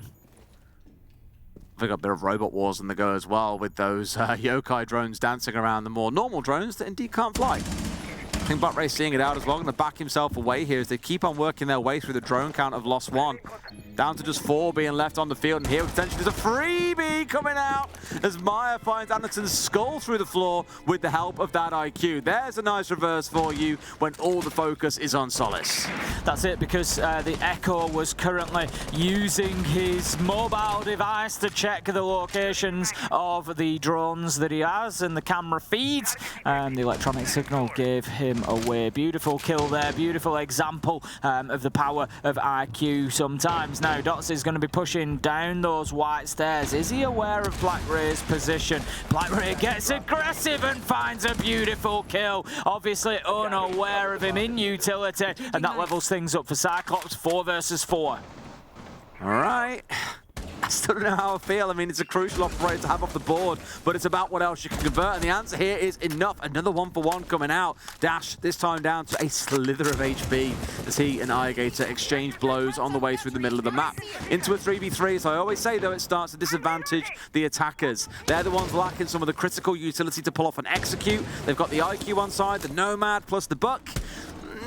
G: We've got a bit of robot wars on the go as well, with those yokai drones dancing around the more normal drones that indeed can't fly. I think BlackRay's seeing it out as well, going to back himself away here as they keep on working their way through the drone count of Lost One. Down to just 4 being left on the field, and here potentially there's a freebie coming out as Maya finds Anderson's skull through the floor with the help of that IQ. There's a nice reverse for you when all the focus is on Solus.
H: That's it, because the Echo was currently using his mobile device to check the locations of the drones that he has and the camera feeds, and the electronic signal gave him away. Beautiful kill there, beautiful example of the power of IQ sometimes. Now, Dots is going to be pushing down those white stairs. Is he aware of BlackRay's position? BlackRay gets aggressive and finds a beautiful kill. Obviously unaware of him in utility, and that levels things up for CYCLOPS, 4 versus 4.
G: All right. I still don't know how I feel. I mean, it's a crucial operator to have off the board, but it's about what else you can convert, and the answer here is enough. Another 1-for-1 coming out. Dash, this time down to a slither of HP as he and Alligator exchange blows on the way through the middle of the map. Into a 3v3, as I always say, though, it starts to disadvantage the attackers. They're the ones lacking some of the critical utility to pull off and execute. They've got the IQ on side, the Nomad, plus the Buck.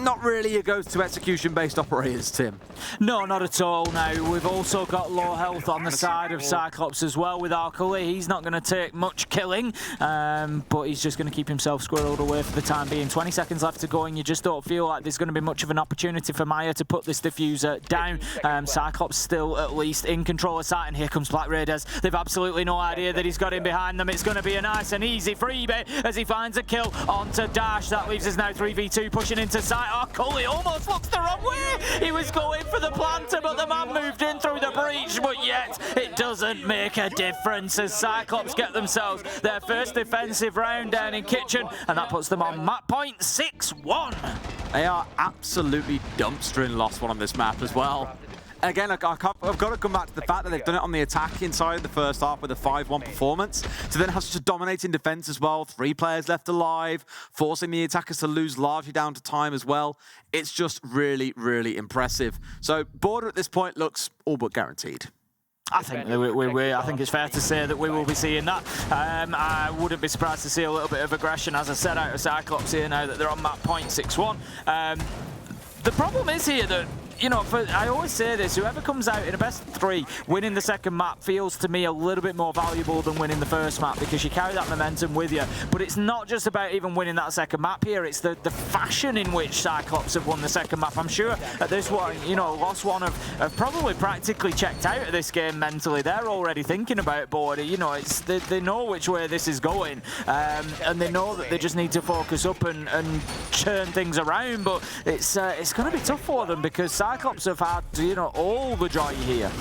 G: Not really a go-to execution-based operators, Tim.
H: No, not at all. Now, we've also got low health on the side of CYCLOPS as well with Alkali. He's not going to take much killing, but he's just going to keep himself squirreled away for the time being. 20 seconds left to go, and you just don't feel like there's going to be much of an opportunity for Maya to put this diffuser down. CYCLOPS still at least in control of sight, and here comes BlackRay. They've absolutely no idea that he's got him behind them. It's going to be a nice and easy freebie as he finds a kill onto Dash. That leaves us now 3v2 pushing into sight. Oh, Cully almost looks the wrong way. He was going for the planter, but the man moved in through the breach, but yet it doesn't make a difference as CYCLOPS get themselves their first defensive round down in Kitchen, and that puts them on map point 6-1.
G: They are absolutely dumpstering Lost One on this map as well. Again, I've got to come back to the fact that they've done it on the attack inside the first half with a 5-1 performance, to then have such a dominating defense as well. 3 players left alive, forcing the attackers to lose largely down to time as well. It's just really, really impressive. So border at this point looks all but guaranteed.
H: I think I think it's fair to say that we will be seeing that. I wouldn't be surprised to see a little bit of aggression, as I said, out of CYCLOPS here now that they're on map point 6-1. The problem is here that, you know, I always say this, whoever comes out in a best 3, winning the second map feels to me a little bit more valuable than winning the first map, because you carry that momentum with you. But it's not just about even winning that second map here, it's the fashion in which CYCLOPS have won the second map. I'm sure at this one, you know, Lost One have probably practically checked out of this game mentally. They're already thinking about border, you know, they know which way this is going, and they know that they just need to focus up and turn things around, but it's going to be tough for them because CYCLOPS have had, you know, all the joy here.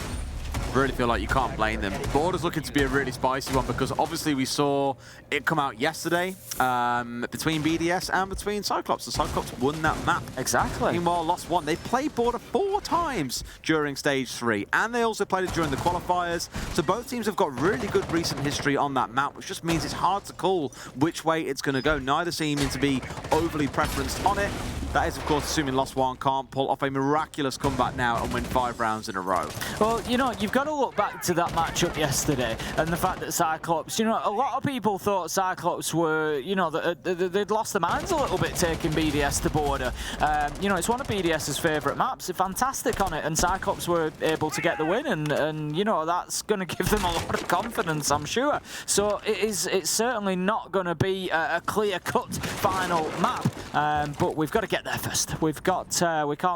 G: really feel like you can't blame them. Border's looking to be a really spicy one because obviously we saw it come out yesterday between BDS and between CYCLOPS. The CYCLOPS won that map.
H: Exactly.
G: Meanwhile, Lost One, they played Border 4 times during Stage 3, and they also played it during the qualifiers. So both teams have got really good recent history on that map, which just means it's hard to call which way it's going to go. Neither seeming to be overly preferenced on it. That is, of course, assuming Lost One can't pull off a miraculous comeback now and win 5 rounds in a row.
H: Well, you know, you've got to look back to that matchup yesterday and the fact that CYCLOPS, you know, a lot of people thought CYCLOPS were, you know, they'd lost their minds a little bit taking BDS to Border. You know, it's one of BDS's favourite maps. They're fantastic on it, and CYCLOPS were able to get the win, and you know, that's going to give them a lot of confidence, I'm sure. So it's certainly not going to be a clear-cut final map, but we've got to get there first. We can't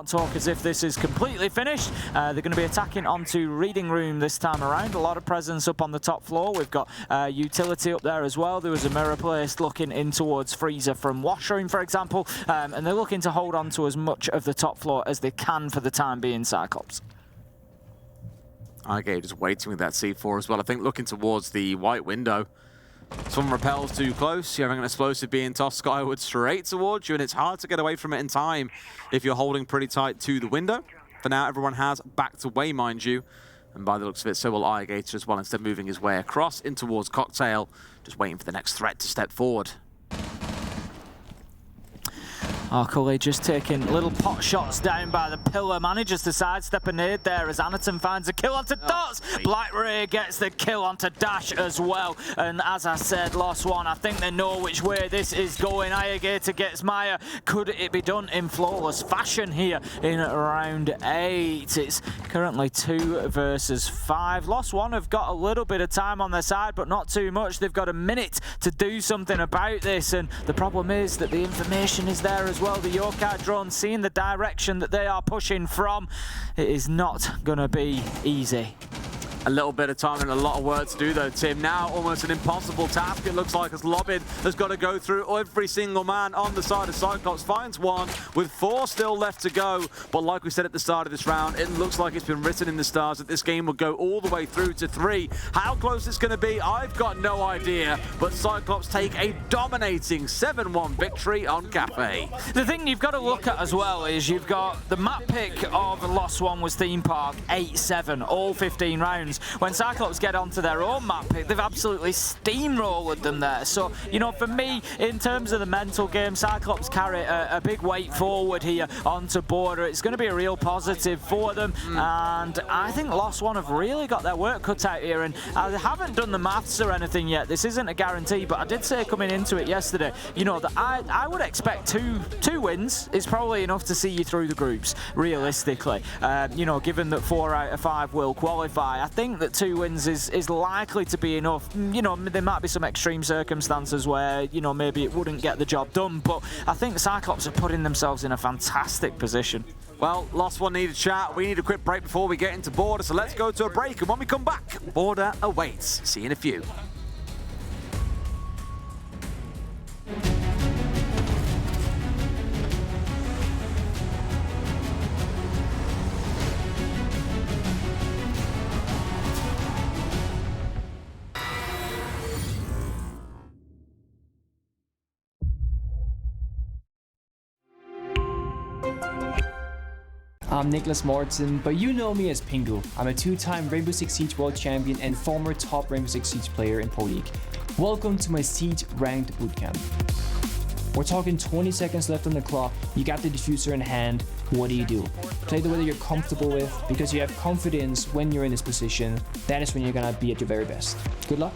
H: talk as if this is completely finished. They're going to be attacking onto Reading Room this time around. A lot of presence up on the top floor. We've got utility up there as well. There was a mirror placed looking in towards Freezer from Washroom, for example, and they're looking to hold on to as much of the top floor as they can for the time being, CYCLOPS.
G: Okay, just waiting with that C4 as well. I think looking towards the white window. Someone repels too close, you're having an explosive being tossed skyward straight towards you, and it's hard to get away from it in time if you're holding pretty tight to the window. For now, everyone has backed away, mind you, and by the looks of it, so will iGator as well, instead moving his way across in towards Cocktail, just waiting for the next threat to step forward.
H: Arcole just taking little pot shots down by the pillar, manages to sidestep a nade there as Anaton finds a kill onto Dots. Black Ray gets the kill onto Dash as well. And as I said, Lost One, I think they know which way this is going. iGator gets Maya. Could it be done in flawless fashion here in round 8? It's currently 2 versus 5. Lost One have got a little bit of time on their side, but not too much. They've got a minute to do something about this, and the problem is that the information is there as well. The Yorkite drone seeing the direction that they are pushing from. It is not going to be easy.
G: A little bit of time and a lot of work to do though, Tim. Now almost an impossible task, it looks like, as Lobin has got to go through every single man on the side of CYCLOPS. Finds one with 4 still left to go. But like we said at the start of this round, it looks like it's been written in the stars that this game will go all the way through to 3. How close it's going to be, I've got no idea. But CYCLOPS take a dominating 7-1 victory on Kafe.
H: The thing you've got to look at as well is you've got the map pick of Lost One was Theme Park 8-7, all 15 rounds. When CYCLOPS get onto their own map pick, they've absolutely steamrolled them there. So, you know, for me, in terms of the mental game, CYCLOPS carry a big weight forward here onto Border. It's going to be a real positive for them, and I think Lost One have really got their work cut out here, and I haven't done the maths or anything yet. This isn't a guarantee, but I did say coming into it yesterday, you know, that I would expect two wins is probably enough to see you through the groups, realistically. You know, given that 4 out of 5 will qualify, I think that 2 wins is likely to be enough. You know, there might be some extreme circumstances where, you know, maybe it wouldn't get the job done, but I think CYCLOPS are putting themselves in a fantastic position.
G: Well, Lost One need a chat. We need a quick break before we get into Border, so let's go to a break, and when we come back, Border awaits. See you in a few.
I: I'm Nicholas Mortensen, but you know me as Pingu. I'm a 2-time Rainbow Six Siege World Champion and former top Rainbow Six Siege player in Pro League. Welcome to my Siege Ranked Bootcamp. We're talking 20 seconds left on the clock, you got the diffuser in hand, what do? Play the way that you're comfortable with, because you have confidence when you're in this position. That is when you're gonna be at your very best. Good luck.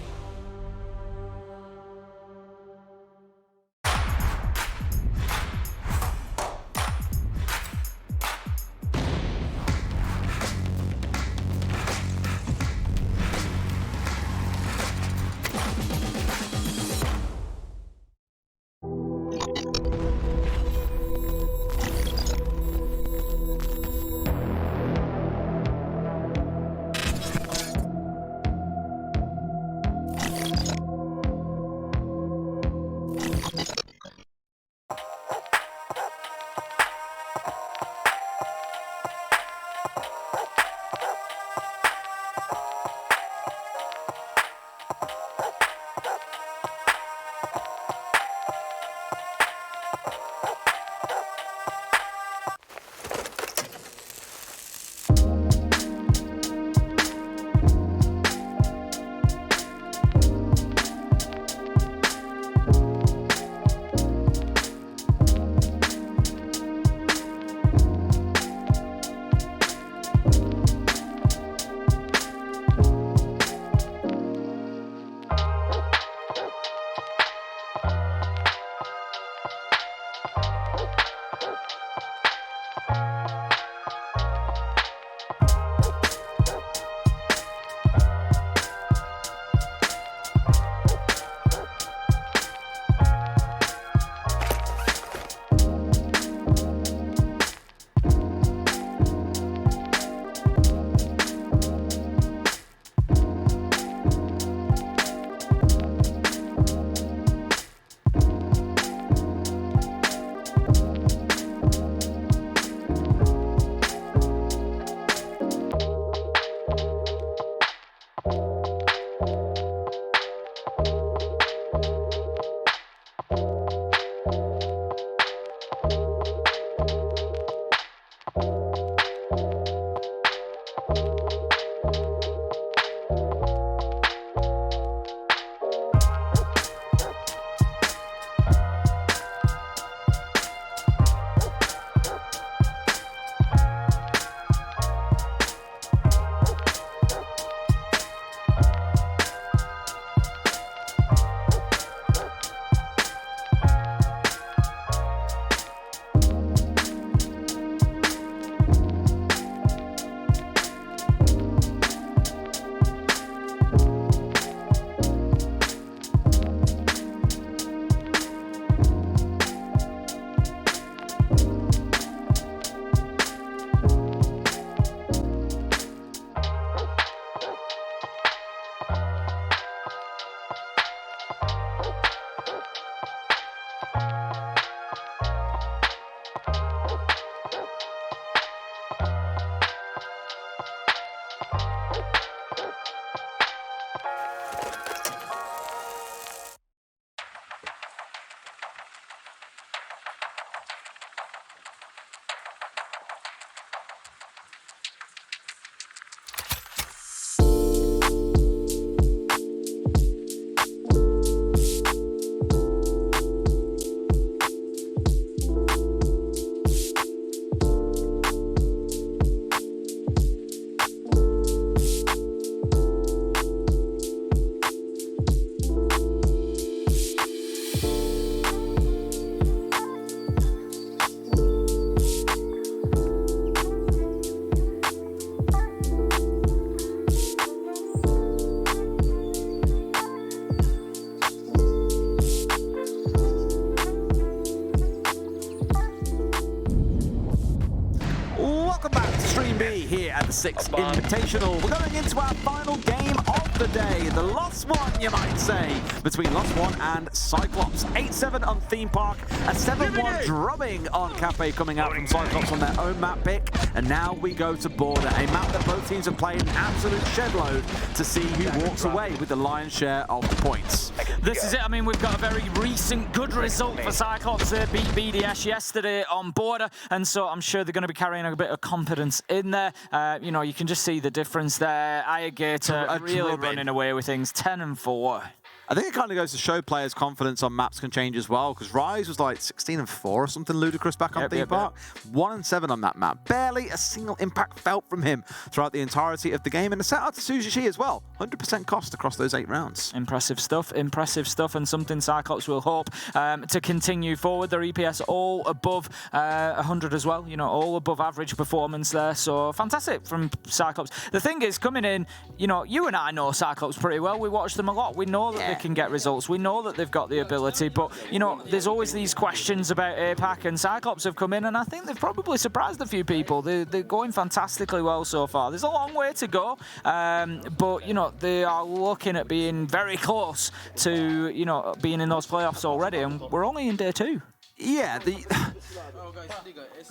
G: Here at the Six Invitational. We're going into our final game of the day, the last one, you might say, between Lost One and CYCLOPS. 8-7 on Theme Park, a 7-1 drubbing on Kafe coming out from CYCLOPS on their own map pick, and now we go to Border, a map that both teams have played an absolute shed load to see who walks away with the lion's share of the points.
H: This is it. I mean, we've got a very recent good result for CYCLOPS. They beat BDS yesterday on Border, and so I'm sure they're going to be carrying a bit of confidence in there. You know, you can just see the difference there. Ayagator really running away with things, 10-4.
G: I think it kind of goes to show players' confidence on maps can change as well, because Rise was like 16-4 or something ludicrous back on Theme Park. 1-7 on that map. Barely a single impact felt from him throughout the entirety of the game. And a set out to Suzushi as well. 100% cost across those 8 rounds.
H: Impressive stuff, and something CYCLOPS will hope to continue forward. Their EPS all above 100 as well, you know, all above average performance there. So fantastic from CYCLOPS. The thing is, coming in, you know, you and I know CYCLOPS pretty well. We watch them a lot. We know that they can get results. We know that they've got the ability, but, you know, there's always these questions about APAC, and CYCLOPS have come in, and I think they've probably surprised a few people. They're going fantastically well so far. There's a long way to go, but, you know, they are looking at being very close to, you know, being in those playoffs already, and we're only in day 2.
G: Yeah,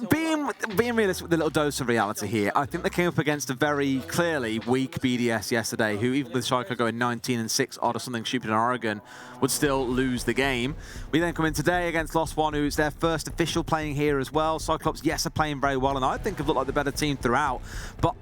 G: being realistic with a little dose of reality here, I think they came up against a very clearly weak BDS yesterday, who even with Shaika going 19-6 odd or something stupid in Oregon, would still lose the game. We then come in today against Lost One, who's their first official playing here as well. CYCLOPS, yes, are playing very well, and I think have looked like the better team throughout, but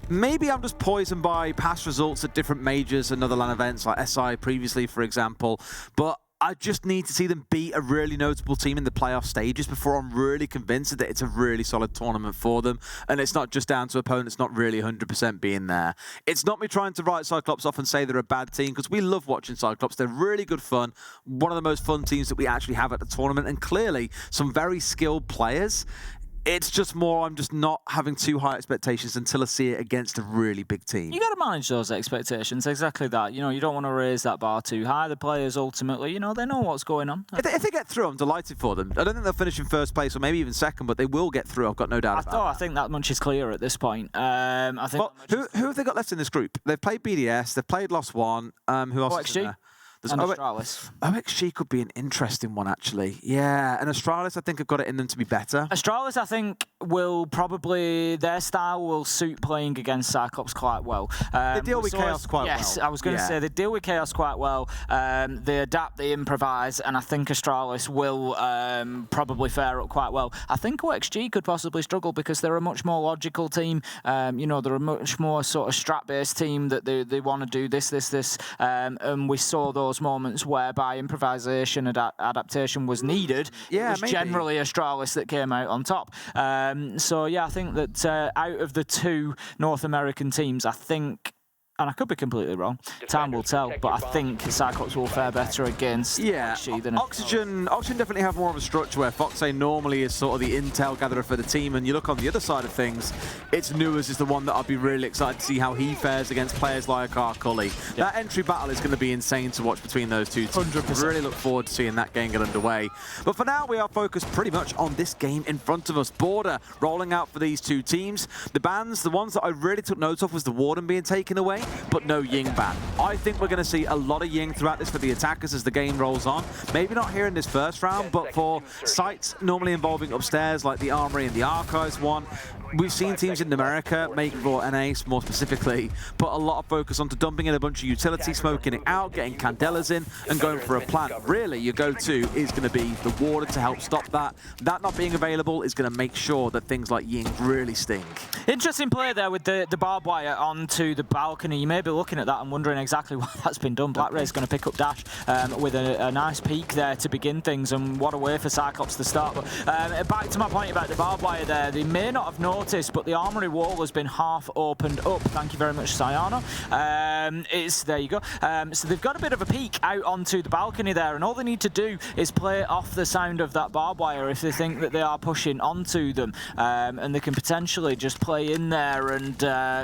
G: maybe I'm just poisoned by past results at different majors and other LAN events, like SI previously, for example, but I just need to see them beat a really notable team in the playoff stages before I'm really convinced that it's a really solid tournament for them. And it's not just down to opponents not really 100% being there. It's not me trying to write CYCLOPS off and say they're a bad team, because we love watching CYCLOPS. They're really good fun. One of the most fun teams that we actually have at the tournament, and clearly some very skilled players. It's just more, I'm just not having too high expectations until I see it against a really big team.
H: You got to manage those expectations, exactly that. You know, you don't want to raise that bar too high. The players ultimately, you know, they know what's going on.
G: If they get through, I'm delighted for them. I don't think they'll finish in first place or maybe even second, but they will get through. I've got no doubt about that.
H: I think that much is clear at this point. I think.
G: Well, who have they got left in this group? They've played BDS, they've played Lost One. Who else is in there? There's
H: and Astralis.
G: OXG could be an interesting one, actually. Yeah, and Astralis, I think, have got it in them to be better.
H: Astralis, I think, will probably, their style will suit playing against Cyclops quite well.
G: They deal with chaos quite well.
H: Yes, I was going to say they deal with chaos quite well. They adapt, they improvise, and I think Astralis will probably fare up quite well. I think OXG could possibly struggle because they're a much more logical team. You know, they're a much more sort of strat-based team that they want to do this. And we saw those moments whereby improvisation and adaptation was needed.
G: Yeah,
H: it was generally Astralis that came out on top. So yeah, I think that out of the two North American teams, I think, and I could be completely wrong, time will tell, but I think Cyclops will fare better against OXG than
G: Oxygen definitely have more of a structure where Foxay normally is sort of the intel gatherer for the team, and you look on the other side of things, it's Nuas is the one that I'd be really excited to see how he fares against players like our Cully. That entry battle is going to be insane to watch between those two teams. 100%. Really look forward to seeing that game get underway. But for now, we are focused pretty much on this game in front of us. Border rolling out for these two teams. The bans, the ones that I really took note of was the Warden being taken away, but no Ying ban. I think we're going to see a lot of Ying throughout this for the attackers as the game rolls on. Maybe not here in this first round, but for sites normally involving upstairs like the Armory and the Archives one, we've seen teams in America, make for NA more specifically, put a lot of focus onto dumping in a bunch of utility, smoking it out, getting Candelas in, and going for a plant. Really, your go-to is going to be the Warden to help stop that. That not being available is going to make sure that things like Ying really sting.
H: Interesting play there with the barbed wire onto the balcony. You may be looking at that and wondering exactly why that's been done. Black Ray's going to pick up Dash with a nice peek there to begin things, and what a way for Cyclops to start. But back to my point about the barbed wire there, they may not have noticed, but the armory wall has been half opened up. Thank you very much, Sayano. There you go. So they've got a bit of a peek out onto the balcony there, and all they need to do is play off the sound of that barbed wire if they think that they are pushing onto them, and they can potentially just play in there and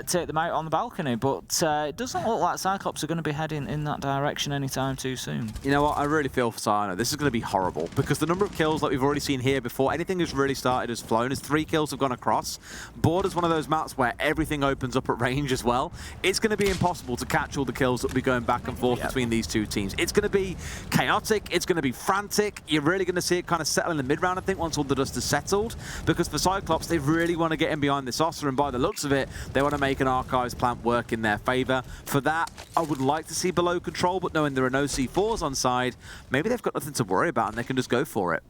H: take them out on the balcony. But it doesn't look like Cyclops are going to be heading in that direction anytime too soon.
G: You know what? I really feel for Sayano. This is going to be horrible because the number of kills that we've already seen here before anything has really started has flown, as 3 kills have gone across. Border's one of those maps where everything opens up at range as well. It's going to be impossible to catch all the kills that will be going back and forth between these two teams. It's going to be chaotic. It's going to be frantic. You're really going to see it kind of settle in the mid-round, I think, once all the dust is settled. Because for Cyclops, they really want to get in behind this Ossa, and by the looks of it, they want to make an Archives plant work in their favor. For that, I would like to see below control, but knowing there are no C4s on side, maybe they've got nothing to worry about and they can just go for it.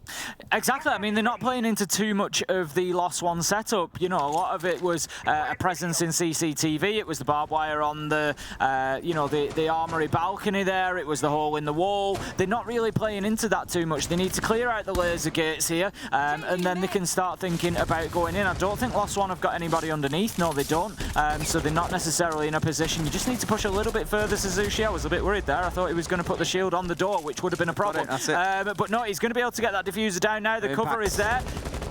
H: Exactly. I mean, they're not playing into too much of the Lost One setup. You know, a lot of it was a presence in CCTV. It was the barbed wire on the, the armory balcony there. It was the hole in the wall. They're not really playing into that too much. They need to clear out the laser gates here, and then they can start thinking about going in. I don't think Lost One have got anybody underneath. No, they don't. So they're not necessarily in a position. You just need to push a little bit further, Suzuki. I was a bit worried there. I thought he was going to put the shield on the door, which would have been a problem.
G: That's it.
H: But no, he's going to be able to get that diffuser down now. The cover is there.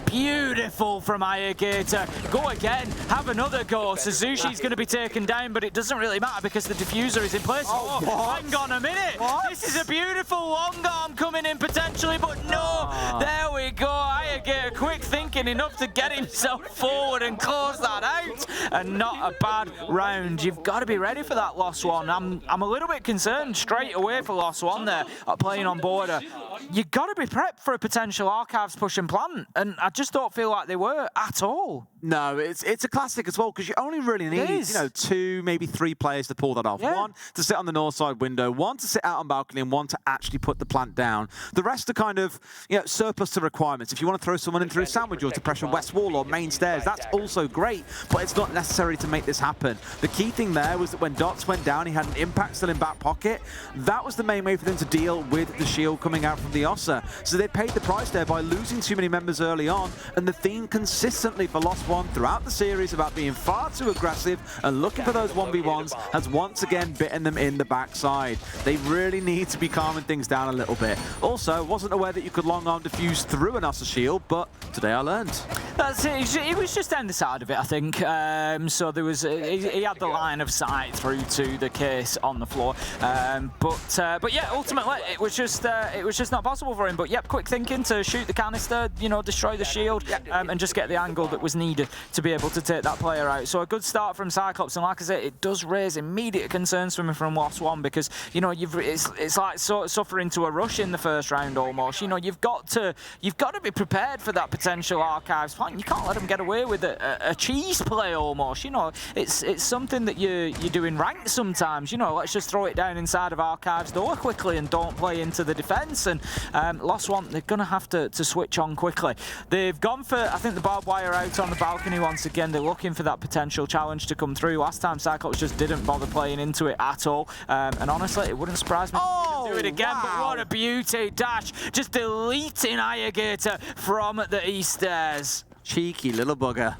H: Beautiful from Ayagator. Go again. Have another go. Suzushi's going to be taken down, but it doesn't really matter because the diffuser is in place. Oh, hang on a minute. What? This is a beautiful long arm coming in potentially, but no. There we go. Ayagator, quick thinking enough to get himself forward and close that out. And not a bad round. You've got to be ready for that Lost One. I'm a little bit concerned straight away for Lost One there, playing on Border. You've got to be prepped for a potential Archives push and plant, and I just don't feel like they were at all.
G: No, it's a classic as well, because you only really need, 2, maybe 3 players to pull that off. Yeah. 1 to sit on the north side window, 1 to sit out on balcony, and 1 to actually put the plant down. The rest are kind of, surplus to requirements. If you want to throw someone in through sandwich or to pressure west wall or main stairs, that's also great, but it's not necessary to make this happen. The key thing there was that when Dots went down, he had an impact still in back pocket. That was the main way for them to deal with the shield coming out from the Ossa. So they paid the price there by losing too many members early on, and the theme consistently for Lost One throughout the series about being far too aggressive and looking for those 1v1s has once again bitten them in the backside. They really need to be calming things down a little bit. Also, wasn't aware that you could long arm defuse through an Ossa shield, but today I learned.
H: That's it. He was just down the side of it, I think. So there was he had the line of sight through to the case on the floor. But yeah, ultimately it was just not possible for him. But yep, quick thinking to shoot the canister, you know, destroy the shield, and just get the angle that was needed to be able to take that player out. So a good start from CYCLOPS, and like I said, it does raise immediate concerns for me from Lost One, because you know it's like suffering to a rush in the first round almost. You know, you've got to be prepared for that potential Archives point. You can't let them get away with a cheese play almost. You know, it's something that you do in ranked sometimes. You know, let's just throw it down inside of Archives door quickly and don't play into the defense. And Lost One, they're going to have to switch on quickly. They've gone for, I think, the barbed wire out on the balcony once again. They're looking for that potential challenge to come through. Last time CYCLOPS just didn't bother playing into it at all. And honestly, it wouldn't surprise me if they do it again. Wow. But what a beauty. Dash just deleting Alligator from the east stairs.
G: Cheeky little bugger.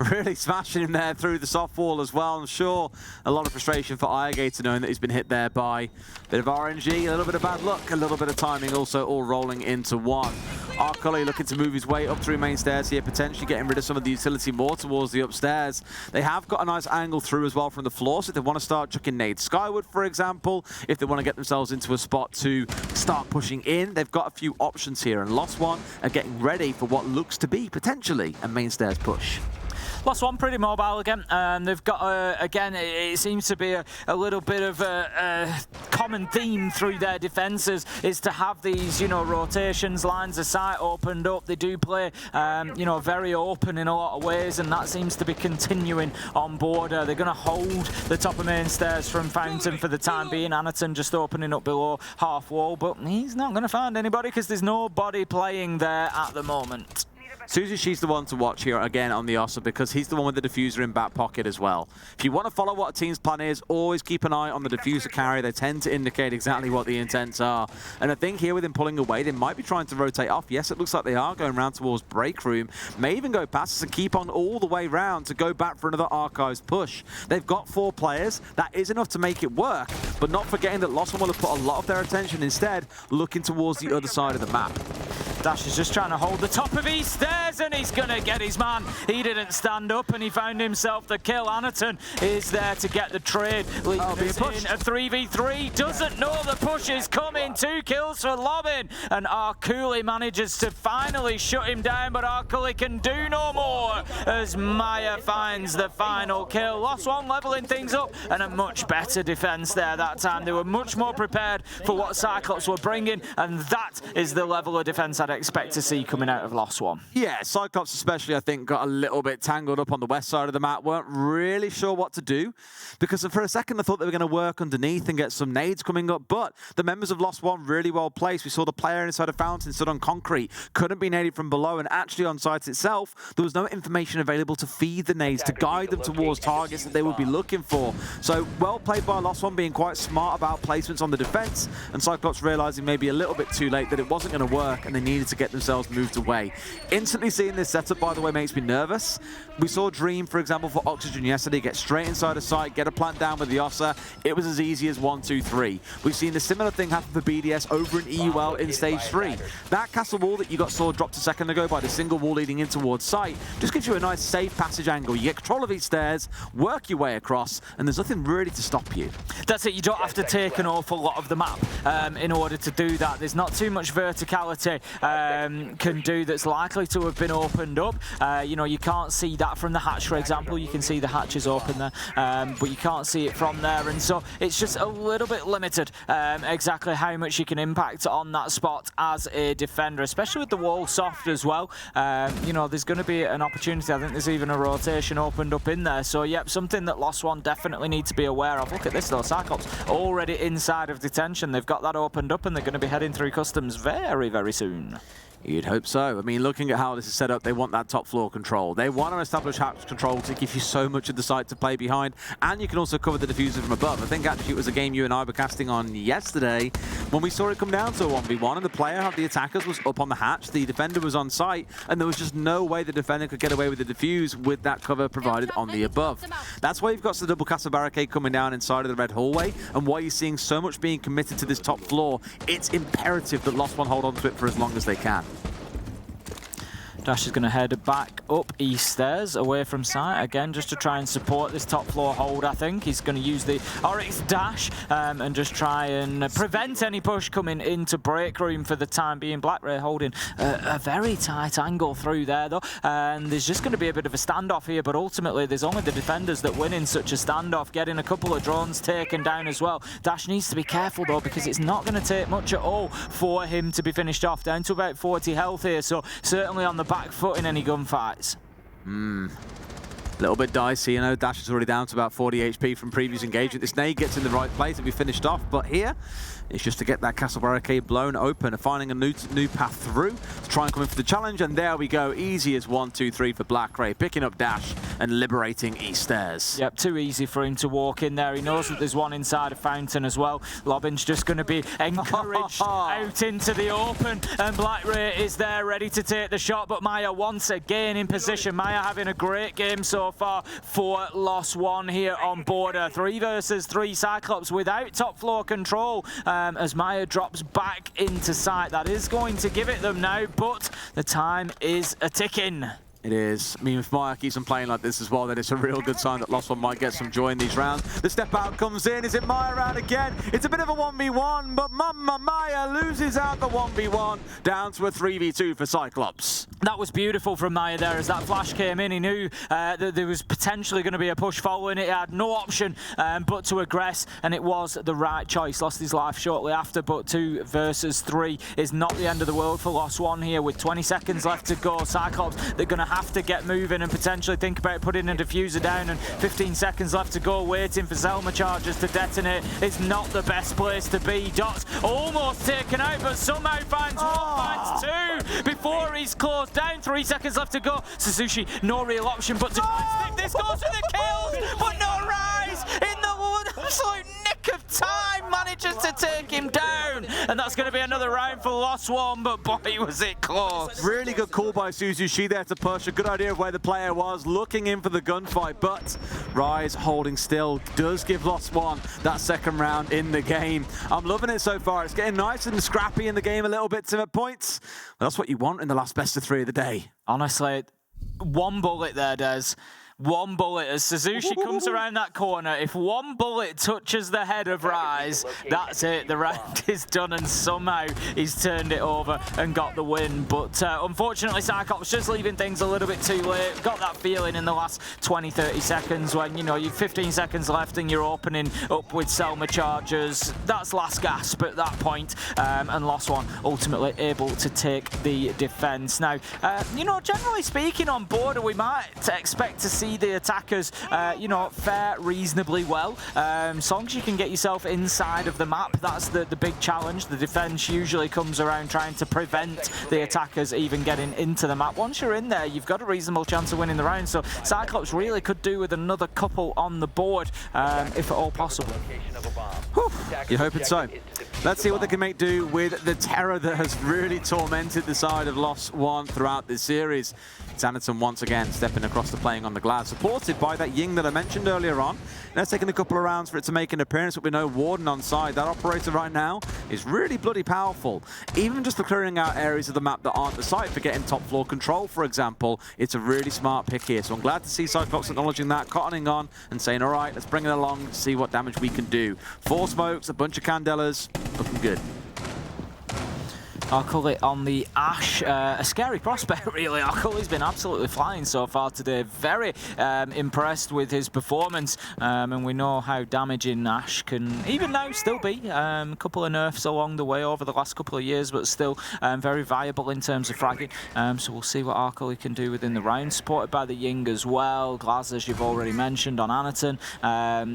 G: Really smashing him there through the soft wall as well. I'm sure a lot of frustration for Alligator knowing that he's been hit there by a bit of RNG, a little bit of bad luck, a little bit of timing, also all rolling into one. Arcully looking to move his way up through main stairs here, potentially getting rid of some of the utility more towards the upstairs. They have got a nice angle through as well from the floor, so if they want to start chucking nades skyward, for example, if they want to get themselves into a spot to start pushing in, they've got a few options here, and Lost One are getting ready for what looks to be potentially a main stairs push.
H: Lost One pretty mobile again. They've got, again, it seems to be a little bit of a common theme through their defences is to have these, you know, rotations, lines of sight opened up. They do play, you know, very open in a lot of ways, and that seems to be continuing on board. They're going to hold the top of main stairs from Fountain for the time being. Anaton just opening up below half wall, but he's not going to find anybody because there's nobody playing there at the moment.
G: Susie, she's the one to watch here again on the Ossa because he's the one with the diffuser in back pocket as well. If you want to follow what a team's plan is, always keep an eye on the diffuser carry. They tend to indicate exactly what the intents are. And I think here with him pulling away, they might be trying to rotate off. Yes, it looks like they are going round towards break room. May even go past us and keep on all the way round to go back for another Archives push. They've got 4 players. That is enough to make it work, but not forgetting that Lost One will have put a lot of their attention instead looking towards the other side of the map.
H: Dash is just trying to hold the top of his stairs, and he's going to get his man. He didn't stand up, and he found himself the kill. Anaton is there to get the trade, leaving us in a 3v3. Doesn't know the push is coming. 2 kills for Lobin, and Arcully manages to finally shut him down, but Arcully can do no more as Maya finds the final kill. Lost One leveling things up, and a much better defense there that time. They were much more prepared for what CYCLOPS were bringing, and that is the level of defense I'd expect to see coming out of Lost One.
G: Yeah, CYCLOPS especially, I think, got a little bit tangled up on the west side of the map. Weren't really sure what to do, because for a second I thought they were going to work underneath and get some nades coming up, but the members of Lost One really well placed. We saw the player inside a fountain stood on concrete, couldn't be naded from below, and actually on site itself, there was no information available to feed the nades, to guide them towards targets that they would be looking for. So well played by Lost One, being quite smart about placements on the defense, and CYCLOPS realizing maybe a little bit too late that it wasn't going to work and they needed to get themselves moved away. Instantly seeing this setup, by the way, makes me nervous. We saw Dream, for example, for Oxygen yesterday, get straight inside a site, get a plant down with the Ossa. It was as easy as 1, 2, 3. We've seen a similar thing happen for BDS over in EUL in Stage 3. That castle wall that you saw dropped a second ago by the single wall leading in towards site just gives you a nice safe passage angle. You get control of these stairs, work your way across, and there's nothing really to stop you.
H: That's it. You don't have to take an awful lot of the map in order to do that. There's not too much verticality can do that's likely to have been opened up. You know, you can't see that from the hatch, for example. You can see the hatch is open there, but you can't see it from there, and so it's just a little bit limited exactly how much you can impact on that spot as a defender, especially with the wall soft as well. You know, there's going to be an opportunity. I think there's even a rotation opened up in there, so yep, something that Lost One definitely need to be aware of. Look at this though, CYCLOPS already inside of detention. They've got that opened up, and they're going to be heading through customs very, very soon.
G: You'd hope so. I mean, looking at how this is set up, they want that top floor control. They want to establish hatch control to give you so much of the site to play behind, and you can also cover the diffuser from above. I think actually it was a game you and I were casting on yesterday when we saw it come down to a 1v1, and the player of the attackers was up on the hatch, the defender was on site, and there was just no way the defender could get away with the defuse with that cover provided on the above. That's why you've got the double castle barricade coming down inside of the red hallway, and why you're seeing so much being committed to this top floor. It's imperative that Lost One hold on to it for as long as they can.
H: Dash is going to head back up east stairs, away from sight, again, just to try and support this top floor hold, I think. He's going to use the Oryx dash and just try and prevent any push coming into break room for the time being. BlackRay holding a very tight angle through there, though, and there's just going to be a bit of a standoff here, but ultimately there's only the defenders that win in such a standoff, getting a couple of drones taken down as well. Dash needs to be careful, though, because it's not going to take much at all for him to be finished off, down to about 40 health here, so certainly on the back foot in any gunfights.
G: A little bit dicey, you know. Dash is already down to about 40 HP from previous engagement. This nade gets in the right place to be finished off, but here it's just to get that castle barricade blown open and finding a new path through to try and come in for the challenge. And there we go, easy as 1, 2, 3 for BlackRay, picking up Dash and liberating east stairs.
H: Yep, too easy for him to walk in there. He knows that there's one inside a fountain as well. Lobbin's just going to be encouraged out into the open, and BlackRay is there ready to take the shot, but Maya once again in position. Maya having a great game so far for Lost One here on Border. 3 versus 3 Cyclops without top floor control. As Maya drops back into sight. That is going to give it them now, but the time is a-ticking.
G: It is. I mean, if Maya keeps on playing like this as well, then it's a real good sign that Lost One might get some joy in these rounds. The step out comes in. Is it Maya round again? It's a bit of a 1v1, but Maya loses out the 1v1, down to a 3v2 for Cyclops.
H: That was beautiful from Maya there as that flash came in. He knew that there was potentially going to be a push following it. He had no option but to aggress, and it was the right choice. Lost his life shortly after, but 2 versus 3 is not the end of the world for Lost One here with 20 seconds left to go. Cyclops, they're going to have to get moving and potentially think about putting a diffuser down, and 15 seconds left to go, waiting for Selma charges to detonate. It's not the best place to be. Dot's almost taken out, but somehow finds one, finds 2 before he's closed down. 3 seconds left to go. Suzushi, no real option but to try and stick this. Goes for the kills, but no Rise in the absolute nick of time manages to take him down, and that's going to be another round for Lost One, but boy, was it close.
G: Really good call by Suzushi there to push. A good idea of where the player was, looking in for the gunfight, but Rise holding still does give Lost One that second round in the game. I'm loving it so far. It's getting nice and scrappy in the game a little bit, Tim, at points. But that's what you want in the last best of 3 of the day.
H: Honestly, one bullet there, Des. One bullet as Suzushi comes around that corner. If one bullet touches the head of Rise, that's it. The round is done, and somehow he's turned it over and got the win. But unfortunately, Cyclops just leaving things a little bit too late. Got that feeling in the last 20-30 seconds when, you know, you've 15 seconds left and you're opening up with Selma charges. That's last gasp at that point. And Lost One ultimately able to take the defense. Now, you know, generally speaking on Border, we might expect to see the attackers, you know, fare reasonably well. As long as you can get yourself inside of the map, that's the big challenge. The defense usually comes around trying to prevent the attackers even getting into the map. Once you're in there, you've got a reasonable chance of winning the round. So Cyclops really could do with another couple on the board, if at all possible.
G: Whew, you're hoping so. Let's see what they can make do with the terror that has really tormented the side of Lost One throughout this series. It's Anderson once again stepping across the playing on the glass, supported by that Ying that I mentioned earlier on. Now it's taken a couple of rounds for it to make an appearance, but we know Warden on side. That operator right now is really bloody powerful. Even just for clearing out areas of the map that aren't the site, for getting top floor control, for example, it's a really smart pick here. So I'm glad to see Cyclops acknowledging that, cottoning on and saying, all right, let's bring it along to see what damage we can do. 4 smokes, a bunch of candelas, looking good.
H: Arcully on the Ash, a scary prospect really. Arcully's been absolutely flying so far today. Very impressed with his performance, and we know how damaging Ash can even now still be. A couple of nerfs along the way over the last couple of years, but still very viable in terms of fragging. So we'll see what Arcully can do within the round. Supported by the Ying as well. Glaz, as you've already mentioned, on Anaton.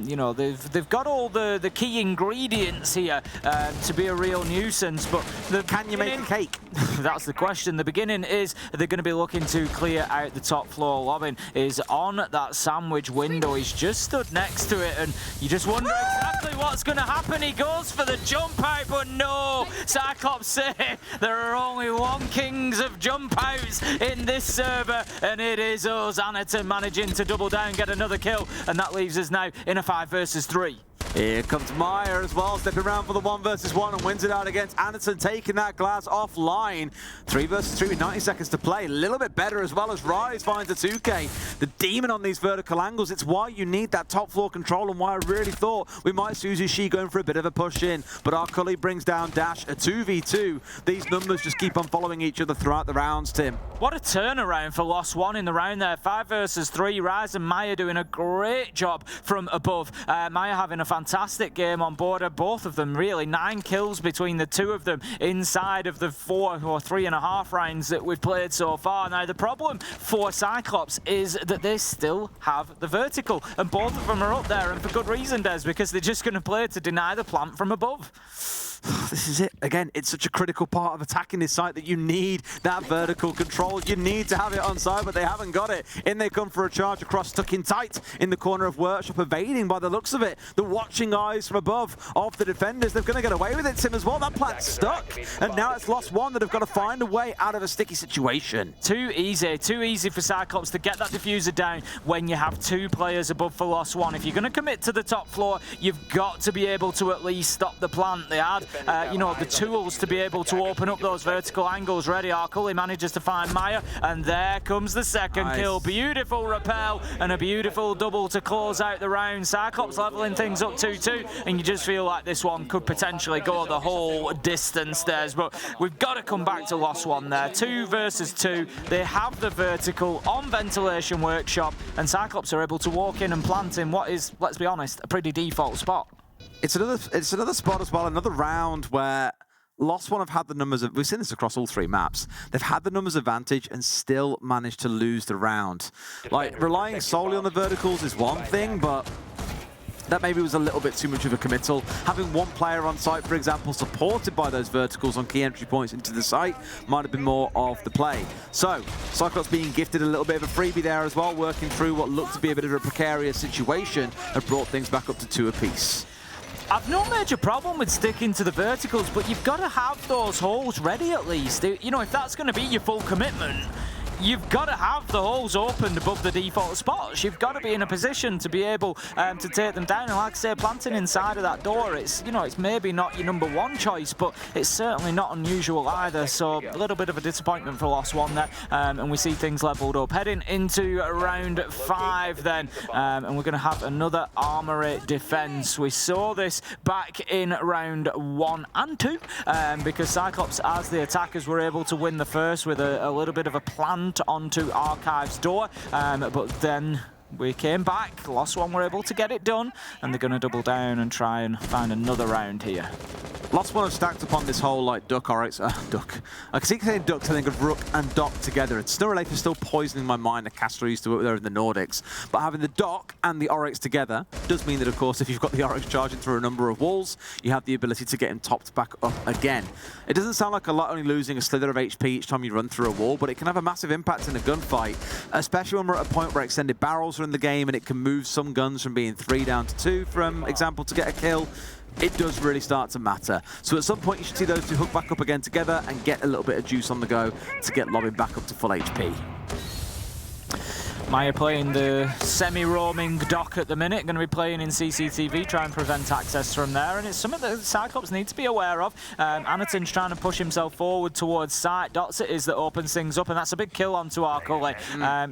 H: You know, they've got all the key ingredients here to be a real nuisance, but
G: can you make a cake?
H: That's the question. The beginning is they're going to be looking to clear out the top floor. Lobbin is on that sandwich window. He's just stood next to it, and you just wonder exactly what's going to happen. He goes for the jump out, but no. Cyclops say there are only 1 kings of jump outs in this server, and it is us. Anaton managing to double down, get another kill, and that leaves us now in a 5 versus 3.
G: Here comes Maya as well, stepping around for the 1 versus 1 and wins it out against Anderson, taking that glass offline. 3 versus 3 with 90 seconds to play. A little bit better as well as Rise finds a 2K. The demon on these vertical angles, it's why you need that top floor control and why I really thought we might see Suzushi going for a bit of a push in. But our Cully brings down Dash, a 2v2. These numbers just keep on following each other throughout the rounds, Tim.
H: What a turnaround for Lost One in the round there. 5 versus 3. Rise and Maya doing a great job from above. Maya having a fantastic game on board. Both of them really 9 kills between the two of them inside of the 4 or 3.5 rounds that we've played so far. Now the problem for CYCLOPS is that they still have the vertical, and both of them are up there, and for good reason, Des, because they're just going to play to deny the plant from above.
G: This is it. Again, it's such a critical part of attacking this site that you need that vertical control. You need to have it on side, but they haven't got it. In they come for a charge across, stuck in tight in the corner of Workshop, evading by the looks of it. The watching eyes from above of the defenders. They're going to get away with it, Tim, as well. That plant's stuck, and now it's Lost One that have got to find a way out of a sticky situation.
H: Too easy for CYCLOPS to get that diffuser down when you have 2 players above for Lost One. If you're going to commit to the top floor, you've got to be able to at least stop the plant. They had you know, the tools to be able to open up those vertical angles. Ready, Arkle, he manages to find Maya, and there comes the second kill. Beautiful rappel and a beautiful double to close out the round. CYCLOPS leveling things up 2-2, and you just feel like this one could potentially go the whole distance there. But we've got to come back to Lost One there. 2 versus 2. They have the vertical on Ventilation Workshop, and CYCLOPS are able to walk in and plant in what is, let's be honest, a pretty default spot.
G: It's another spot as well, another round where Lost One have had the numbers of, we've seen this across all 3 maps. They've had the numbers advantage and still managed to lose the round. Like, relying solely on the verticals is one thing, but that maybe was a little bit too much of a committal. Having 1 player on site, for example, supported by those verticals on key entry points into the site might have been more of the play. So, CYCLOPS being gifted a little bit of a freebie there as well, working through what looked to be a bit of a precarious situation, have brought things back up to 2 apiece.
H: I've no major problem with sticking to the verticals, but you've got to have those holes ready at least. You know, if that's going to be your full commitment, you've got to have the holes opened above the default spots. You've got to be in a position to be able to take them down. And like I say, planting inside of that door, it's, you know, it's maybe not your number 1 choice, but it's certainly not unusual either. So a little bit of a disappointment for Lost One there, and we see things leveled up. Heading into round 5 then, and we're going to have another armory defense. We saw this back in round 1 and 2, because CYCLOPS, as the attackers, were able to win the first with a little bit of a plan onto Archive's door, but then we came back. Lost One were able to get it done, and they're going to double down and try and find another round here.
G: Lost One have stacked upon this whole, like, duck, Oryx, duck. I keep saying duck to think of rook and dock together. It's still related, still poisoning my mind. The Castro used to work there in the Nordics. But having the dock and the Oryx together does mean that, of course, if you've got the Oryx charging through a number of walls, you have the ability to get him topped back up again. It doesn't sound like a lot, only losing a slither of HP each time you run through a wall, but it can have a massive impact in a gunfight, especially when we're at a point where extended barrels are in the game and it can move some guns from being 3 down to 2, for example, to get a kill. It does really start to matter. So at some point you should see those 2 hook back up again together and get a little bit of juice on the go to get Lobbin back up to full HP.
H: Maya playing the semi-roaming dock at the minute, going to be playing in CCTV, try and prevent access from there, and it's something that CYCLOPS need to be aware of. Anaton's trying to push himself forward towards site. Dots it is that opens things up, and that's a big kill onto Arkle.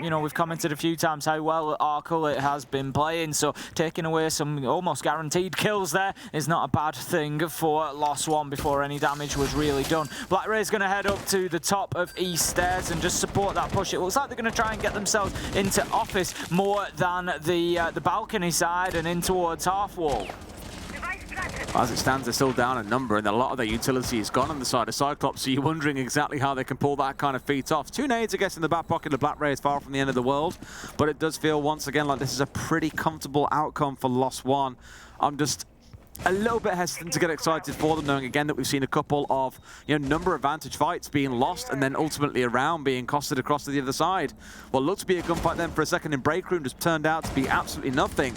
H: You know, we've commented a few times how well Arkle has been playing, so taking away some almost guaranteed kills there is not a bad thing for Lost One before any damage was really done. Black Ray's going to head up to the top of East Stairs and just support that push. It looks like they're going to try and get themselves into office more than the balcony side and in towards half wall.
G: As it stands, they're still down a number, and a lot of their utility is gone on the side of CYCLOPS, so you're wondering exactly how they can pull that kind of feat off. 2 nades, I guess, in the back pocket of Black Ray is far from the end of the world, but it does feel, once again, like this is a pretty comfortable outcome for Lost One. I'm just a little bit hesitant to get excited for them, knowing again that we've seen a couple of, you know, number advantage fights being lost and then ultimately a round being costed across to the other side. What looked to be a gunfight then for a second in Break Room just turned out to be absolutely nothing.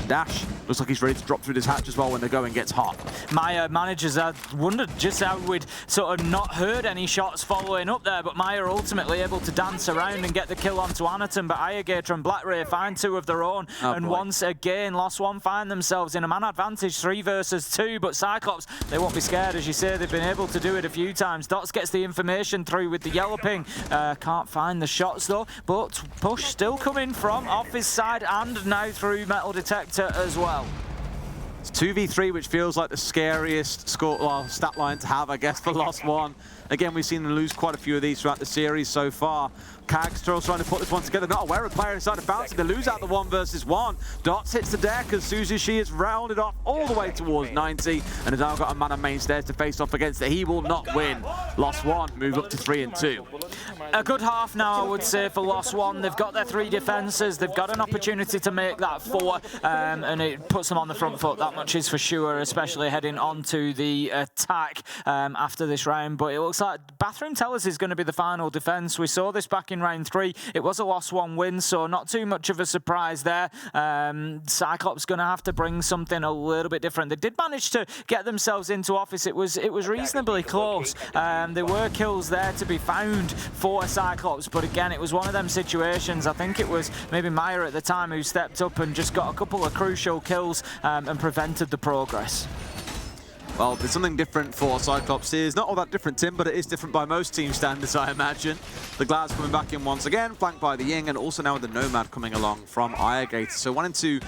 G: Dash looks like he's ready to drop through this hatch as well when the going gets hot.
H: Maya manages, I wondered just how we'd sort of not heard any shots following up there, but Maya ultimately able to dance around and get the kill onto Anaton, but Ayagator and Blackray find two of their own, and once again, Lost One find themselves in a man advantage, 3 versus 2, but CYCLOPS, they won't be scared, as you say, they've been able to do it a few times. Dots gets the information through with the yellow ping, can't find the shots though, but push still coming from off his side and now through metal detector as well.
G: It's 2v3, which feels like the scariest stat line to have, I guess, for Lost One. Again, we've seen them lose quite a few of these throughout the series so far. Kag still trying to put this one together, not aware of the player inside of bouncing. They lose out the 1 versus 1. Dots hits the deck as Suzushi is rounded off all the way towards 90, and has now got a man on main stairs to face off against that he will not win. Lost One move up to 3 and 2.
H: A good half now, I would say, for Lost One. They've got their 3 defenses, they've got an opportunity to make that 4, and it puts them on the front foot, that much is for sure, especially heading onto the attack after this round. But it looks like Bathroom Tellers is going to be the final defense. We saw this back in round 3. It was a Lost One win, so not too much of a surprise there. CYCLOPS going to have to bring something a little bit different. They did manage to get themselves into office. It was reasonably close. There were kills there to be found for CYCLOPS, but again, it was one of them situations. I think it was maybe Maya at the time who stepped up and just got a couple of crucial kills and prevented the progress.
G: Well, there's something different for CYCLOPS here. It's not all that different, Tim, but it is different by most team standards, I imagine. The Glads coming back in once again, flanked by the Ying, and also now with the Nomad coming along from Ayagator. So wanting to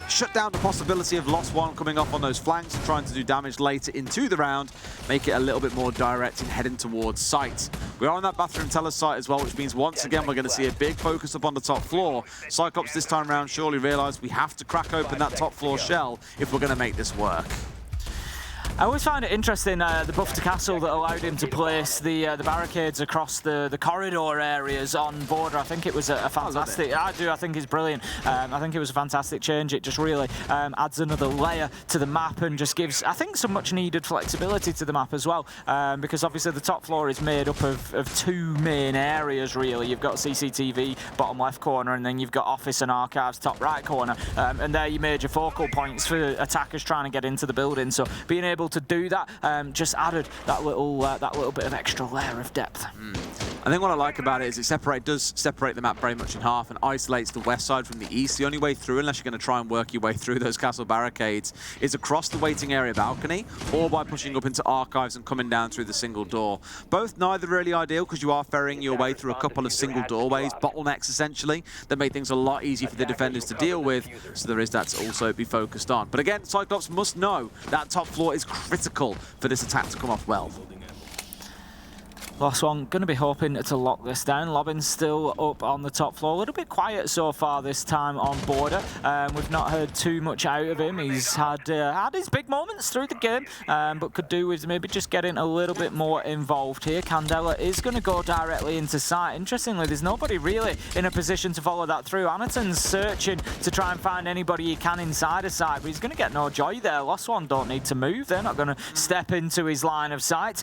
G: shut down the possibility of Lost One coming off on those flanks and trying to do damage later into the round, make it a little bit more direct and heading towards site. We are on that Bathroom Teller site as well, which means once again we're going to see a big focus up on the top floor. CYCLOPS this time around surely realised we have to crack open that top floor shell if we're going to make this work.
H: I always find it interesting, the buff to castle that allowed him to place the barricades across the corridor areas on border. I think it was a fantastic... I think it's brilliant. I think it was a fantastic change. It just really adds another layer to the map and just gives, I think, some much needed flexibility to the map as well, because obviously the top floor is made up of 2 main areas, really. You've got CCTV, bottom left corner, and then you've got office and archives, top right corner, and they're your major focal points for attackers trying to get into the building. So being able to do that just added that little bit of extra layer of depth.
G: I think what I like about it is it does separate the map very much in half and isolates the west side from the east. The only way through, unless you're going to try and work your way through those castle barricades, is across the waiting area balcony or by pushing up into archives and coming down through the single door. Both neither really ideal because you are ferrying your way through a couple of single doorways, bottlenecks essentially, that make things a lot easier for the defenders to deal with, so there is that to also be focused on. But again, CYCLOPS must know that top floor is critical for this attack to come off well.
H: Lost One going to be hoping to lock this down. Lobbin's still up on the top floor. A little bit quiet so far this time on border. We've not heard too much out of him. He's had his big moments through the game, but could do with maybe just getting a little bit more involved here. Candela is going to go directly into sight. Interestingly, there's nobody really in a position to follow that through. Anaton's searching to try and find anybody he can inside of sight, but he's going to get no joy there. Lost One don't need to move. They're not going to step into his line of sight.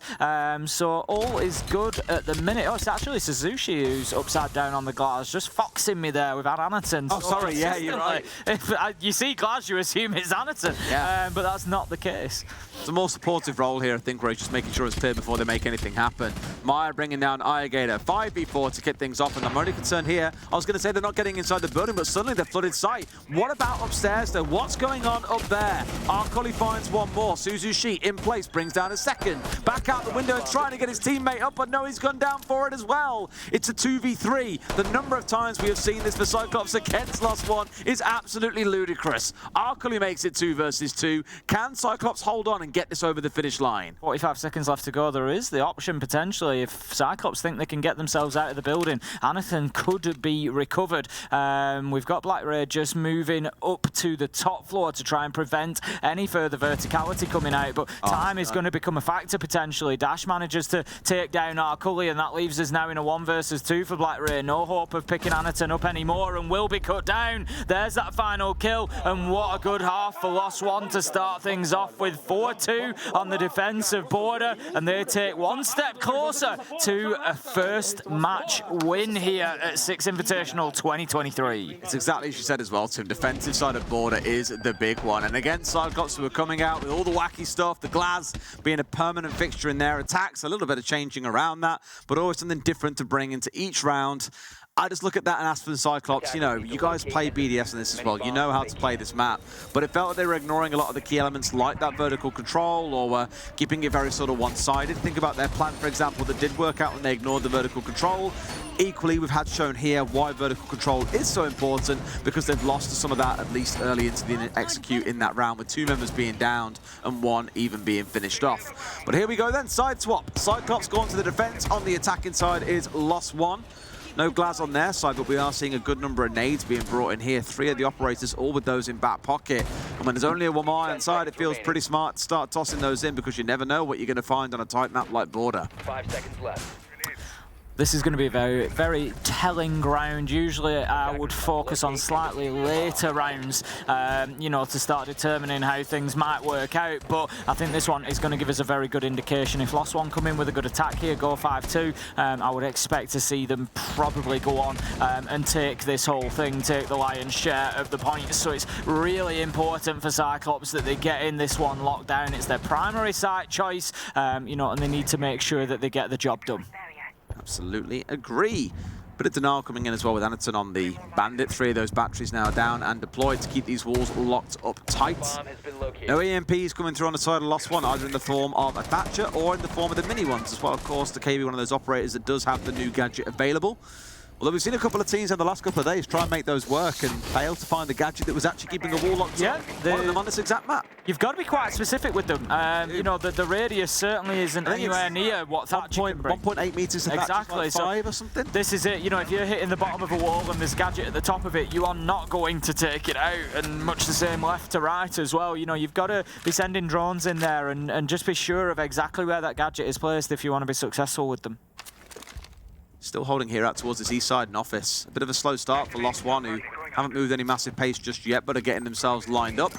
H: So all is good at the minute. Oh, it's actually Suzushi who's upside down on the glass, just foxing me there with Anaton.
G: Oh, sorry, yeah, you're right.
H: If you see glass, you assume it's Anaton, but that's not the case.
G: It's a more supportive role here, I think, where he's just making sure it's clear before they make anything happen. Maya bringing down Ayagator, 5v4 to kick things off, and I'm only concerned here. I was going to say they're not getting inside the building, but suddenly they're flooded sight. What about upstairs, though? What's going on up there? Arcoli finds one more. Suzushi in place, brings down a second. Back out the window and trying to get his teammate up, but no, he's gone down for it as well. It's a 2v3. The number of times we have seen this for CYCLOPS against Lost One is absolutely ludicrous. Arcoli makes it 2 versus 2. Can CYCLOPS hold on and get this over the finish line?
H: 45 seconds left to go. There is the option potentially if CYCLOPS think they can get themselves out of the building. Anaton could be recovered. We've got Blackray just moving up to the top floor to try and prevent any further verticality coming out, but time is going to become a factor potentially. Dash manages to take down down Arcully, and that leaves us now in a 1 versus 2 for Black Ray. No hope of picking Anaton up anymore, and will be cut down. There's that final kill, and what a good half for Lost One to start things off with. 4-2 on the defensive border, and they take one step closer to a first match win here at Six Invitational 2023.
G: It's exactly as you said as well, Tim. Defensive side of border is the big one. And again, CYCLOPS were coming out with all the wacky stuff, the Glaz being a permanent fixture in their attacks, a little bit of changing around that, but always something different to bring into each round. I just look at that and ask for the CYCLOPS, you know, you guys play BDS in this as well. You know how to play this map. But it felt like they were ignoring a lot of the key elements like that vertical control, or were keeping it very sort of one-sided. Think about their plan, for example, that did work out when they ignored the vertical control. Equally, we've had shown here why vertical control is so important, because they've lost to some of that, at least early into the execute in that round, with 2 members being downed and 1 even being finished off. But here we go then, side swap. CYCLOPS going to the defense. On the attacking side is Lost One. No Glaz on their side, but we are seeing a good number of nades being brought in here. 3 of the operators, all with those in back pocket. And when there's only a 1 on side, it feels pretty smart to start tossing those in, because you never know what you're going to find on a tight map like Border.
J: 5 seconds left.
H: This is going to be a very, very telling round. Usually I would focus on slightly later rounds, you know, to start determining how things might work out. But I think this one is going to give us a very good indication. If Lost One come in with a good attack here, go 5-2, I would expect to see them probably go on and take this whole thing, take the lion's share of the points. So it's really important for CYCLOPS that they get in this one locked down. It's their primary site choice, you know, and they need to make sure that they get the job done.
G: Absolutely agree. Bit of denial coming in as well with Anaton on the Bandit. 3 of those batteries now down and deployed to keep these walls locked up tight. No EMPs coming through on the side of Lost One, either in the form of a Thatcher or in the form of the mini ones as well. Of course, the KB, one of those operators that does have the new gadget available. Although we've seen a couple of teams in the last couple of days try and make those work and fail to find the gadget that was actually keeping a wall locked up. One of them on this exact map.
H: You've got to be quite specific with them. You know, the radius certainly isn't anywhere near what Thatcher can bring.
G: 1.8 meters to
H: exactly.
G: Like 5 or something.
H: This is it. You know, if you're hitting the bottom of a wall and there's gadget at the top of it, you are not going to take it out. And much the same left to right as well. You know, you've got to be sending drones in there and just be sure of exactly where that gadget is placed if you want to be successful with them.
G: Still holding here out towards this east side and office. A bit of a slow start for Lost One, who haven't moved any massive pace just yet, but are getting themselves lined up.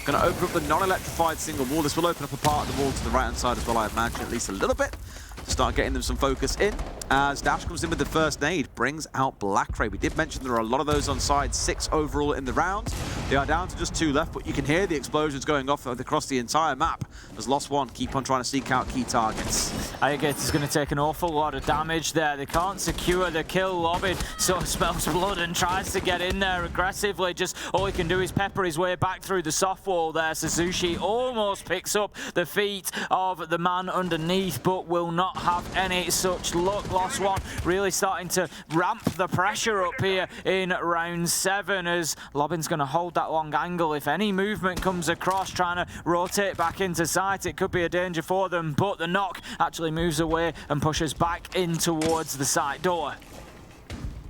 G: Going to open up the non-electrified single wall. This will open up a part of the wall to the right-hand side as well, I imagine, at least a little bit, to start getting them some focus in. As Dash comes in with the first nade, brings out Black Ray. We did mention there are a lot of those on side, 6 overall in the round. They are down to just 2 left, but you can hear the explosions going off across the entire map as Lost One keep on trying to seek out key targets.
H: I guess it's going to take an awful lot of damage there. They can't secure the kill. Lobin sort of smells blood and tries to get in there aggressively. Just all he can do is pepper his way back through the soft wall there. Suzuki almost picks up the feet of the man underneath, but will not have any such luck. Lost One really starting to ramp the pressure up here in round 7 as Lobin's going to hold that long angle. If any movement comes across trying to rotate back into sight, it could be a danger for them, but the knock actually moves away and pushes back in towards the side door.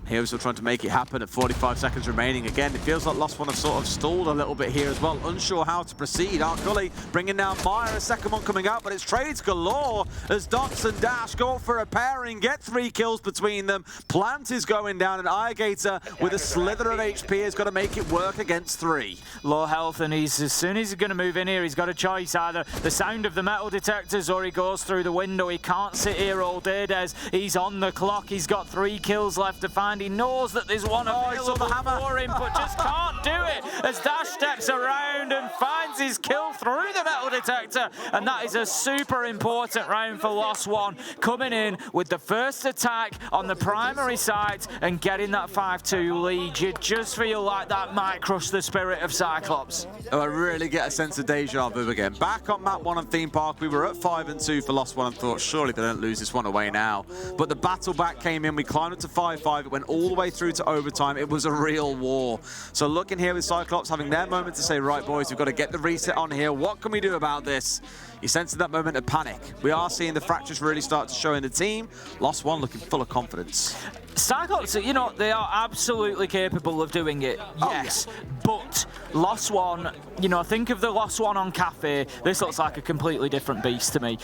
G: Here we're still trying to make it happen at 45 seconds remaining. Again, it feels like Lost One have sort of stalled a little bit here as well. Unsure how to proceed. Arcully bringing down Meyer, a second one coming out, but it's trades galore as Dots and Dash go for a pairing, get 3 kills between them. Plant is going down, and Irrigator with a slither of HP has got to make it work against 3.
H: Low health, and as soon as he's going to move in here, he's got a choice, either the sound of the metal detectors or he goes through the window. He can't sit here all day, Des. He's on the clock. He's got 3 kills left to find. He knows that there's one available for him, but just can't do it as Dash steps around and finds his kill through the metal detector. And that is a super important round for Lost One, coming in with the first attack on the primary site and getting that 5-2 lead. You just feel like that might crush the spirit of CYCLOPS.
G: Oh, I really get a sense of deja vu again. Back on map 1 on Theme Park, we were at 5-2 for Lost One and thought, surely they don't lose this one away now. But the battle back came in, we climbed up to 5-5, it went all the way through to overtime. It was a real war. So looking here with CYCLOPS having their moment to say, right boys, we've got to get the reset on here. What can we do about this? You sense that moment of panic. We are seeing the fractures really start to show in the team. Lost One looking full of confidence.
H: Cyclops, you know, they are absolutely capable of doing it, yes. But Lost One, you know, think of the Lost One on Kafe. This looks like a completely different beast to me.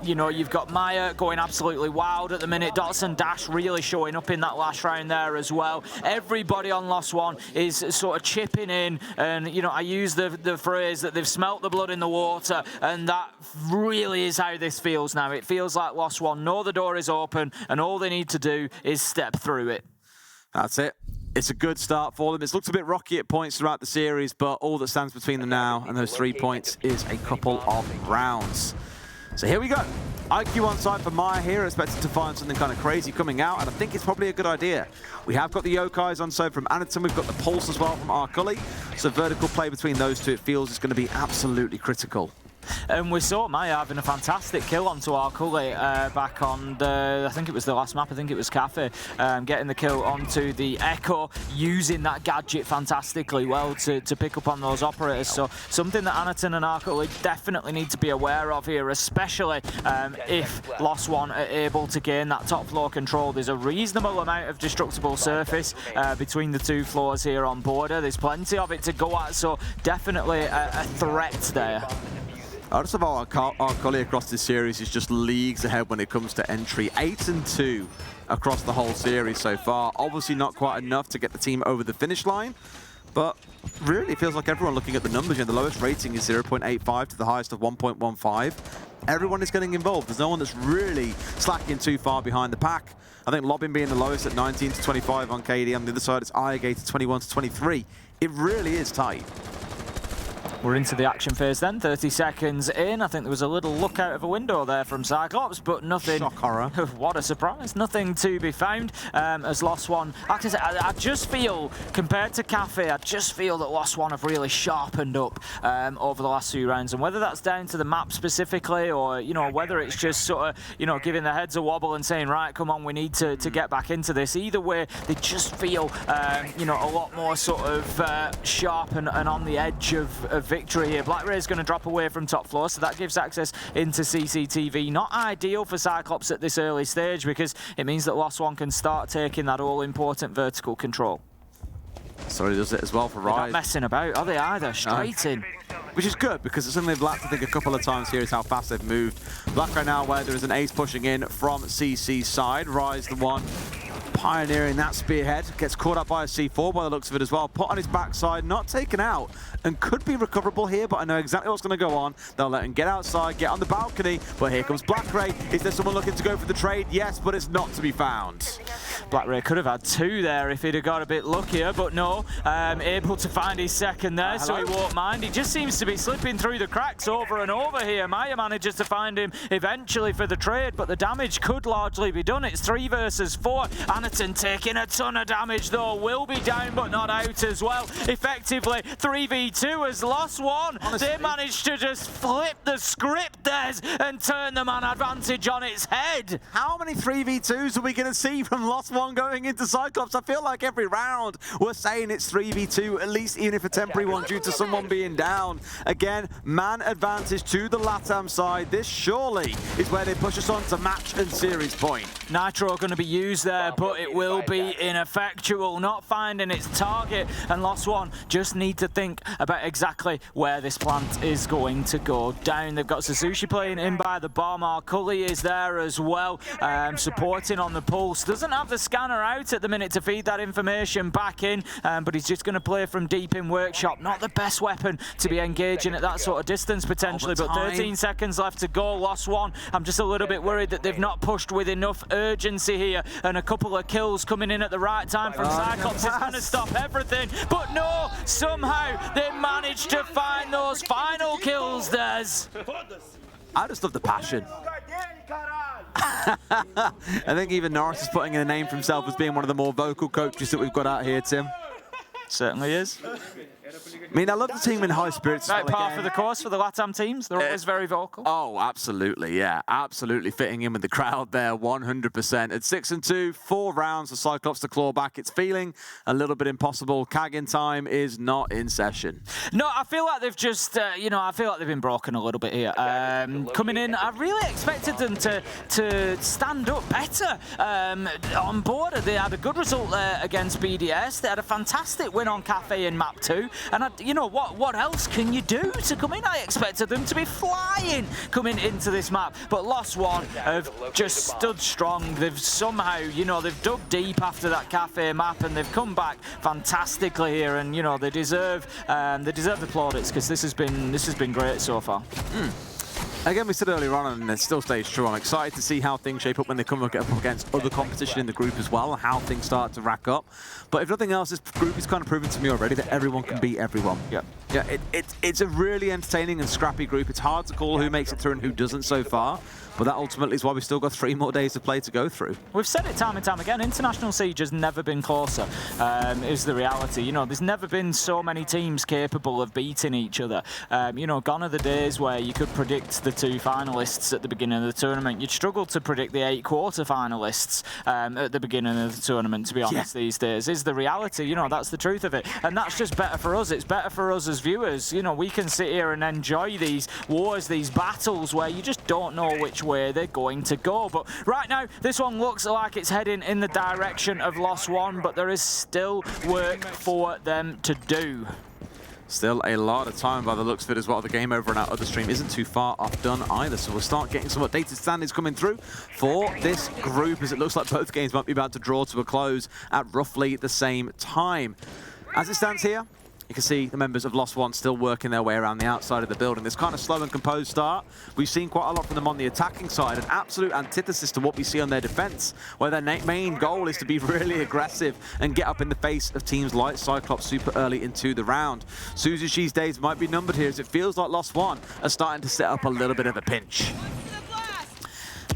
H: You know, you've got Maya going absolutely wild at the minute. Dotson Dash really showing up in that last round there as well. Everybody on Lost One is sort of chipping in. And, you know, I use the phrase that they've smelt the blood in the water. And that really is how this feels now. It feels like Lost One know the door is open and all they need to do is step through it.
G: That's it. It's a good start for them. It's looked a bit rocky at points throughout the series, but all that stands between them now and those 3 points is a couple of rounds. So here we go. IQ on side for Maya here, expected to find something kind of crazy coming out, and I think it's probably a good idea. We have got the Yokais on side from Anaton, we've got the Pulse as well from Arcully, so vertical play between those two, it feels is going to be absolutely critical.
H: And we saw Maya having a fantastic kill onto Arcully back on the, I think it was the last map, I think it was Kafe, getting the kill onto the Echo, using that gadget fantastically well to pick up on those operators. So something that Anaton and Arcully definitely need to be aware of here, especially if Lost One are able to gain that top floor control. There's a reasonable amount of destructible surface between the two floors here on border. There's plenty of it to go at, so definitely a threat there.
G: I just love how Arcully across this series is just leagues ahead when it comes to entry. 8-2 across the whole series so far. Obviously not quite enough to get the team over the finish line, but really it feels like everyone looking at the numbers, you know, the lowest rating is 0.85 to the highest of 1.15. Everyone is getting involved. There's no one that's really slacking too far behind the pack. I think Lobbin being the lowest at 19-25 on KD. On the other side, it's Iagate at 21-23. It really is tight.
H: We're into the action phase then, 30 seconds in. I think there was a little look out of a window there from Cyclops, but nothing.
G: Shock horror.
H: What a surprise. Nothing to be found as Lost One. I just feel, compared to Kafe, I just feel that Lost One have really sharpened up over the last few rounds. And whether that's down to the map specifically or, you know, whether it's just sort of, you know, giving their heads a wobble and saying, right, come on, we need to get back into this. Either way, they just feel, you know, a lot more sort of sharp and on the edge of victory here. Black Ray's going to drop away from top floor, so that gives access into CCTV. Not ideal for Cyclops at this early stage because it means that Lost One can start taking that all-important vertical control.
G: So he does it as well for
H: They're
G: Rise.
H: not messing about, are they either? Straight in.
G: Which is good, because it's something they've lacked, I think, a couple of times here is how fast they've moved. Black right now, where there is an ace pushing in from CC's side. Rise the one pioneering that spearhead, gets caught up by a C4 by the looks of it as well. Put on his backside, not taken out, and could be recoverable here, but I know exactly what's going to go on. They'll let him get outside, get on the balcony, but here comes Black Ray. Is there someone looking to go for the trade? Yes, but it's not to be found.
H: Black Ray could have had two there if he'd have got a bit luckier, but no, able to find his second there, so he won't mind. He just seems to be slipping through the cracks over and over here. Maya manages to find him eventually for the trade, but the damage could largely be done. It's 3 versus 4. Anaton taking a ton of damage though, will be down but not out as well. Effectively, 3v2 has Lost One.
G: Honestly,
H: they managed to just flip the script there and turn the man advantage on its head.
G: How many 3v2s are we going to see from Lost One going into Cyclops? I feel like every round we're saying it's 3v2, at least even if a temporary one due to someone being down. Again, man advantage to the LATAM side. This surely is where they push us on to match and series point.
H: Nitro going to be used there, but it will be ineffectual, not finding its target, and Lost One just need to think about exactly where this plant is going to go down. They've got Suzuki playing in by the bomb. Arcully is there as well, supporting on the pulse. Doesn't have the scanner out at the minute to feed that information back in, but he's just going to play from deep in workshop. Not the best weapon to be engaging at that sort of distance potentially, but 13 seconds left to go. Lost One, I'm just a little bit worried that they've not pushed with enough urgency here, and a couple of kills coming in at the right time from Cyclops is going to stop everything, but no, somehow they managed to find those final kills, Des.
G: I just love the passion. I think even Norris is putting in a name for himself as being one of the more vocal coaches that we've got out here, Tim.
H: Certainly is.
G: mean, I love the team in high spirits.
H: Right, par for the course for the LATAM teams. They're always very vocal.
G: Oh, absolutely, yeah. Absolutely fitting in with the crowd there, 100%. At 6-2, 4 rounds for Cyclops to claw back. It's feeling a little bit impossible. Kagging time is not in session.
H: No, I feel like they've just, I feel like they've been broken a little bit here. Coming in, I really expected them to stand up better on board. They had a good result there against BDS. They had a fantastic win on Kafe in map 2. And, what else can you do to come in? I expected them to be flying coming into this map. But Lost One have just stood strong. They've somehow, they've dug deep after that Kafe map and they've come back fantastically here. And, they deserve the plaudits because this has been great so far.
G: Again, we said earlier on, and it still stays true, I'm excited to see how things shape up when they come up against other competition in the group as well, how things start to rack up. But if nothing else, this group is kind of proven to me already that everyone can beat everyone. Yeah, it's a really entertaining and scrappy group. It's hard to call who makes it through and who doesn't so far. But that ultimately is why we've still got 3 more days of play to go through. We've
H: said it time and time again, International Siege has never been closer, is the reality. There's never been so many teams capable of beating each other. Gone are the days where you could predict the 2 finalists at the beginning of the tournament. You'd struggle to predict the 8 quarter-finalists at the beginning of the tournament, to be honest, these days. Is the reality, that's the truth of it. And that's just better for us. It's better for us as viewers. We can sit here and enjoy these wars, these battles, where you just don't know which way they're going to go. But right now, this one looks like it's heading in the direction of Lost One, but there is still work for them to do.
G: Still a lot of time by the looks of it as well. The game over on our other stream isn't too far off done either, so we'll start getting some updated standings coming through for this group, as it looks like both games might be about to draw to a close at roughly the same time. As it stands here, you can see the members of Lost One still working their way around the outside of the building. This kind of slow and composed start. We've seen quite a lot from them on the attacking side, an absolute antithesis to what we see on their defense, where their main goal is to be really aggressive and get up in the face of teams like Cyclops super early into the round. Suzushi's days might be numbered here, as it feels like Lost One are starting to set up a little bit of a pinch.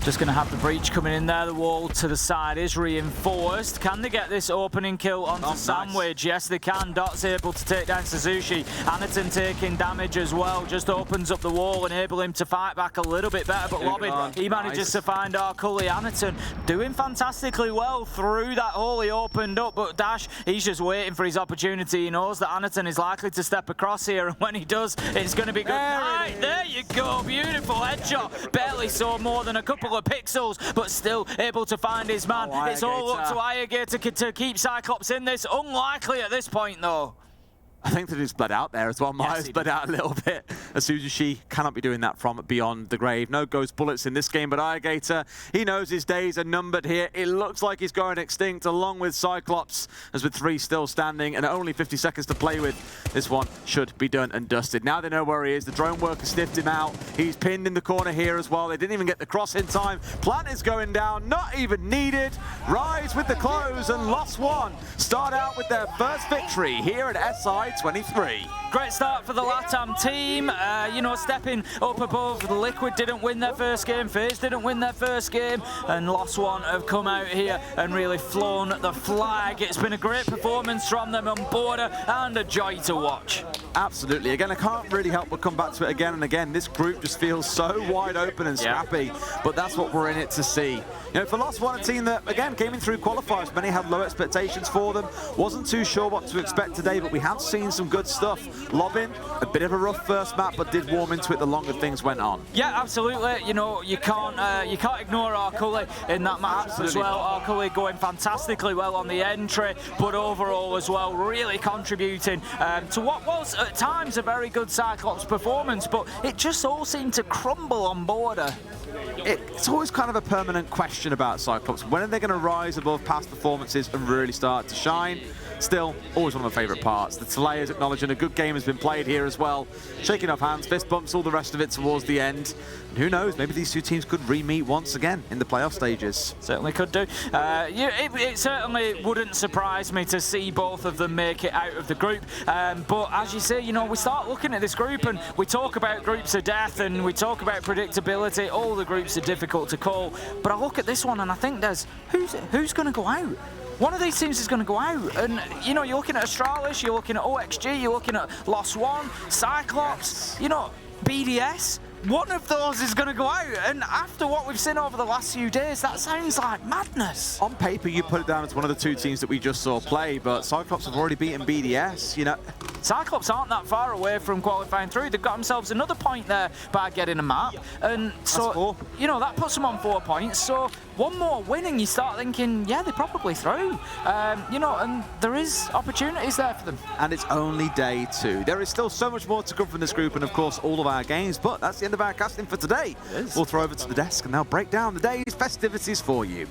H: Just going to have the breach coming in there. The wall to the side is reinforced. Can they get this opening kill onto Sandwich? Nice. Yes, they can. Dot's able to take down Suzuki. Anaton taking damage as well. Just opens up the wall, enable him to fight back a little bit better. But Lobbin, he manages to find our Cully. Anaton doing fantastically well through that hole he opened up. But Dash, he's just waiting for his opportunity. He knows that Anaton is likely to step across here. And when he does, it's going to be good. Right, there you go. Beautiful headshot. Barely saw more than a couple of pixels, but still able to find his man. It's all up to Ayagator to keep Cyclops in this. Unlikely at this point, though.
G: I think that he's bled out there as well. Myers bled out a little bit. Suzuki cannot be doing that from beyond the grave. No ghost bullets in this game, but Ayagator, he knows his days are numbered here. It looks like he's going extinct along with Cyclops, as with 3 still standing and only 50 seconds to play with. This one should be done and dusted. Now they know where he is. The drone worker sniffed him out. He's pinned in the corner here as well. They didn't even get the cross in time. Plant is going down, not even needed. Rise with the close, and Lost One start out with their first victory here at SI 23.
H: Great start for the LATAM team. Stepping up above. Liquid didn't win their first game. FaZe didn't win their first game. And Lost One have come out here and really flown the flag. It's been a great performance from them on Border and a joy to watch.
G: Absolutely. Again, I can't really help but come back to it again and again. This group just feels so wide open and scrappy, but that's what we're in it to see. For Lost One, a team that, again, came in through qualifiers. Many had low expectations for them. Wasn't too sure what to expect today, but we have seen some good stuff. Lobbin, a bit of a rough first map, but did warm into it the longer things went on.
H: Yeah, absolutely. You can't ignore our Cully in that match as well. Our Cully going fantastically well on the entry, but overall as well, really contributing to what was at times a very good Cyclops performance, but it just all seemed to crumble on Border.
G: It's always kind of a permanent question about Cyclops. When are they going to rise above past performances and really start to shine? Still, always one of my favourite parts. The Talayas acknowledging a good game has been played here as well. Shaking off hands, fist bumps, all the rest of it towards the end. And who knows, maybe these 2 teams could re-meet once again in the playoff stages.
H: Certainly could do. It certainly wouldn't surprise me to see both of them make it out of the group. But as you say, we start looking at this group and we talk about groups of death and we talk about predictability. All the groups are difficult to call. But I look at this one and I think there's who's going to go out? one of these teams is going to go out. And, you know, you're looking at Astralis, you're looking at OXG, you're looking at Lost One, CYCLOPS, you know, BDS. One of those is going to go out, and after what we've seen over the last few days, that sounds like madness.
G: On paper, you put it down as one of the two teams that we just saw play, but CYCLOPS have already beaten BDS, you know.
H: CYCLOPS aren't that far away from qualifying through. They've got themselves another point there by getting a map, and so, you know, that puts them on 4 points. So one more win, and you start thinking, yeah, they're probably through. You know, and there is opportunities there for them.
G: And it's only day 2. There is still so much more to come from this group, and of course, all of our games, but that's the end of our casting for today. We'll throw over to the desk, and they'll break down the day's festivities for you.